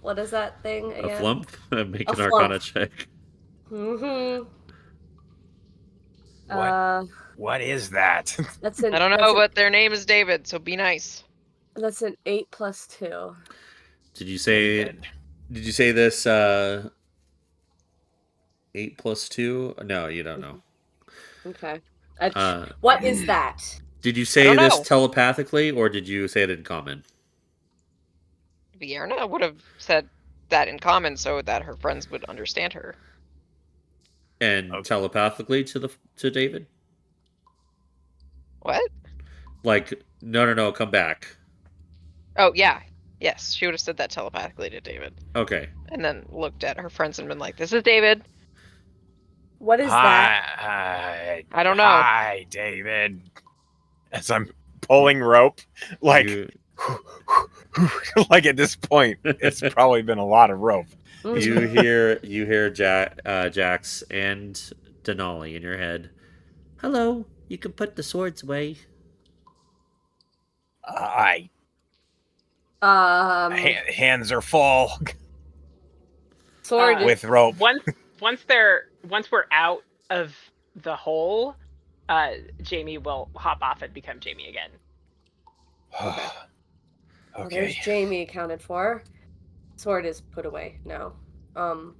What is that thing again? A flump? Make an flump. Arcana check. Mm-hmm. What is that? That's an. I don't know, but their name is David, so be nice. That's an 8 plus 2. Did you say? Did you say this? 8 plus 2? No, you don't know. Okay. What is that? Did you I say don't this know. telepathically, or did you say it in common? Vierna would have said that in common so that her friends would understand her. And telepathically to David? What? Like, no, come back. Oh, yeah. Yes, she would have said that telepathically to David. Okay. And then looked at her friends and been like, this is David. What is that? Hi. I don't know. Hi, David. As I'm pulling rope, like, You, like at this point, it's probably been a lot of rope. you hear Jax and Denali in your head. Hello, you can put the swords away. Hands are full Sword. with rope. Once we're out of the hole, Jamie will hop off and become Jamie again. Well, there's Jamie accounted for. Sword is put away now. So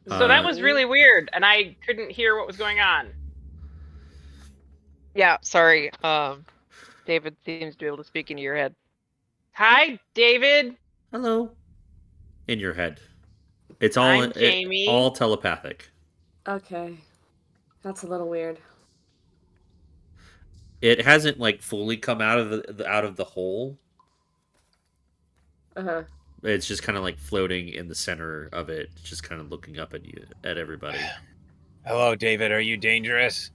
that was really weird, and I couldn't hear what was going on. Yeah, sorry. David seems to be able to speak into your head. Hi, David. Hello. In your head. It's all I'm Jamie. all telepathic. Okay. That's a little weird. It hasn't like fully come out of the hole. Uh-huh. It's just kind of like floating in the center of it, just kind of looking up at you, at everybody. Hello, David. Are you dangerous?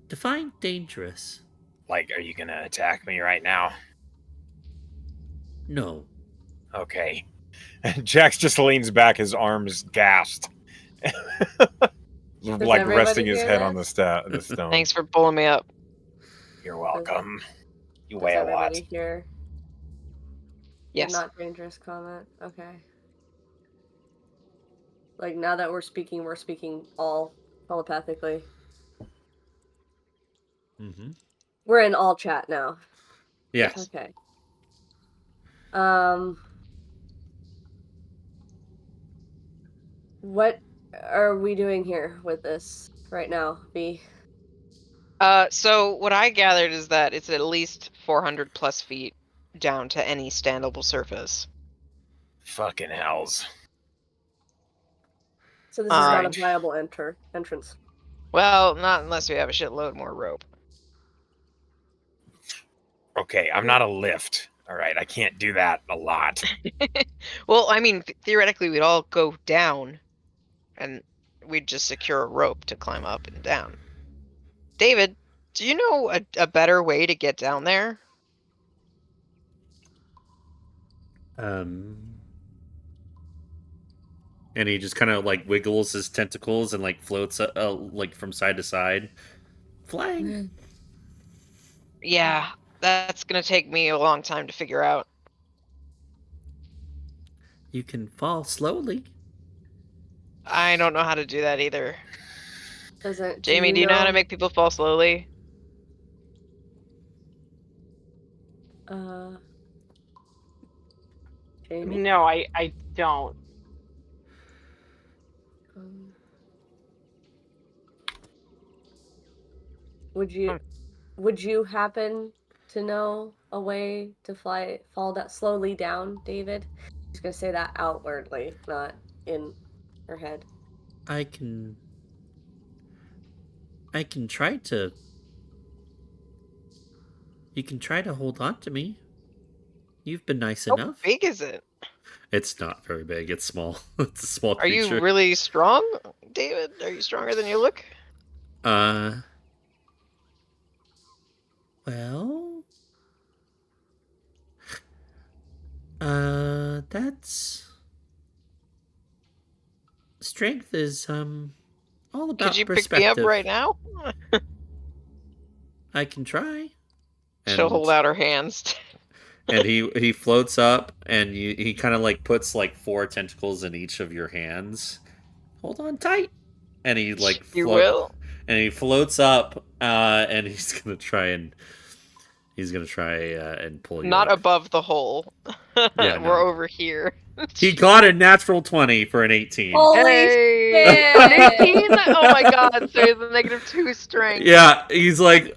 Define dangerous. Like, are you gonna attack me right now? No. Okay. Jax just leans back, his arms gasped. Like everybody resting his hear head that? on the stone. Thanks for pulling me up. You're welcome. You Does weigh a lot. everybody hear the Yes. not dangerous comment? Okay. Like, now that we're speaking all telepathically. Mm-hmm. We're in all chat now. Yes. Okay. What are we doing here with this right now, V? So what I gathered is that it's at least 400 plus feet down to any standable surface. Fucking hells. So this is not a Fine. viable entrance. Well, not unless we have a shitload more rope. Okay, I'm not a lift. All right, I can't do that a lot. Well, I mean, theoretically, we'd all go down, and we'd just secure a rope to climb up and down. David, do you know a better way to get down there? And he just kind of like wiggles his tentacles and like floats like from side to side, flying. Yeah, that's gonna take me a long time to figure out. You can fall slowly. I don't know how to do that either. Jamie, do you know how to make people fall slowly? Jamie? No, I don't. Would you happen to know a way to fall that slowly down, David? I'm just gonna say that outwardly, not in her head. I can try to. You can try to hold on to me. You've been nice How enough. big is it? It's not very big. It's small. It's a small Are creature. you really strong, David? Are you stronger than you look? Well. That's. Strength is, all about Could you pick perspective. me up right now? I can try. She'll hold out her hands. And he floats up, and he kind of like puts like 4 tentacles in each of your hands. Hold on tight. And he like You will. And he floats up, and he's gonna try and pull you Not up. above the hole. Yeah, We're no. over here. He got a natural 20 for an 18. Holy Hey! shit! 18? Oh my god, so he has a -2 strength. Yeah, he's like,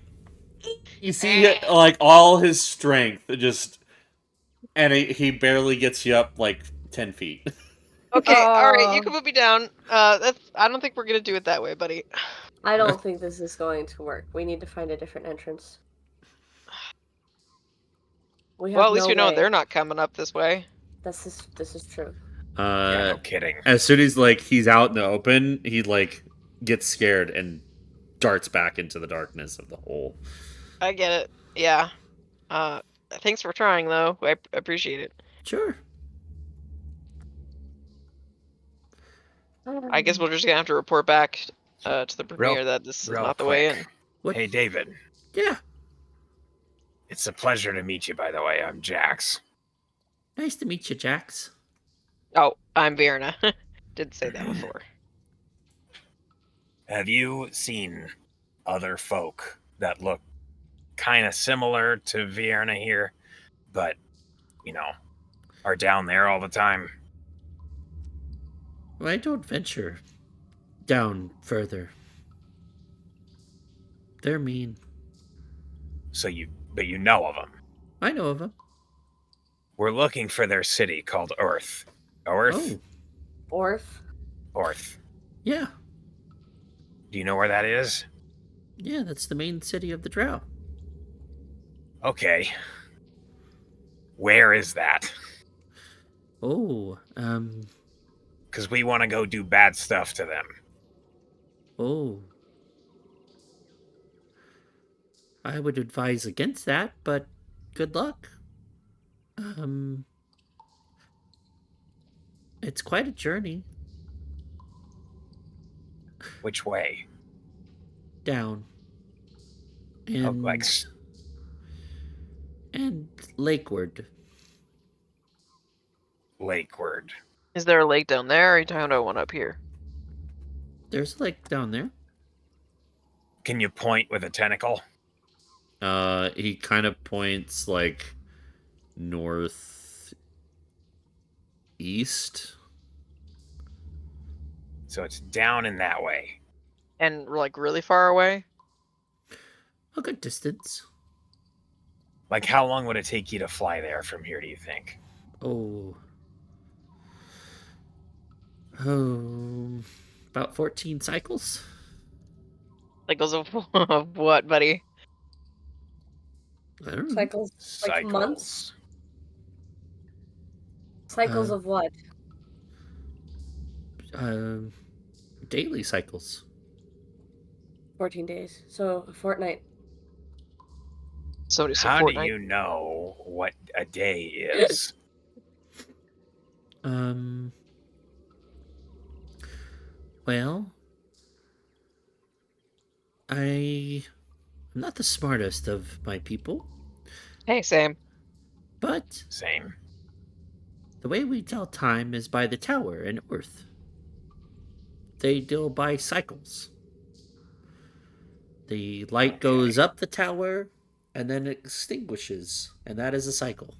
you see like all his strength just, and he barely gets you up like 10 feet. Okay, alright, you Aw. can put me down. I don't think we're gonna do it that way, buddy. I don't think this is going to work. We need to find a different entrance. We have Well, at least no we know way. they're not coming up this way. This is true. Yeah, no kidding. As soon as like he's out in the open, he like gets scared and darts back into the darkness of the hole. I get it. Yeah. Thanks for trying, though. I appreciate it. Sure. I guess we're just gonna have to report back to the premier Real- that this is real not the way quick. in. What? Hey, David. Yeah. It's a pleasure to meet you, by the way. I'm Jax. Nice to meet you, Jax. Oh, I'm Vierna. Did say that before. Have you seen other folk that look kind of similar to Vienna here, but, you know, are down there all the time? I don't venture down further. They're mean. But you know of them. I know of them. We're looking for their city called Earth. Earth? Oh, Orth. Earth. yeah. Do you know where that is? Yeah, that's the main city of the Drow. Okay. Where is that? Oh, Because we want to go do bad stuff to them. oh. I would advise against that, but good luck. It's quite a journey Which way? down. Oh, And, like and lakeward. lakeward. Is there a lake down there, or are you talking about one up here? There's a lake down there. Can you point with a tentacle? He kind of points like northeast. So it's down in that way. And like really far away? A good distance. Like, how long would it take you to fly there from here, do you think? Oh, about 14 cycles. Cycles of what, buddy? I don't know. Cycles. Like months? Cycles Uh, of what? Daily cycles. 14 days. So a fortnight. Somebody said How Fortnite. do you know what a day is? Well, I'm not the smartest of my people, Hey, Sam. but Same. the way we tell time is by the tower and Earth. They deal by cycles. The light goes up the tower and then it extinguishes, and that is a cycle.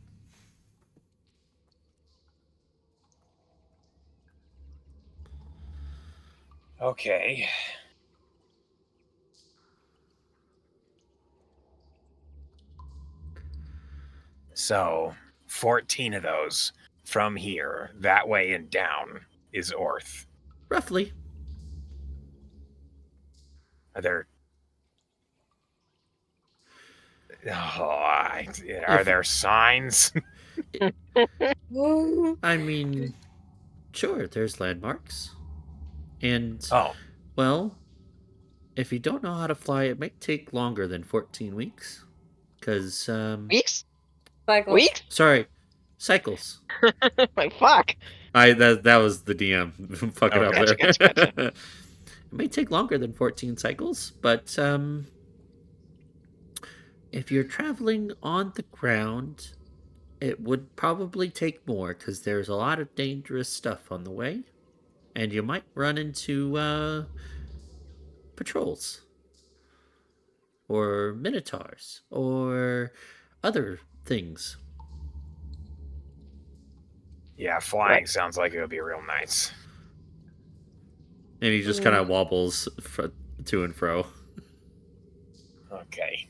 Okay. So, 14 of those from here, that way and down, is Orth. Roughly. Are there... Are there signs? I mean, sure, there's landmarks. And, Oh, well, if you don't know how to fly, it might take longer than 14 weeks. Because, Weeks? Cycles. Weeks? sorry, cycles. Like, fuck. That was the DM. Fuck it Oh, up gotcha, there. gotcha. It may take longer than 14 cycles, but if you're traveling on the ground, it would probably take more because there's a lot of dangerous stuff on the way, and you might run into patrols or minotaurs or other things. yeah, flying sounds like it would be real nice. And he just kind of wobbles to and fro. Okay.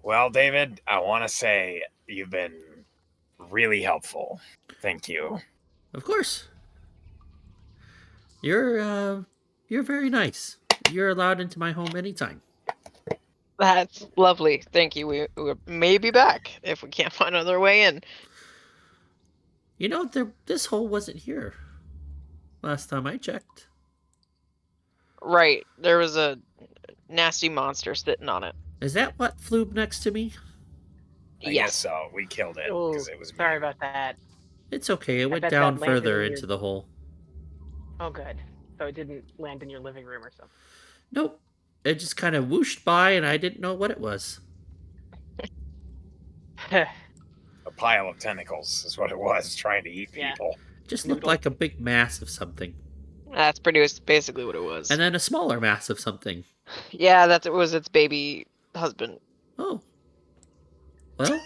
Well, David, I want to say you've been really helpful. Thank you. Of course. You're very nice. You're allowed into my home anytime. That's lovely. Thank you. We may be back if we can't find another way in. You know, this hole wasn't here last time I checked. Right. There was a nasty monster sitting on it. Is that what flew next to me? I Yes. guess so. We killed it Oh, because it was sorry mean. about that. It's okay. It went bet down that landed further in your- into the hole. Oh, good. So it didn't land in your living room or something. Nope. It just kind of whooshed by, and I didn't know what it was. A pile of tentacles is what it was, trying to eat Yeah. people. It just looked Noodle. like a big mass of something, That's basically what it was. and then a smaller mass of something. Yeah, it was its baby husband. Oh. Well,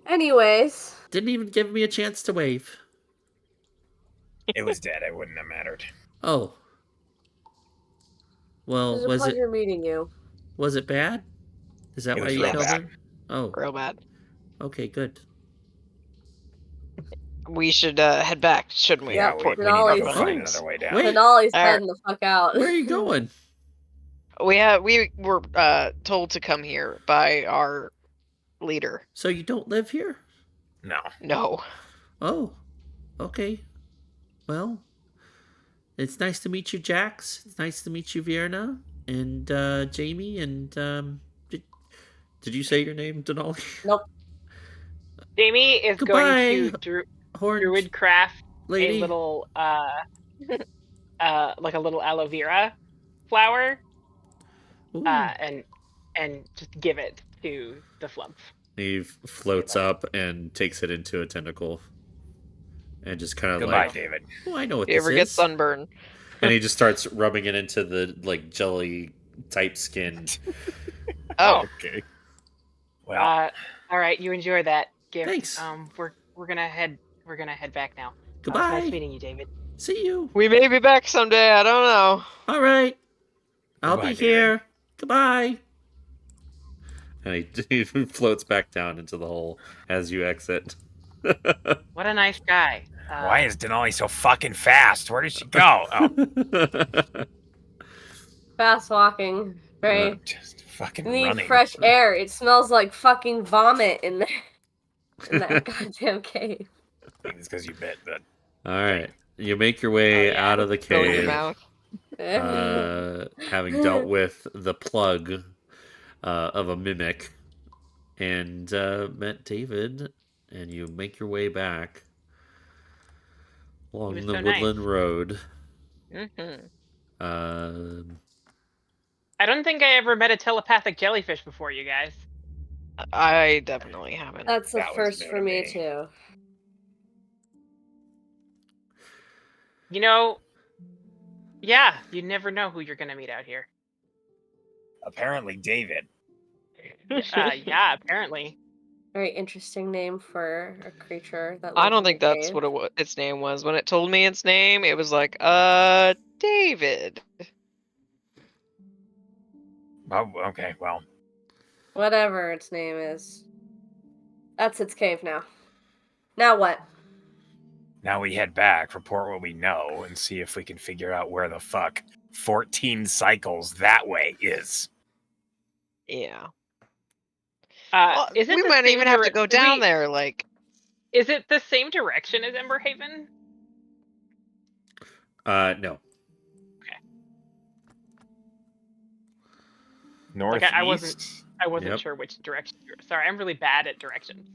Anyways, didn't even give me a chance to wave. It was dead. It wouldn't have mattered. Oh. it Well, was a was it? pleasure meeting you. Was it bad? Is that It why was you real killed bad. her? Oh, Real bad. okay, good. We should head back, shouldn't we? Yeah, we Report need to to Denali's- go Portman. find another way down. Wait. Denali's Alright. heading the fuck out. Where are you going? We were told to come here by our leader. So you don't live here? No. No. Oh, okay. Well, it's nice to meet you, Jax. It's nice to meet you, Vierna, and Jamie, and did you say your name, Denali? Nope. Jamie is Goodbye, going to Horn druid craft lady. a little like a little aloe vera flower Ooh. and just give it to the flump. He floats up and takes it into a tentacle, and just kind of Goodbye, like, David. oh, I know what If you this ever get is. sunburn. And he just starts rubbing it into the like jelly type skin. Oh, Okay. Well, All right, you enjoy that gift. Thanks. We're gonna head back now. Goodbye. Nice meeting you, David. See you. we may be back someday. I don't know. All right. I'll Goodbye, be David. here. Goodbye. And he floats back down into the hole as you exit. What a nice guy. why is Denali so fucking fast? Where did she go? Oh, Fast walking. Very. just fucking Need running. fresh air. It smells like fucking vomit in there. In that goddamn cave. It's because you bit the. All right. You make your way Oh, yeah. out of the Go in your cave, mouth. having dealt with the plug of a mimic, and met David, and you make your way back along was the so nice. woodland road. Mhm. I don't think I ever met a telepathic jellyfish before, you guys. I definitely haven't. That's a That was first new for to me me. too. You know, yeah, you never know who you're gonna meet out here. Apparently, David. Yeah, apparently. Very interesting name for a creature that. I lives don't in think a that's cave. what its name was. When it told me its name, it was like, David. Oh, okay. Well, Whatever its name is. That's its cave now. Now what? now we head back, report what we know, and see if we can figure out where the fuck 14 cycles that way is. Yeah. Well, Is it we the might same even have to go did down we- there, like. Is it the same direction as Emberhaven? no. Northeast. I wasn't Yep. sure which direction. Sorry, I'm really bad at directions.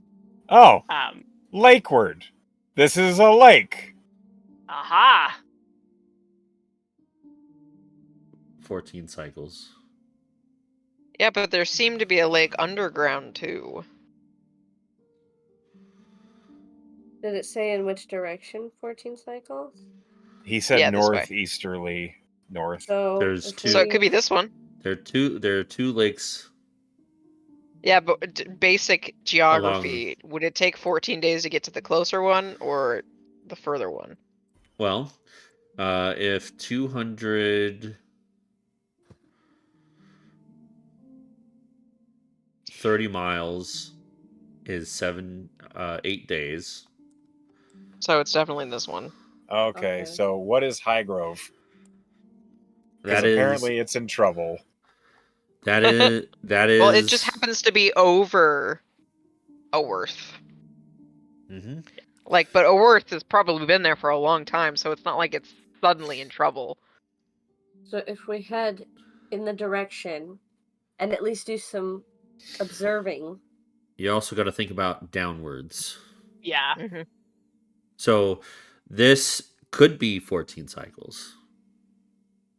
Oh, Um, lakeward. This is a lake. aha. 14 cycles. Yeah, but there seemed to be a lake underground too. Did it say in which direction 14 cycles? He said Yeah, this way. northeasterly north. So There's if two- So it we- could be this one. There are two lakes. Yeah, but basic geography. Would it take 14 days to get to the closer one or the further one? Well, if 230 miles is 8 days. So it's definitely this one. Okay, Okay. so what is Highgrove? Because That is apparently it's in trouble. that is Well, it just happens to be over Oworth. Mhm. Like, but Oworth has probably been there for a long time, so it's not like it's suddenly in trouble. So if we head in the direction and at least do some observing. You also got to think about downwards. Yeah. Mhm. So this could be 14 cycles.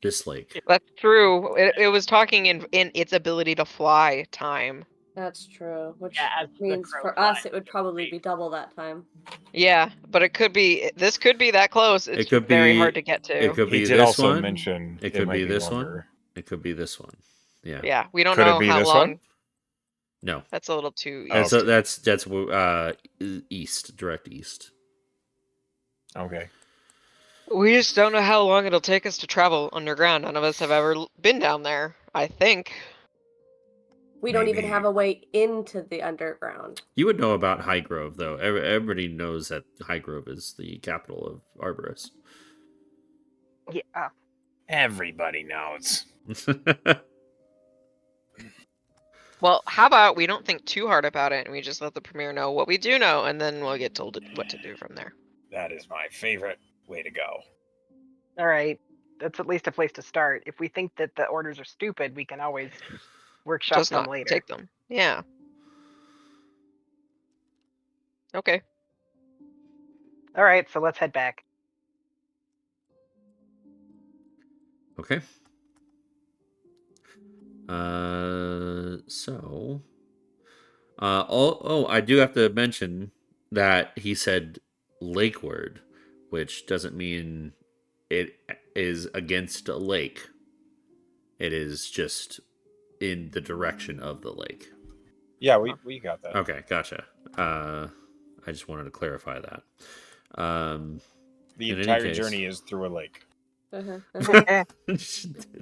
This lake. That's true. It was talking in its ability to fly time. That's true. Which Yeah, as the means crow for us flies, it would probably be double that time. Yeah, but it could be. This could be that close. It's could very be- hard to get to. It could He be did this also one. mention It could might be this longer. one. It could be this one. Yeah. Yeah, we don't Could it know be how this long. one? No. That's a little too. Oh, That's east, direct east. Okay. We just don't know how long it'll take us to travel underground. None of us have ever been down there. I think. We don't even Maybe. have a way into the underground. You would know about Highgrove, though. Everybody knows that Highgrove is the capital of Arborist. Yeah. Everybody knows. Well, how about we don't think too hard about it and we just let the Premier know what we do know, and then we'll get told what to do from there. That is my favorite way to go. All right. That's at least a place to start. If we think that the orders are stupid, we can always workshop Just them not later. take them. Yeah. Okay. All right, so let's head back. Okay. So. I do have to mention that he said lakeward, which doesn't mean it is against a lake. It is just in the direction of the lake. Yeah, we got that. Okay, gotcha. I just wanted to clarify that. The in any entire case- journey is through a lake. We're Damn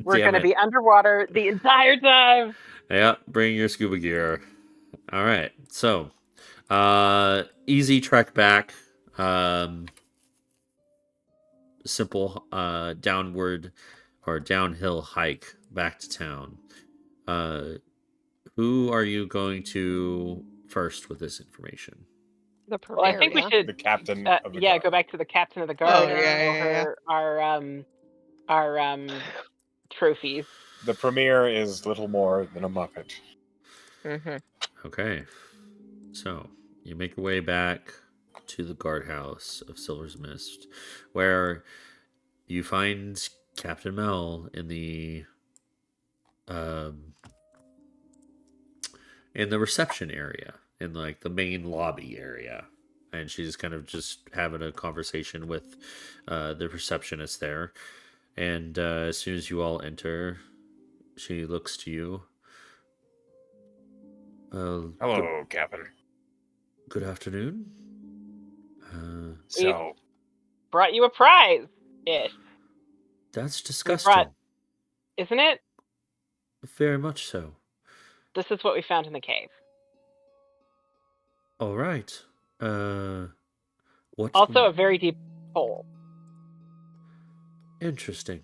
going to it. be underwater the entire time. Yeah, bring your scuba gear. All right, so easy trek back. Simple downward or downhill hike back to town. Who are you going to first with this information? The Well, I think we Premier. should The captain of the guard. go back to the captain of the guard Oh, and yeah. show her our trophies. The premier is little more than a muppet. Mm-hmm. Okay, so you make your way back to the guardhouse of Silver's Mist, where you find Captain Mel in the reception area, in like the main lobby area, and she's kind of just having a conversation with the receptionist there. And as soon as you all enter, she looks to you. Hello, Captain. Good afternoon. So, Brought you a prize. Ish, That's disgusting. isn't it? Very much so. This is what we found in the cave. All right. What? Also a very deep hole. Interesting.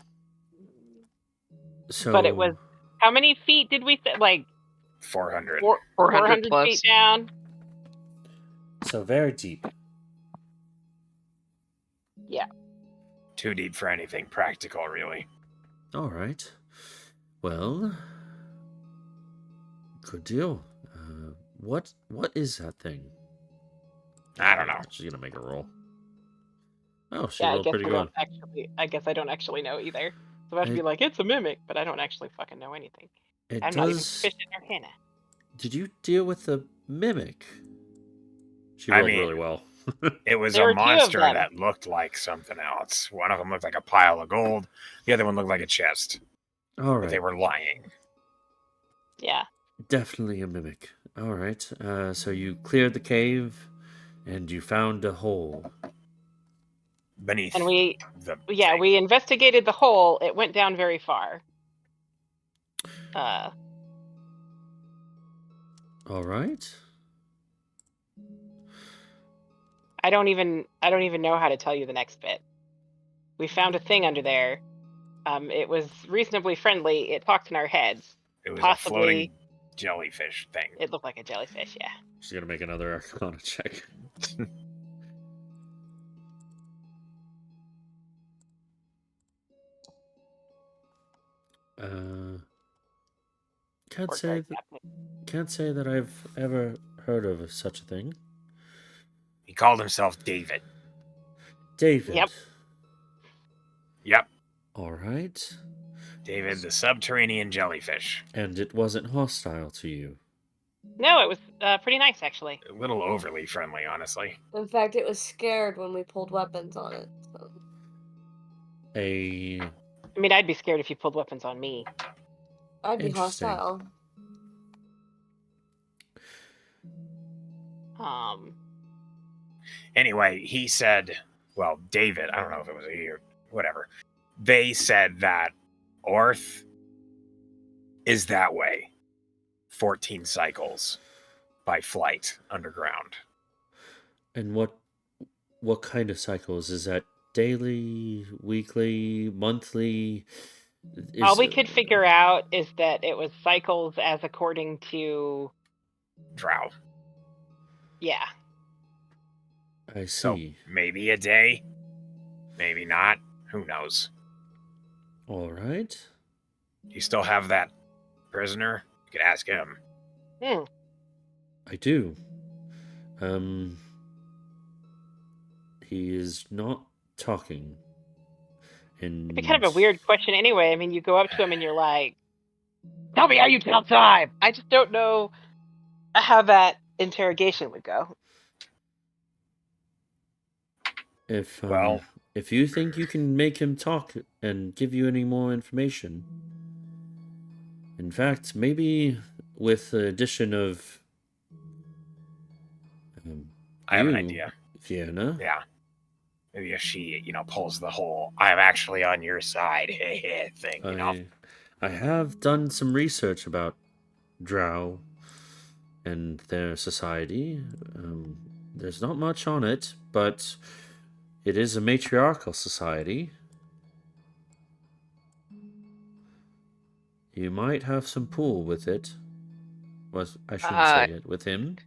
So, But it was how many feet did we say? Like 400. 400 plus. feet down. so very deep. Too deep for anything practical, really. All right. Well, good deal. What is that thing? I don't know. She's gonna make a roll. Oh, she Yeah, I rolled guess pretty I good. don't actually. I guess I don't actually know either. So I have to It- be like, it's a mimic, but I don't actually fucking know anything. It I'm not even does. proficient in Arcana. Did you deal with the mimic? She I rolled mean- really well. It was There a were two of monster them. that looked like something else. One of them looked like a pile of gold. The other one looked like a chest. All But right. they were lying. Yeah. Definitely a mimic. All right. So you cleared the cave, and you found a hole. Beneath And we the we investigated the hole. It went down very far. All right. I don't even know how to tell you the next bit. We found a thing under there. It was reasonably friendly. It talked in our heads. It was possibly- a floating jellyfish thing. It looked like a jellyfish, yeah. She's gonna make another Arcana check. Can't Poor say guard that, captain. can't say that I've ever heard of such a thing. He called himself David. David. Yep. Yep. All right. David the subterranean jellyfish. And it wasn't hostile to you. No, it was pretty nice actually. A little overly friendly, honestly. In fact, it was scared when we pulled weapons on it. So. A I mean, I'd be scared if you pulled weapons on me. I'd be Interesting. hostile. Anyway, he said, well, David, I don't know if it was he or whatever. They said that Orth is that way. 14 cycles by flight underground. And what kind of cycles? Is that daily, weekly, monthly? All we could figure out is that it was cycles as according to Drow. Yeah. I So see. maybe a day, maybe not. Who knows? All right. You still have that prisoner? You could ask him. I do. He is not talking. And It'd be kind of a weird question anyway. I mean, you go up to him and you're like, "Tell me how you tell time." I just don't know how that interrogation would go. If Well- if you think you can make him talk and give you any more information, in fact, maybe with the addition of I have an you, idea. Fiona. Yeah. Maybe if she, pulls the whole "I'm actually on your side" thing, I have done some research about Drow and their society. There's not much on it, but it is a matriarchal society. You might have some pull with it. Well, I shouldn't say it. With him.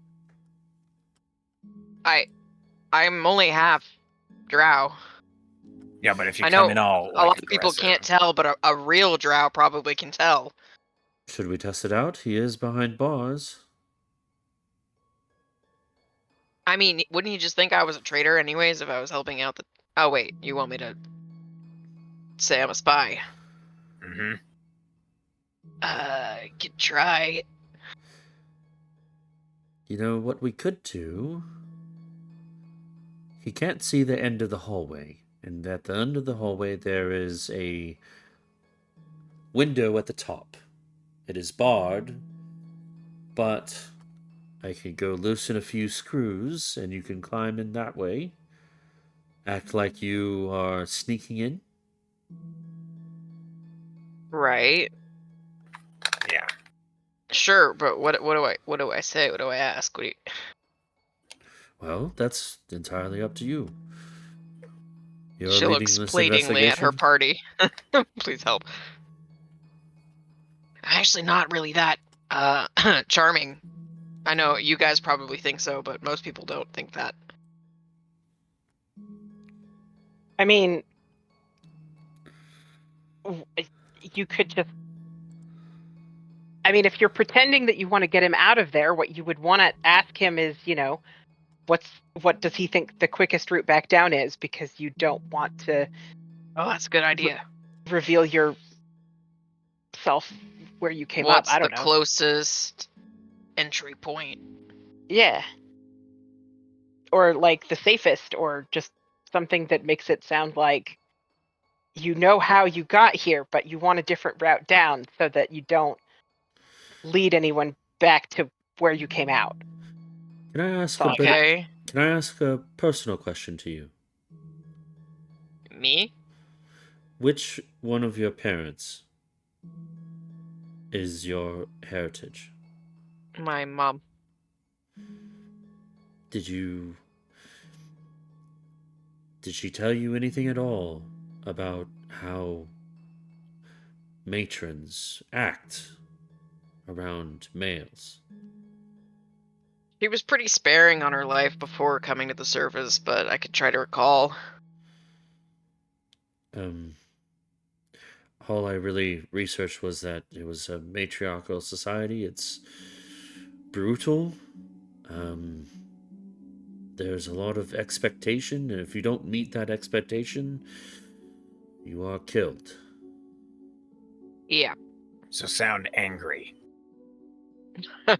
I'm only half Drow. Yeah, but if you I know come in all a lot of people can't tell, but a real Drow probably can tell. Should we test it out? He is behind bars. I mean, wouldn't you just think I was a traitor anyways if I was helping out the... Oh, wait, you want me to say I'm a spy? Mm-hmm. Could try. You know what we could do? He can't see the end of the hallway. And at the end of the hallway, there is a window at the top. It is barred, but I could go loosen a few screws and you can climb in that way. Act like you are sneaking in. Right. Yeah. Sure, but what do I say? What do I ask? What do you... Well, that's entirely up to you. You're She leading looks this pleadingly at her investigation? party. Please help. I'm actually not really that charming. I know you guys probably think so, but most people don't think that. I mean, you could just... I mean, if you're pretending that you want to get him out of there, what you would want to ask him is, what does he think the quickest route back down is? Because you don't want to... Oh, that's a good idea. Reveal yourself where you came What's up. I don't the know. closest entry point? Yeah. Or like the safest, or just something that makes it sound like you know how you got here, but you want a different route down so that you don't lead anyone back to where you came out. Can I ask Okay. Can I ask a personal question to you? Me? Which one of your parents is your heritage? My mom. Did she tell you anything at all about how matrons act around males? She was pretty sparing on her life before coming to the surface, but I could try to recall. All I really researched was that it was a matriarchal society. It's brutal. There's a lot of expectation, and if you don't meet that expectation, you are killed. Yeah. So sound angry.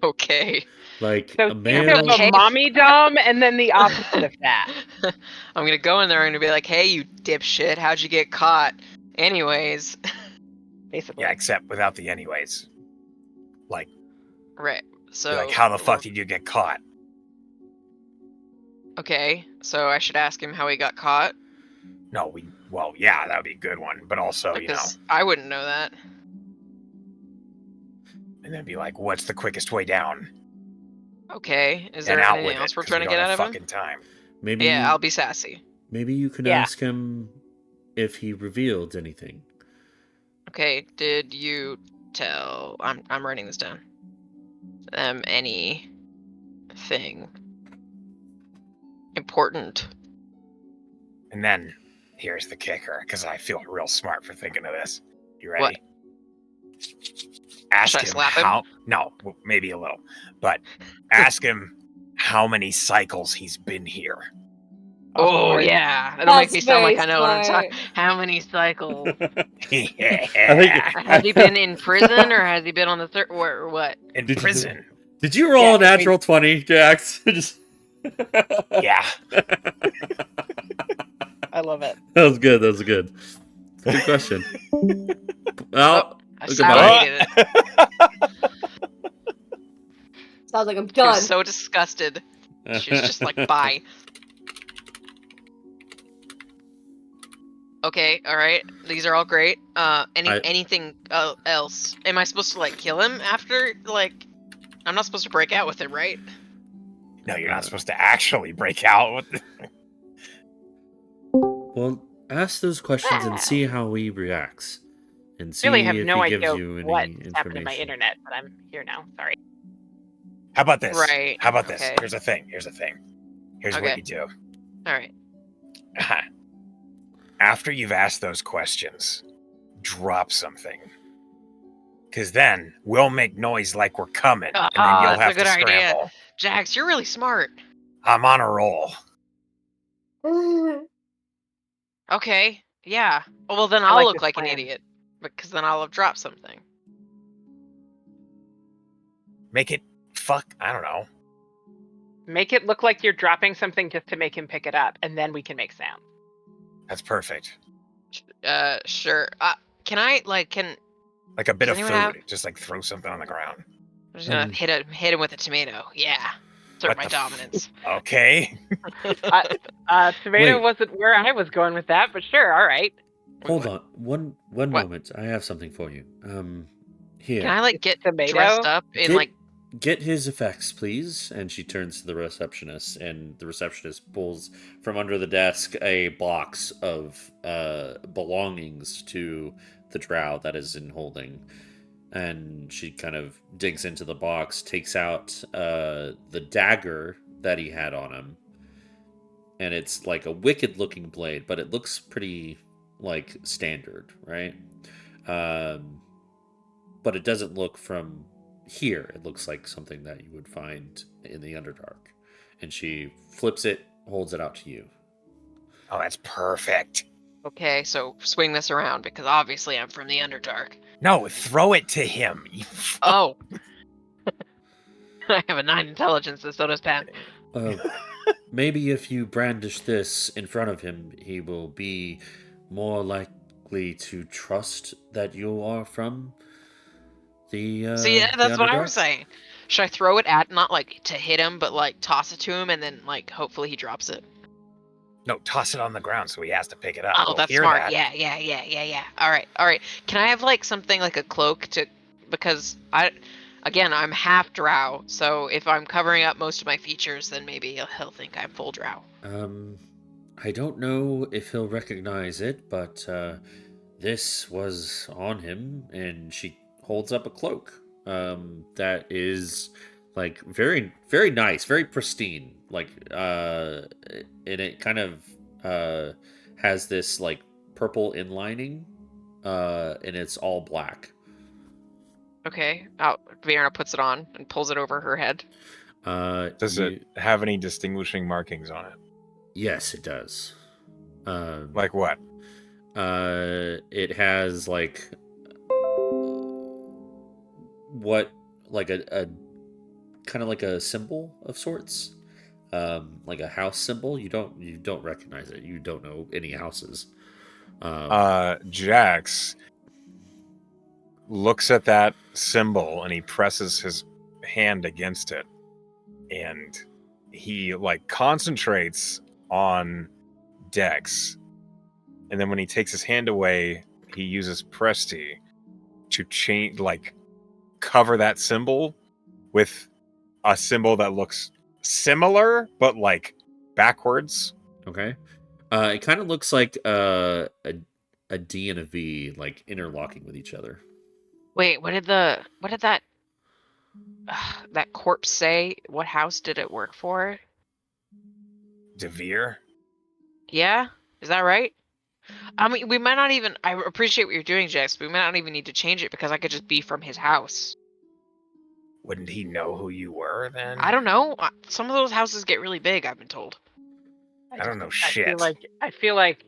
Okay. Like So a think male. of a mommy dom, and then the opposite of that. I'm gonna go in there and be like, "Hey, you dipshit, how'd you get caught?" Anyways. Basically. Yeah, except without the anyways. Like, Right. So. like, how the fuck did you get caught? Okay, so I should ask him how he got caught. No, yeah, that would be a good one. But also, Because I wouldn't know that. and then be like, "What's the quickest way down?" Okay. Is And there out anything with it, else we're 'cause trying we to don't get have out of him? fucking time. Maybe Yeah, I'll be sassy. maybe you can Yeah. ask him if he revealed anything. Okay, did you tell I'm writing this down. Them anything important? And then here's the kicker, because I feel real smart for thinking of this. You ready? What? Ask Should I him slap him? how. No, well, maybe a little, but ask him how many cycles he's been here. Oh course. yeah. It'll make That's me sound like I very know what I'm smart. talking. How many cycles? Yeah. Has he been in prison or has he been on the or what? In Did you- prison. Did you roll Yeah, a natural 20, Jax? Just... Yeah. I love it. That was good. That was good. Good question. Well, I goodbye. salivated it. Sounds like I'm She done. was so disgusted. She was just like, bye. Okay, alright. These are all great. Anything else? Am I supposed to, like, kill him after? Like, I'm not supposed to break out with him, right? No, you're not supposed to actually break out with the... Well, ask those questions and see how he reacts, and see Really have if no he gives idea you any what happened to information. my internet, but I'm here now. Sorry. How about this? Right, How about this? okay. Here's a thing. Here's Okay. what you do. Alright. After you've asked those questions, drop something. Because then we'll make noise like we're coming, and then you'll that's a have to good idea. scramble. Jax, you're really smart. I'm on a roll. Okay, yeah. Well, then I I'll like look this like an plan. idiot. Because then I'll have dropped something. Make it I don't know. Make it look like you're dropping something just to make him pick it up, and then we can make sound. That's perfect. Sure. Can I, like, Like a bit Does of anyone food. Just like throw something on the ground. I'm just gonna hit him with a tomato. Yeah. Assert What my the dominance. Okay. Tomato Wait. wasn't where I was going with that, but sure, all right. Hold Wait, on, one What? moment. I have something for you. Here. Can I, like, get Tomato? dressed up in, like... Get his effects, please. And she turns to the receptionist, and the receptionist pulls from under the desk a box of belongings to the drow that is in holding. And she kind of digs into the box, takes out the dagger that he had on him. And it's like a wicked looking blade, but it looks pretty like standard, right? But it doesn't look from here. It looks like something that you would find in the Underdark. And she flips it, holds it out to you. Oh, that's perfect. Okay, so swing this around, because obviously I'm from the Underdark. No, throw it to him. Oh! I have a 9 intelligence, and so does Pat. Maybe if you brandish this in front of him, he will be more likely to trust that you are from the See, yeah, that's the what I Underdark? was saying. Should I throw it at, not like to hit him, but like toss it to him, and then like hopefully he drops it? No, toss it on the ground so he has to pick it up. Oh, We'll that's hear smart. that. Yeah. All right. Can I have like something like a cloak to, because I'm half drow, so if I'm covering up most of my features, then maybe he'll think I'm full drow. I don't know if he'll recognize it, but this was on him, and she holds up a cloak that is like very, very nice, very pristine. Like, and it kind of has this like purple inlining, and it's all black. Okay. Vienna puts it on and pulls it over her head. Does it have any distinguishing markings on it? Yes, it does. Like what? It has like a kind of like a symbol of sorts, like a house symbol. You don't recognize it. You don't know any houses. Jax looks at that symbol and he presses his hand against it, and he like concentrates on Dex, and then when he takes his hand away, he uses Presti to change, like cover that symbol with a symbol that looks similar, but like backwards. Okay. It kind of looks like a D and a V, like interlocking with each other. Wait, what did that that corpse say? What house did it work for? Devere? Yeah? Is that right? I mean, we might not even... I appreciate what you're doing, Jax, but we might not even need to change it because I could just be from his house. Wouldn't he know who you were then? I don't know. Some of those houses get really big, I've been told. I don't know I shit. feel like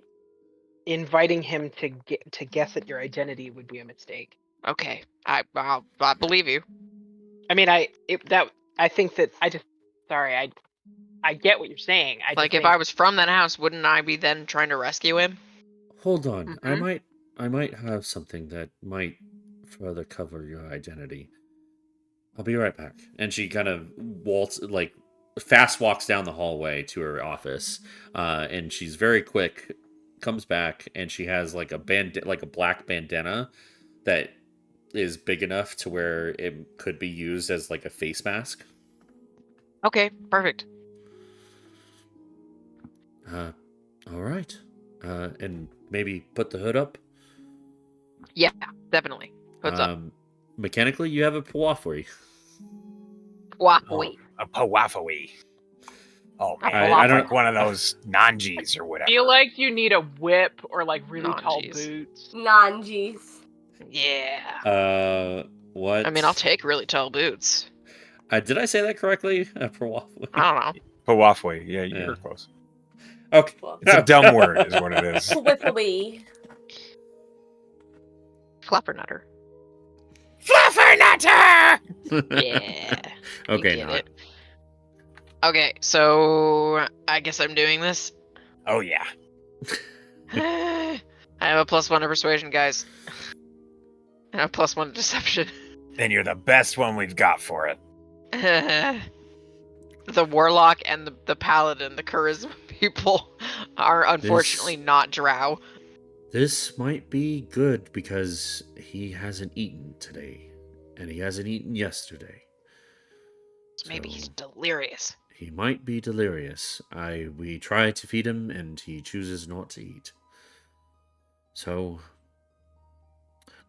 inviting him to guess at your identity would be a mistake. Okay, I believe you. I mean, I think that I get what you're saying. Like, if I was from that house, wouldn't I be then trying to rescue him? Hold on. Mhm. I might have something that might further cover your identity. I'll be right back. And she kind of fast walks down the hallway to her office. And she's very quick, comes back, and she has like a black bandana that is big enough to where it could be used as like a face mask. Okay, perfect. All right. And maybe put the hood up. Yeah, definitely. What's up? Mechanically, you have a Pawafui. Wait. A Pawafawi. Oh man, I don't- like one of those Nanjis or I whatever. feel like you need a whip or like really tall Non-Gs. boots. Non-Gs. Yeah. What? I mean, I'll take really tall boots. Did I say that correctly? Pawafui. I don't know. Pawafui. Yeah, you're Yeah. close. Okay. It's a dumb word, is what it is. Whippily. Flappernutter. Fluffernutter! Yeah. You Okay, get not. it. Okay, so I guess I'm doing this. Oh yeah. I have a +1 to persuasion, guys. And a +1 to deception. Then you're the best one we've got for it. The warlock and the paladin, the charisma people, are unfortunately not drow. This might be good because he hasn't eaten today, and he hasn't eaten yesterday. So maybe he's So- delirious. He might be delirious. We try to feed him, and he chooses not to eat. So,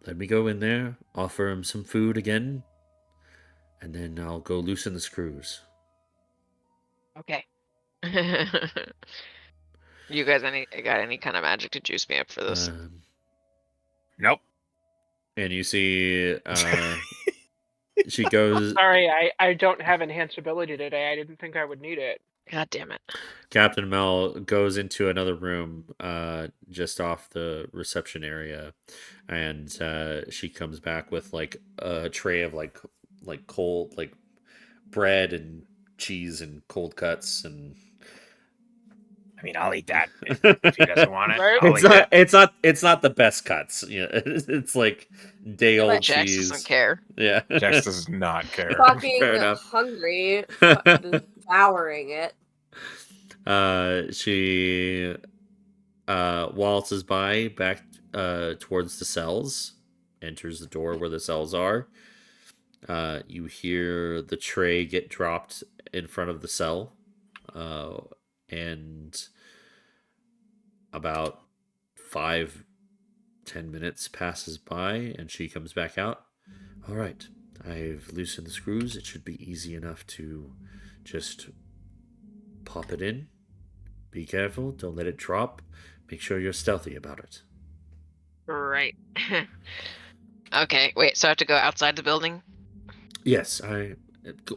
let me go in there, offer him some food again, and then I'll go loosen the screws. Okay. You guys got any kind of magic to juice me up for this? Nope. And you see, she goes. Sorry, I don't have enhanced ability today. I didn't think I would need it. God damn it. Captain Mel goes into another room, just off the reception area, and she comes back with like a tray of like cold bread and cheese and cold cuts and. I mean, I'll eat that if he doesn't want it. Right? I'll eat it. It's not the best cuts. You know, it's like day old But Jax cheese. doesn't care. Yeah, Jax does not care. Fucking Fair enough. hungry. Devouring it. She waltzes by back towards the cells, enters the door where the cells are. You hear the tray get dropped in front of the cell, and about 5-10 minutes passes by, and she comes back out. All right, I've loosened the screws. It should be easy enough to just pop it in. Be careful, don't let it drop. Make sure you're stealthy about it. Right. Okay, wait, so I have to go outside the building? Yes,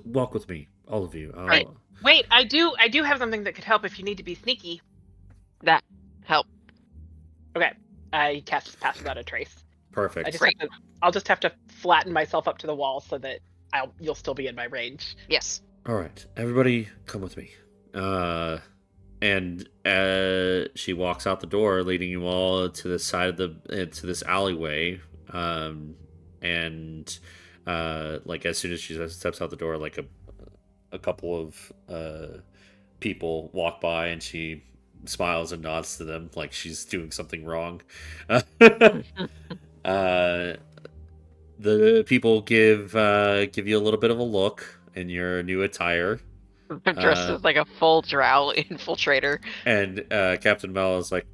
walk with me, all of you. Right. Wait, I do have something that could help if you need to be sneaky. That help. Okay. I cast Pass Without a Trace. Perfect. I'll just have to flatten myself up to the wall so that you'll still be in my range. Yes. All right, everybody, come with me. And she walks out the door, leading you all to the side of to this alleyway. And as soon as she steps out the door, like a couple of people walk by, and she smiles and nods to them like she's doing something wrong. the people give you a little bit of a look in your new attire, I'm dressed as like a full drow infiltrator. and Captain Mel is like,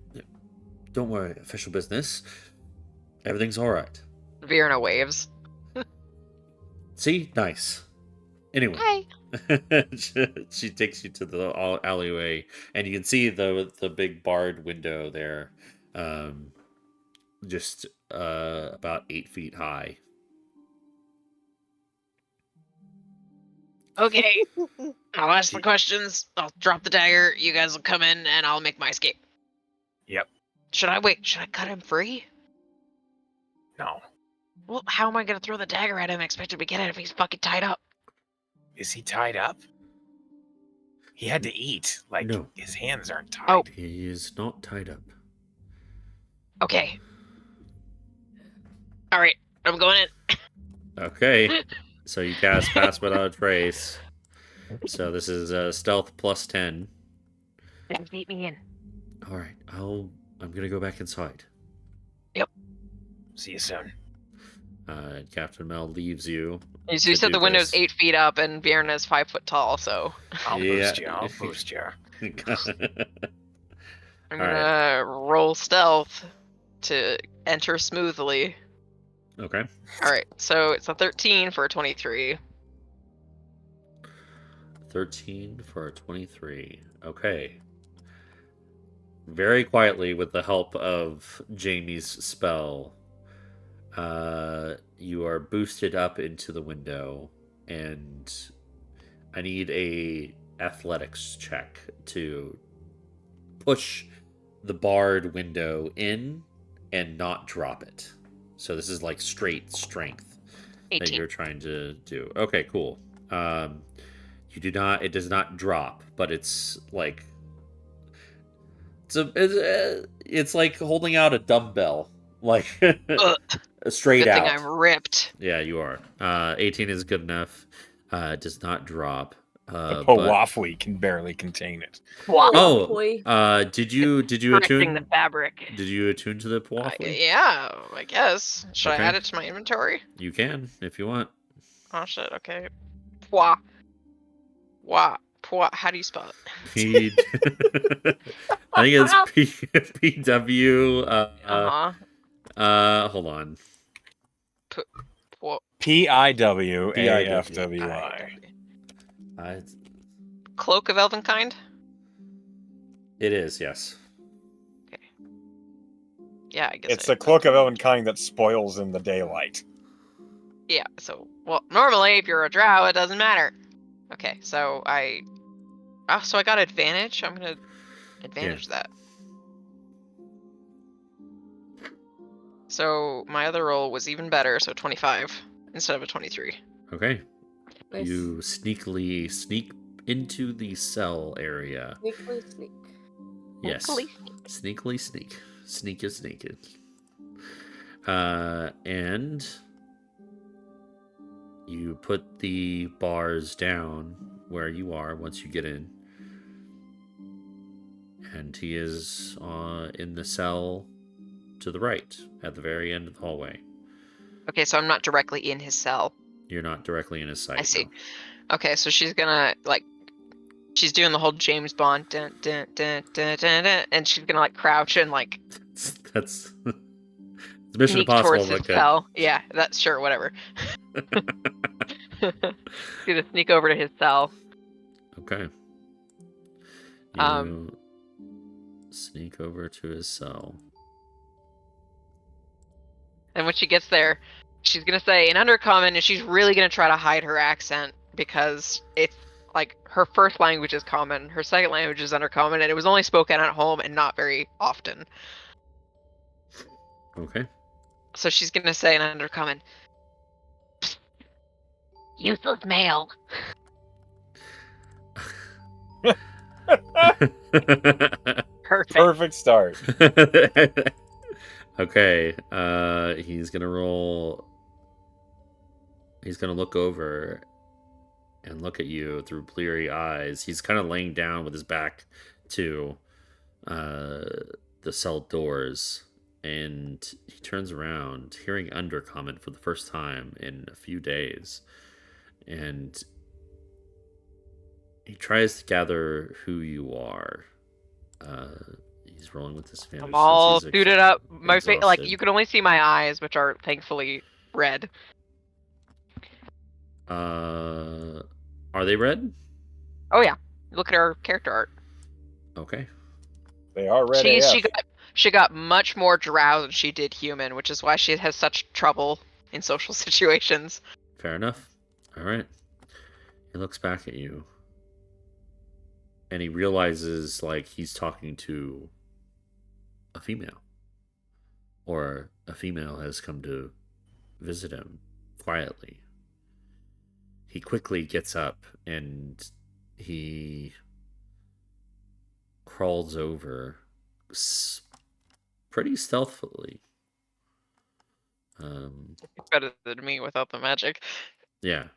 "Don't worry, official business. Everything's all right." Virna waves. See, nice. Anyway, Hi. she takes you to the alleyway, and you can see the big barred window there, just about 8 feet high. Okay. I'll ask the questions. I'll drop the dagger. You guys will come in, and I'll make my escape. Yep. Should I cut him free? No. Well, how am I gonna throw the dagger at him and expect him to get it if he's fucking tied up? Is he tied up? He had to eat. Like, No. his hands aren't tied. Oh. He is not tied up. Okay. All right, I'm going in. Okay, so you cast Pass Without a Trace. So this is stealth plus 10. Then beat me in. All right, I'm gonna go back inside. See you soon. Captain Mel leaves you. You to said do the window's this. 8 feet up, and Virna's 5 foot tall, so I'll Yeah. boost you. I'll boost you. I'm All gonna roll stealth to enter smoothly. Okay. All right, so it's a 13 for a 23. 13 for a 23. Okay. Very quietly, with the help of Jamie's spell, you are boosted up into the window, and I need a athletics check to push the barred window in and not drop it. So this is like straight strength that 18. you're trying to do. Okay, cool. You do not. It does not drop, but it's like it's like holding out a dumbbell, like straight Good out. thing I'm ripped. Yeah, you are. 18 is good enough. It does not drop. The But- Powafli can barely contain it. Oh, Boy. did you Stretching the attune? fabric. Did you attune to the Powafli? Yeah, I guess. Should Okay. I add it to my inventory? You can if you want. Oh shit, okay. Pwa. Pwa. Pwa. How do you spell it? P. I think it's PW. Hold on. Pwa. PIWAFWI. Cloak of Elvenkind? It is, yes. Yeah, I guess It's a cloak of Elvenkind that spoils in the daylight. Yeah, so, well, normally if you're a drow, it doesn't matter. Okay, so I got advantage? I'm gonna advantage that. So my other roll was even better, so 25 instead of a 23. Okay. Nice. You sneakily sneak into the cell area. Sneakily sneak. Yes. Sneakily sneak. Sneak is naked. And you put the bars down where you are once you get in. And he is in the cell to the right, at the very end of the hallway. Okay, so I'm not directly in his cell. You're not directly in his sight. I see. no. Okay, so she's gonna, like, she's doing the whole James Bond, dun, dun, dun, dun, dun, dun, and she's gonna, like, crouch and, like, That's it's Mission sneak Impossible. towards his Like that. cell. Yeah, that's sure, whatever. She's gonna sneak over to his cell. Okay. You sneak over to his cell. And when she gets there, she's gonna say in Undercommon, and she's really gonna try to hide her accent because it's like her first language is Common, her second language is Undercommon, and it was only spoken at home and not very often. Okay. So she's gonna say in Undercommon, useless male. Perfect. Perfect start. Okay. He's gonna roll. He's gonna look over and look at you through bleary eyes. He's kind of laying down with his back to the cell doors, and he turns around, hearing Undercommon for the first time in a few days, and he tries to gather who you are. He's rolling with disadvantage. I'm all since suited up. My face, like, exhausted. you can only see my eyes, which are thankfully red. Are they red? Oh yeah, look at her character art. Okay. They are red AF. She got much more drow than she did human, which is why she has such trouble in social situations. Fair enough. All right. He looks back at you, and he realizes like he's talking to a female, or a female has come to visit him quietly. He quickly gets up and he crawls over pretty stealthily. Better than me without the magic. Yeah.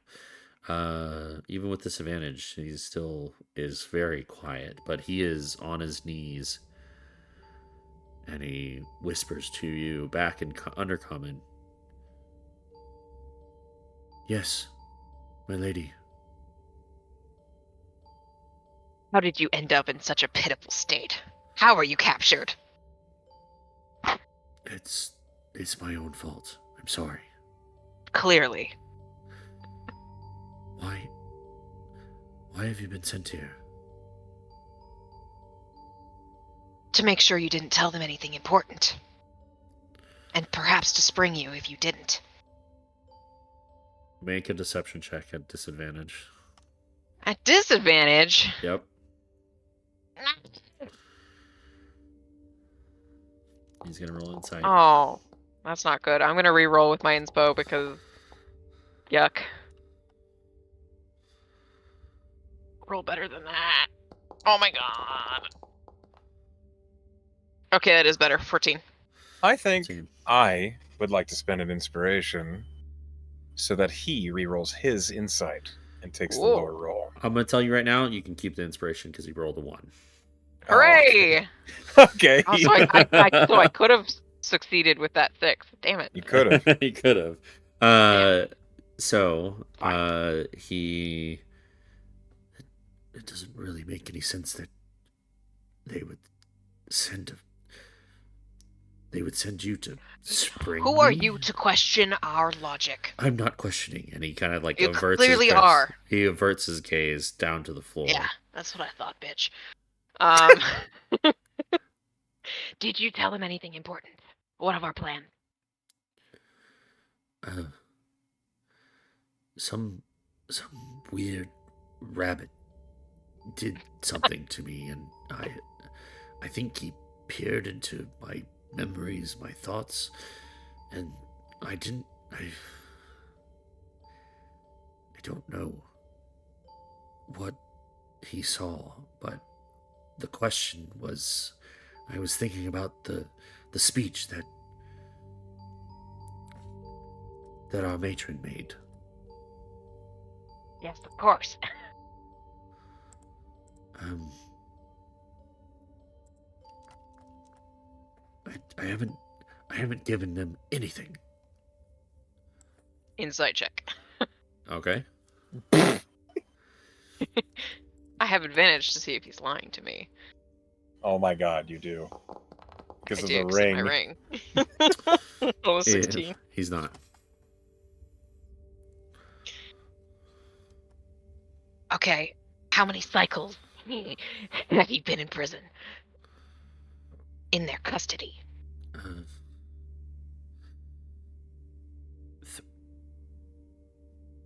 Even with disadvantage, he still is very quiet, but he is on his knees, and he whispers to you back in Undercommon. Yes, my lady. How did you end up in such a pitiful state? How were you captured? It's my own fault. I'm sorry. Clearly. Why have you been sent here? To make sure you didn't tell them anything important. And perhaps to spring you if you didn't. Make a deception check at disadvantage. At disadvantage? Yep. He's gonna roll insight. Oh, that's not good. I'm gonna re-roll with my inspo because... Yuck. Roll better than that. Oh my god. Okay, that is better. 14. I think 14. I would like to spend an inspiration so that he rerolls his insight and takes the Ooh. lower roll. I'm gonna tell you right now, you can keep the inspiration because he rolled a 1. Hooray! Okay. Oh, so I could have succeeded with that 6. Damn it. You could have. He could have. He. It doesn't really make any sense that they would send you to spring. Who are me? you to question our logic? I'm not questioning, and he kind of like You averts clearly his are. He averts his gaze down to the floor. Yeah, that's what I thought, bitch. Did you tell him anything important? What of our plan? Some weird rabbit did something to me, and I think he peered into my memories, my thoughts, and I don't know what he saw, but the question was, I was thinking about the speech that our matron made. Yes, of course. I haven't given them anything. Insight check. Okay. I have advantage to see if he's lying to me. Oh my god, you do. Because I of do, the 'cause of ring. my ring. Almost 16. He's not. Okay, how many cycles have you been in prison? In their custody?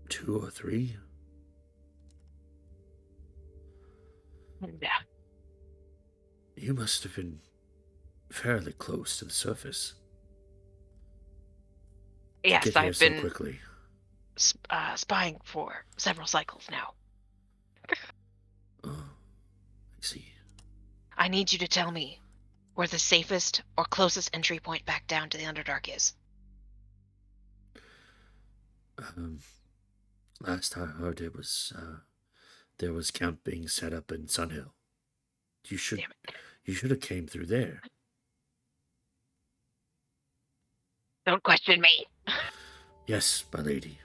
2 or 3. Yeah. You must have been fairly close to the surface. to Yes, get here I've so been quickly. spying for several cycles now. Oh, I see. I need you to tell me where the safest or closest entry point back down to the Underdark is. Last I heard, it was there was camp being set up in Sunhill. You should have came through there. Don't question me. Yes, my lady.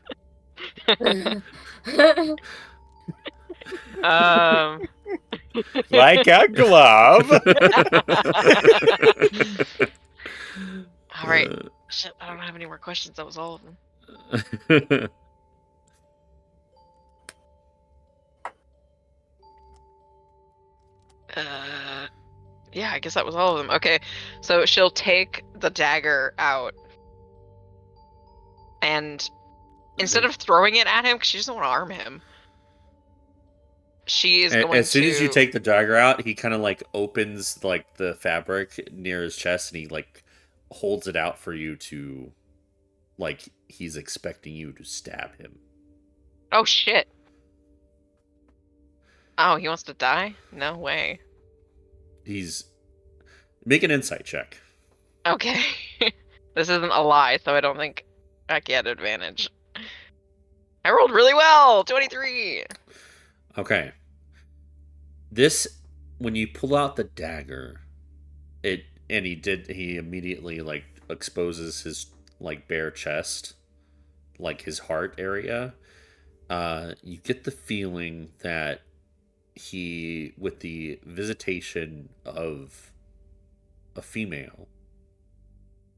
Like a glove. All right. Shit, I don't have any more questions. That was all of them. Yeah, I guess that was all of them. Okay, so she'll take the dagger out, and instead of throwing it at him, because she doesn't want to arm him, she is going As soon to... as you take the dagger out, he kind of like opens like the fabric near his chest, and he like holds it out for you to, like he's expecting you to stab him. Oh shit! Oh, he wants to die? No way. He's make an insight check. Okay. This isn't a lie, so I don't think I get advantage. I rolled really well! 23! Okay. This, when you pull out the dagger, he immediately like exposes his like bare chest, like his heart area. You get the feeling that he, with the visitation of a female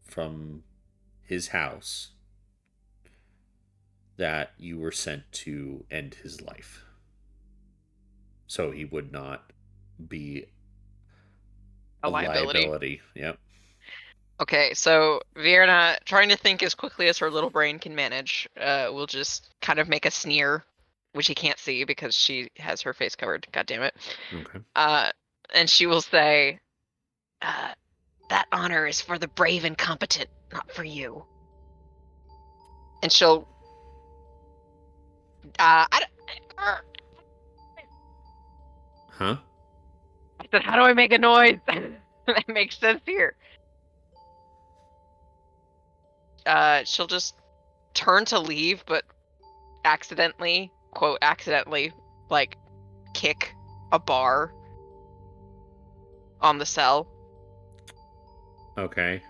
from his house, that you were sent to end his life, so he would not be a liability. Yep. Okay, so Vierna, trying to think as quickly as her little brain can manage, will just kind of make a sneer, which he can't see because she has her face covered. God damn it. Okay. And she will say, that honor is for the brave and competent, not for you. And she'll... Huh? I said, how do I make a noise? That makes sense here. She'll just turn to leave, but accidentally, quote, accidentally, like, kick a bar on the cell. Okay.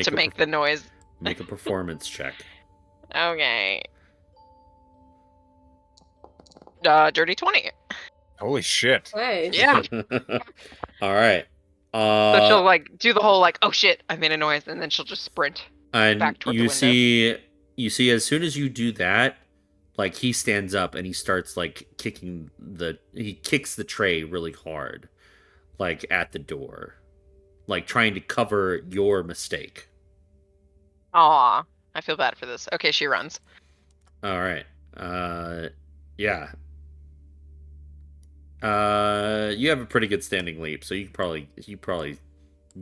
To make the noise. Make a performance check. Okay. Dirty 20. Holy shit. Hey. Yeah. All right. So she'll like do the whole like, oh shit, I made a noise, and then she'll just sprint and back toward the you window. see as soon as you do that, like he stands up and he starts like he kicks the tray really hard, like at the door, like trying to cover your mistake. Aw, I feel bad for this. Okay, she runs. All right. Yeah. You have a pretty good standing leap, so you probably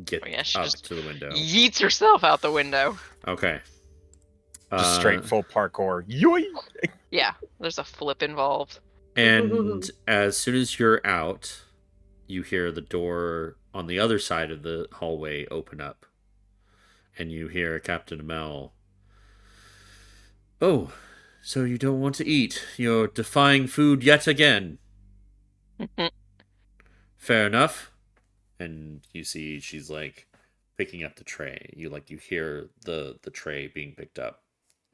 get she up just to the window. Yeets herself out the window. Okay. Just straight full parkour. Yoy! Yeah, there's a flip involved. And as soon as you're out, you hear the door on the other side of the hallway open up. And you hear Captain Amell. Oh, so you don't want to eat. You're defying food yet again. Fair enough. And you see she's like picking up the tray. You hear the tray being picked up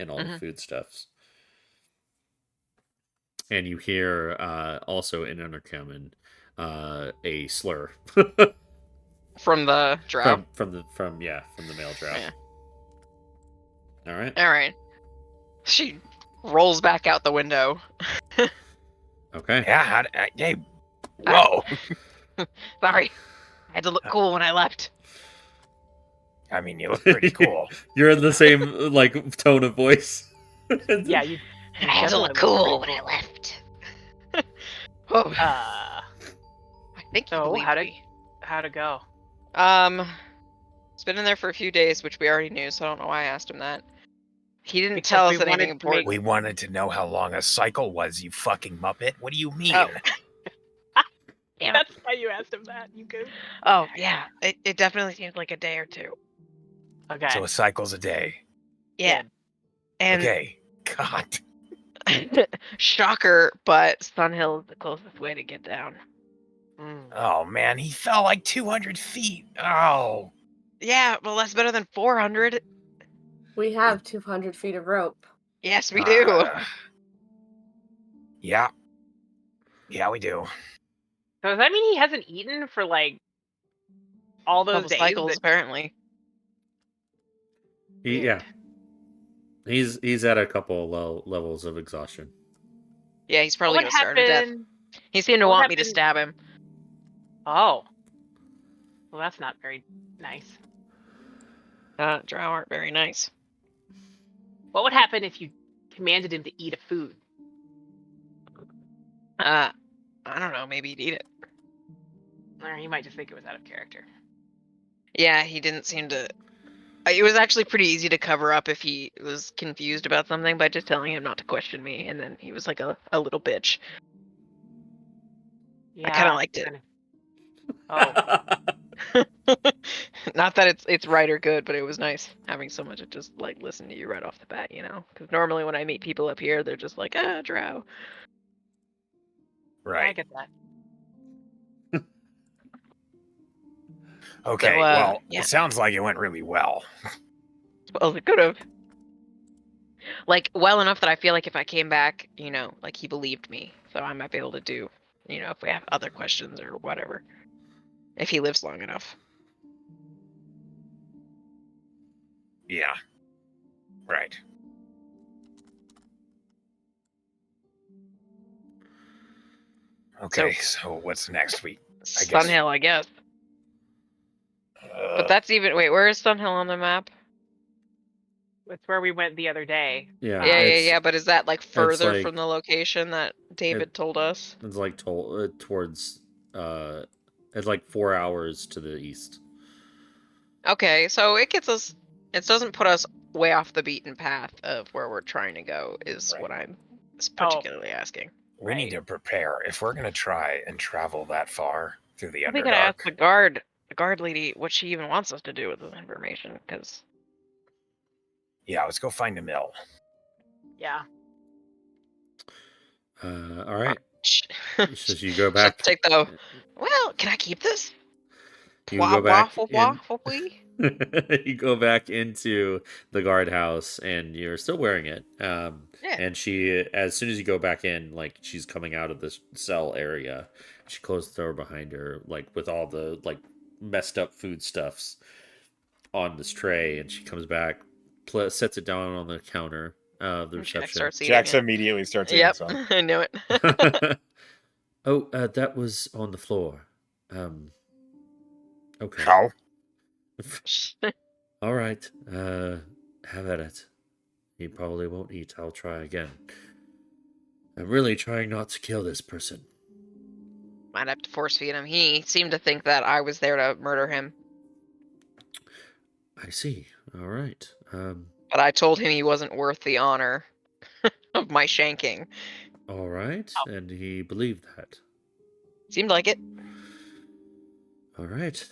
and all the foodstuffs. And you hear also in Undercommon a slur. From the drow. From the male drow. Yeah. All right. All right. She rolls back out the window. Okay. Yeah, hey. Whoa. Sorry. I had to look cool when I left. I mean, you look pretty cool. You're in the same like tone of voice. Yeah, you I had to look cool when I left. Oh. I think you So believe me. how'd it go? It's been in there for a few days, which we already knew, so I don't know why I asked him that. He didn't Because tell we us anything wanted to important. We wanted to know how long a cycle was, you fucking muppet. What do you mean? Oh. Damn it. That's why you asked him that. You good? Oh, yeah. It definitely seems like a day or two. Okay. So a cycle's a day. Yeah. And Okay. God. shocker, but Sunhill is the closest way to get down. Oh man, he fell like 200 feet. Oh. Yeah, well, that's better than 400. We have 200 feet of rope. Yes, we do. Yeah. Yeah, we do. So does that mean he hasn't eaten for like all those Couple days? cycles, apparently. Yeah. He's at a couple levels of exhaustion. Yeah, he's What probably would gonna starve to death. happen? He seemed to what would want me to happen- stab him. Oh. Well, that's not very nice. Drow aren't very nice. What would happen if you commanded him to eat a food? I don't know. Maybe he'd eat it. Or he might just think it was out of character. Yeah, he didn't seem to. It was actually pretty easy to cover up if he was confused about something by just telling him not to question me, and then he was like a little bitch. Yeah, I kind of liked it. Oh, Not that it's right or good, but it was nice having someone to just like listen to you right off the bat, you know? Because normally when I meet people up here, they're just like, drow. I Right. get that. Okay, So, well, yeah. it sounds like it went really well. Well, it could have. Like, well enough that I feel like if I came back, you know, like he believed me. So I might be able to do, you know, if we have other questions or whatever. If he lives long enough. Yeah. Right. Okay, so what's next week? I guess- Sunhill, I guess. But that's even. Wait, where is Sunhill on the map? It's where we went the other day. Yeah, Yeah. But is that like further like- from the location that David told us? It's like towards it's like 4 hours to the east. Okay, so it gets us. It doesn't put us way off the beaten path of where we're trying to go. Is Right. what I'm particularly asking. We need to prepare. If we're going to try and travel that far through the We gotta ask Underdark, the guard lady, what she even wants us to do with this information. Because yeah, let's go find a mill. Yeah. All right. So you go She'll back. take the. Well, can I keep this? You go back Waffle, please. you go back into the guardhouse, and you're still wearing it. Yeah. And she, as soon as you go back in, like she's coming out of this cell area, she closed the door behind her, like with all the like messed up foodstuffs on this tray, and she comes back, sets it down on the counter of the And Jack reception. starts eating Jax it. immediately starts eating Yep, some. I knew it. Oh, that was on the floor. Okay. How? All right. Have at it. He probably won't eat. I'll try again. I'm really trying not to kill this person. Might have to force feed him. He seemed to think that I was there to murder him. I see. All right. But I told him he wasn't worth the honor of my shanking. All right. And he believed that. Seemed like it. All right.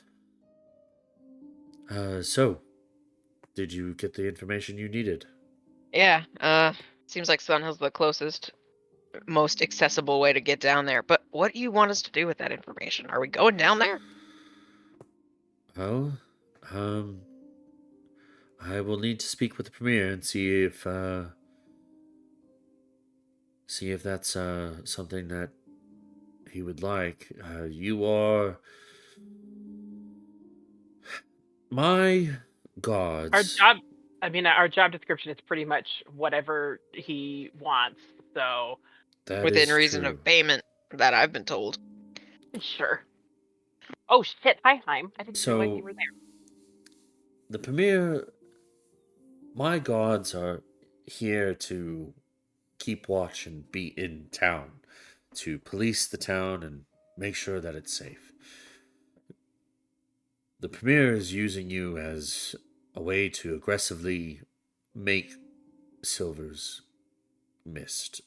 So, did you get the information you needed? Yeah, seems like Sunhill's the closest, most accessible way to get down there. But what do you want us to do with that information? Are we going down there? Well, I will need to speak with the premier and see if that's something that he would like. You are my gods. Our job description is pretty much whatever he wants. So That Within is reason true. of payment, that I've been told. sure. Oh shit! Hi, Heim. I didn't realize So- you were there. The premier, my gods are here to keep watch and be in town, to police the town and make sure that it's safe. The premier is using you as a way to aggressively make Silver's Mist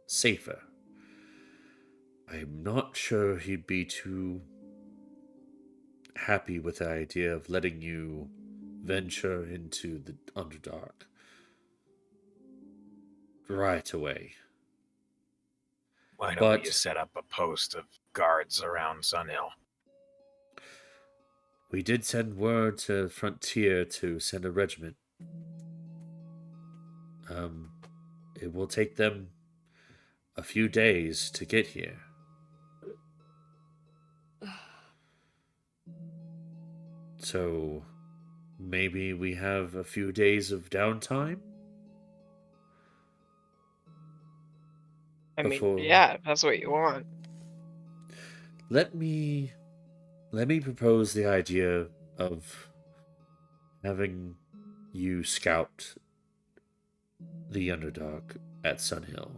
safer. I'm not sure he'd be too happy with the idea of letting you venture into the Underdark right away. Why don't But- we just set up a post of guards around Sunhill? We did send word to Frontier to send a regiment. It will take them a few days to get here. So maybe we have a few days of downtime? I Before- mean, yeah, if that's what you want. Let me propose the idea of having you scout the Underdark at Sunhill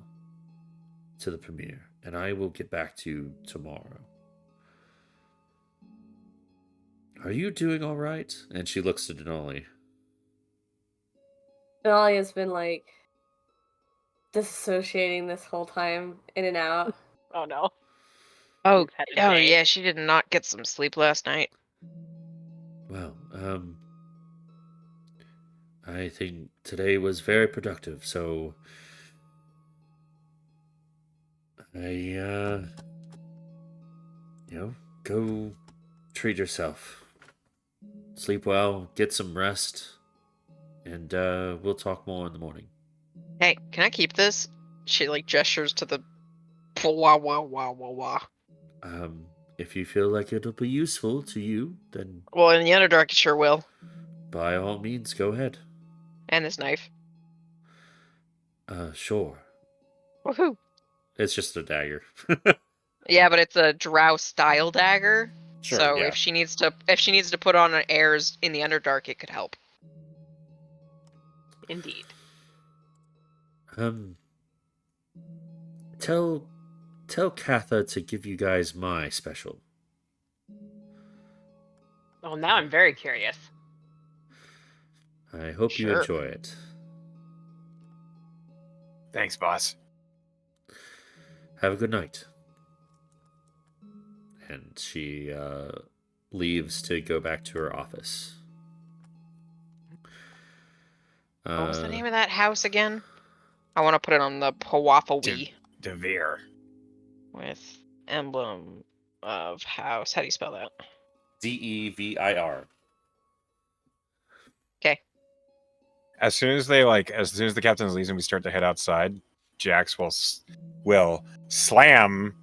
to the premiere, and I will get back to you tomorrow. Are you doing all right? And she looks to Denali. Denali has been like disassociating this whole time, in and out. Oh no. Oh, We've had a oh day. yeah, she did not get some sleep last night. Well, I think today was very productive, so I, go treat yourself. Sleep well, get some rest, and we'll talk more in the morning. Hey, can I keep this? She like gestures to the wah wah wah wah wah. If you feel like it'll be useful to you, then Well, in the Underdark, it sure will. by all means, go ahead. And this knife. Sure. Woohoo! It's just a dagger. Yeah, but it's a drow style dagger. Sure, so yeah. if she needs to put on an airs in the Underdark, it could help. Indeed. Tell Katha to give you guys my special. Well, now I'm very curious. I hope you Sure. enjoy it. Thanks, boss. Have a good night. And she leaves to go back to her office. What was the name of that house again? I want to put it on the Pawafawi Devere. with emblem of house. How do you spell that? Devir. Okay. As soon as the captain leaves and we start to head outside, Jax will slam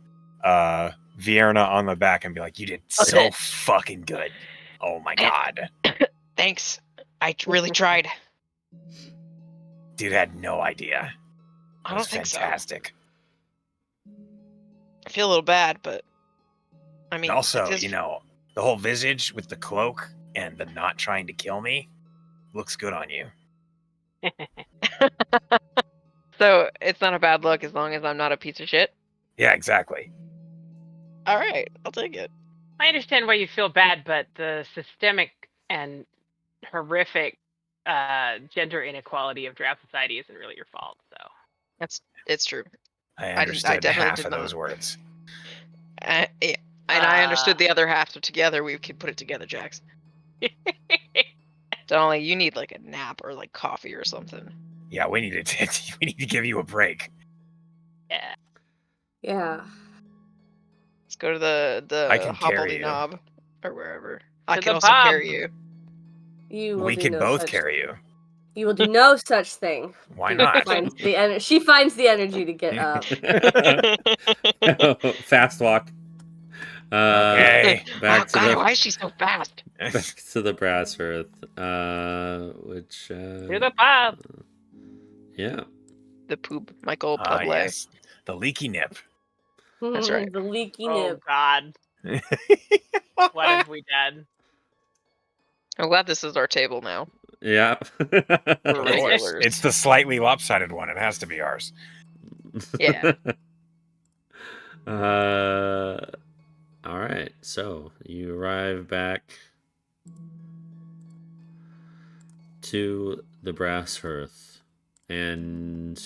Vierna on the back and be like, "You did so Okay. fucking good. Oh my god, Thanks. I really tried. dude had no idea. I That don't was think so. fantastic. I feel a little bad, but I mean, And also, it is- the whole visage with the cloak and the not trying to kill me looks good on you. So it's not a bad look as long as I'm not a piece of shit. Yeah, exactly. All right, I'll take it. I understand why you feel bad, but the systemic and horrific gender inequality of drow society isn't really your fault. So It's true. I I understood definitely half did of those not. words. Yeah. And I understood the other half, so together we could put it together, Jax. Donnelly, you need like a nap or like coffee or something. Yeah, we need to give you a break. yeah. Yeah. Let's go to the I can carry Hobbledy you. Knob or wherever. I To can the also pub. carry you. You will We do can no both such- carry you. You will do no such thing. Why She not? finds she finds the energy to get up. Fast walk. Okay. Back Oh to god, the why is she so fast? back to the brass earth. Which To the pub. yeah. The poop, Michael Ah, Publé. yes. The leaky nip. That's right. The leaky Oh nip. God, what have we done? I'm glad this is our table now. Yeah. For Of course. regulars. It's the slightly lopsided one. It has to be ours. Yeah. All right. So you arrive back to the brass hearth, and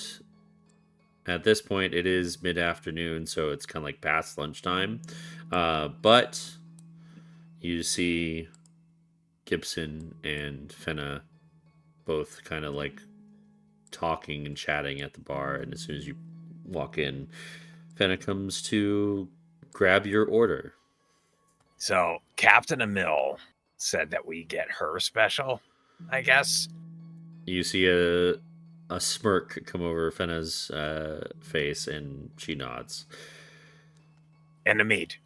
at this point it is mid-afternoon, so it's kind of like past lunchtime. But you see Gibson and Fenna both kind of like talking and chatting at the bar, and as soon as you walk in, Fenna comes to grab your order. So Captain Emil said that we get her special, I guess. You see a a smirk come over Fenna's face, and she nods. And a meat.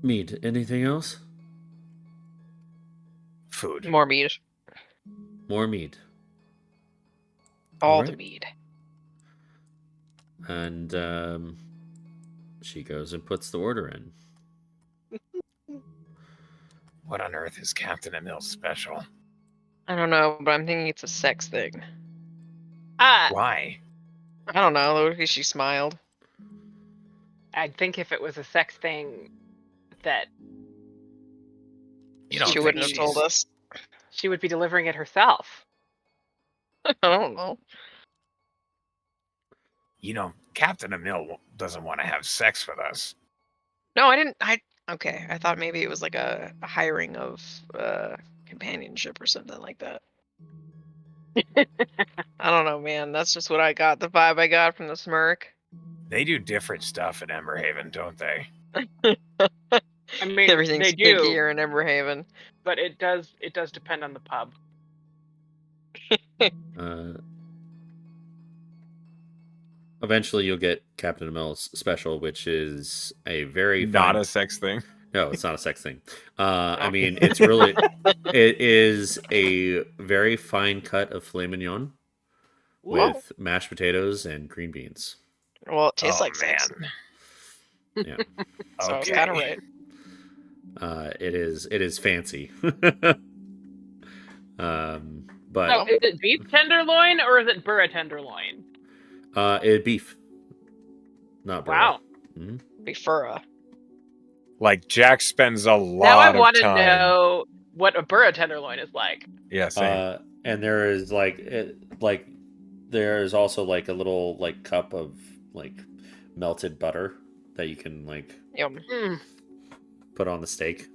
Mead, anything else? Food. More mead. More mead. All Alright. the mead. And she goes and puts the order in. What on earth is Captain Emil's special? I don't know, but I'm thinking it's a sex thing. Why? I don't know. Maybe she smiled. I'd think if it was a sex thing, that You don't She think wouldn't have she's- told us. she would be delivering it herself. I don't know. You know, Captain Emil doesn't want to have sex with us. No, I didn't. Okay. I thought maybe it was like a hiring of companionship or something like that. I don't know, man. That's just what I got. The vibe I got from the smirk. They do different stuff in Emberhaven, don't they? I mean, Everything's they do, stinkier in Emberhaven. but it does depend on the pub. Eventually, you'll get Captain Emil's special, which is a very Not fine... a sex thing. No, it's not a sex thing. I mean, it's really... It is a very fine cut of filet mignon with mashed potatoes and green beans. Well, it tastes Oh, like sex. man. Yeah. So I was kind of right. It is fancy. But So is it beef tenderloin or is it burra tenderloin? beef, not burra. Wow. Mhm. Bifura. Like Jack spends a Now I lot want of to time. know what a burra tenderloin is like. Yeah, same. And there is there is also like a little like cup of like melted butter that you can like Yum. put on the steak.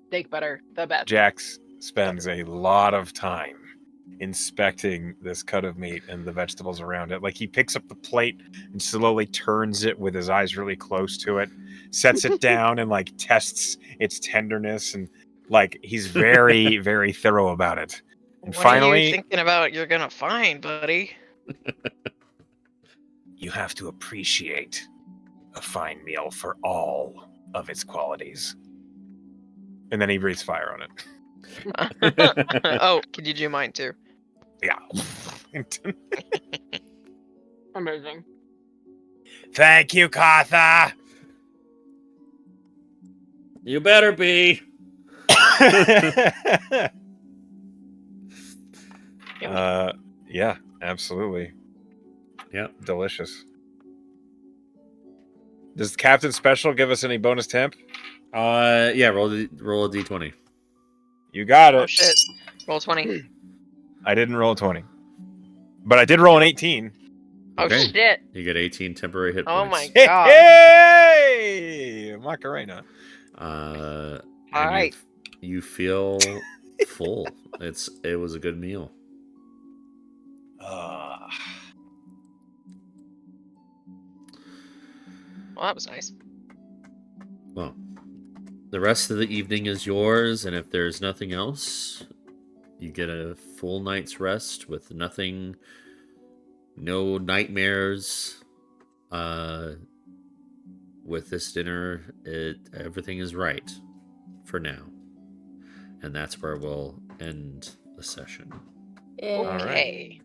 Steak butter, the best. Jack spends a lot of time inspecting this cut of meat and the vegetables around it. Like he picks up the plate and slowly turns it with his eyes really close to it, sets it down and like tests its tenderness, and like he's very, very thorough about it. And What are finally, you thinking about you're gonna find, buddy? You have to appreciate a fine meal for all of its qualities. and then he breathes fire on it. Oh, could you do mine too? Yeah. Amazing. Thank you, Katha. You better be. Yeah, absolutely. Yep. Delicious. Does Captain Special give us any bonus temp? Yeah. Roll a d20. You got it. Oh shit. Roll 20. I didn't roll a 20. But I did roll an 18. Oh Okay. shit. You get 18 temporary hit Oh points. my god. Hey! Macarena. And Alright. You feel full. It was a good meal. Well, that was nice. Well, the rest of the evening is yours, and if there's nothing else, you get a full night's rest with nothing, no nightmares. With this dinner, everything is right for now, and that's where we'll end the session. Yeah. Okay.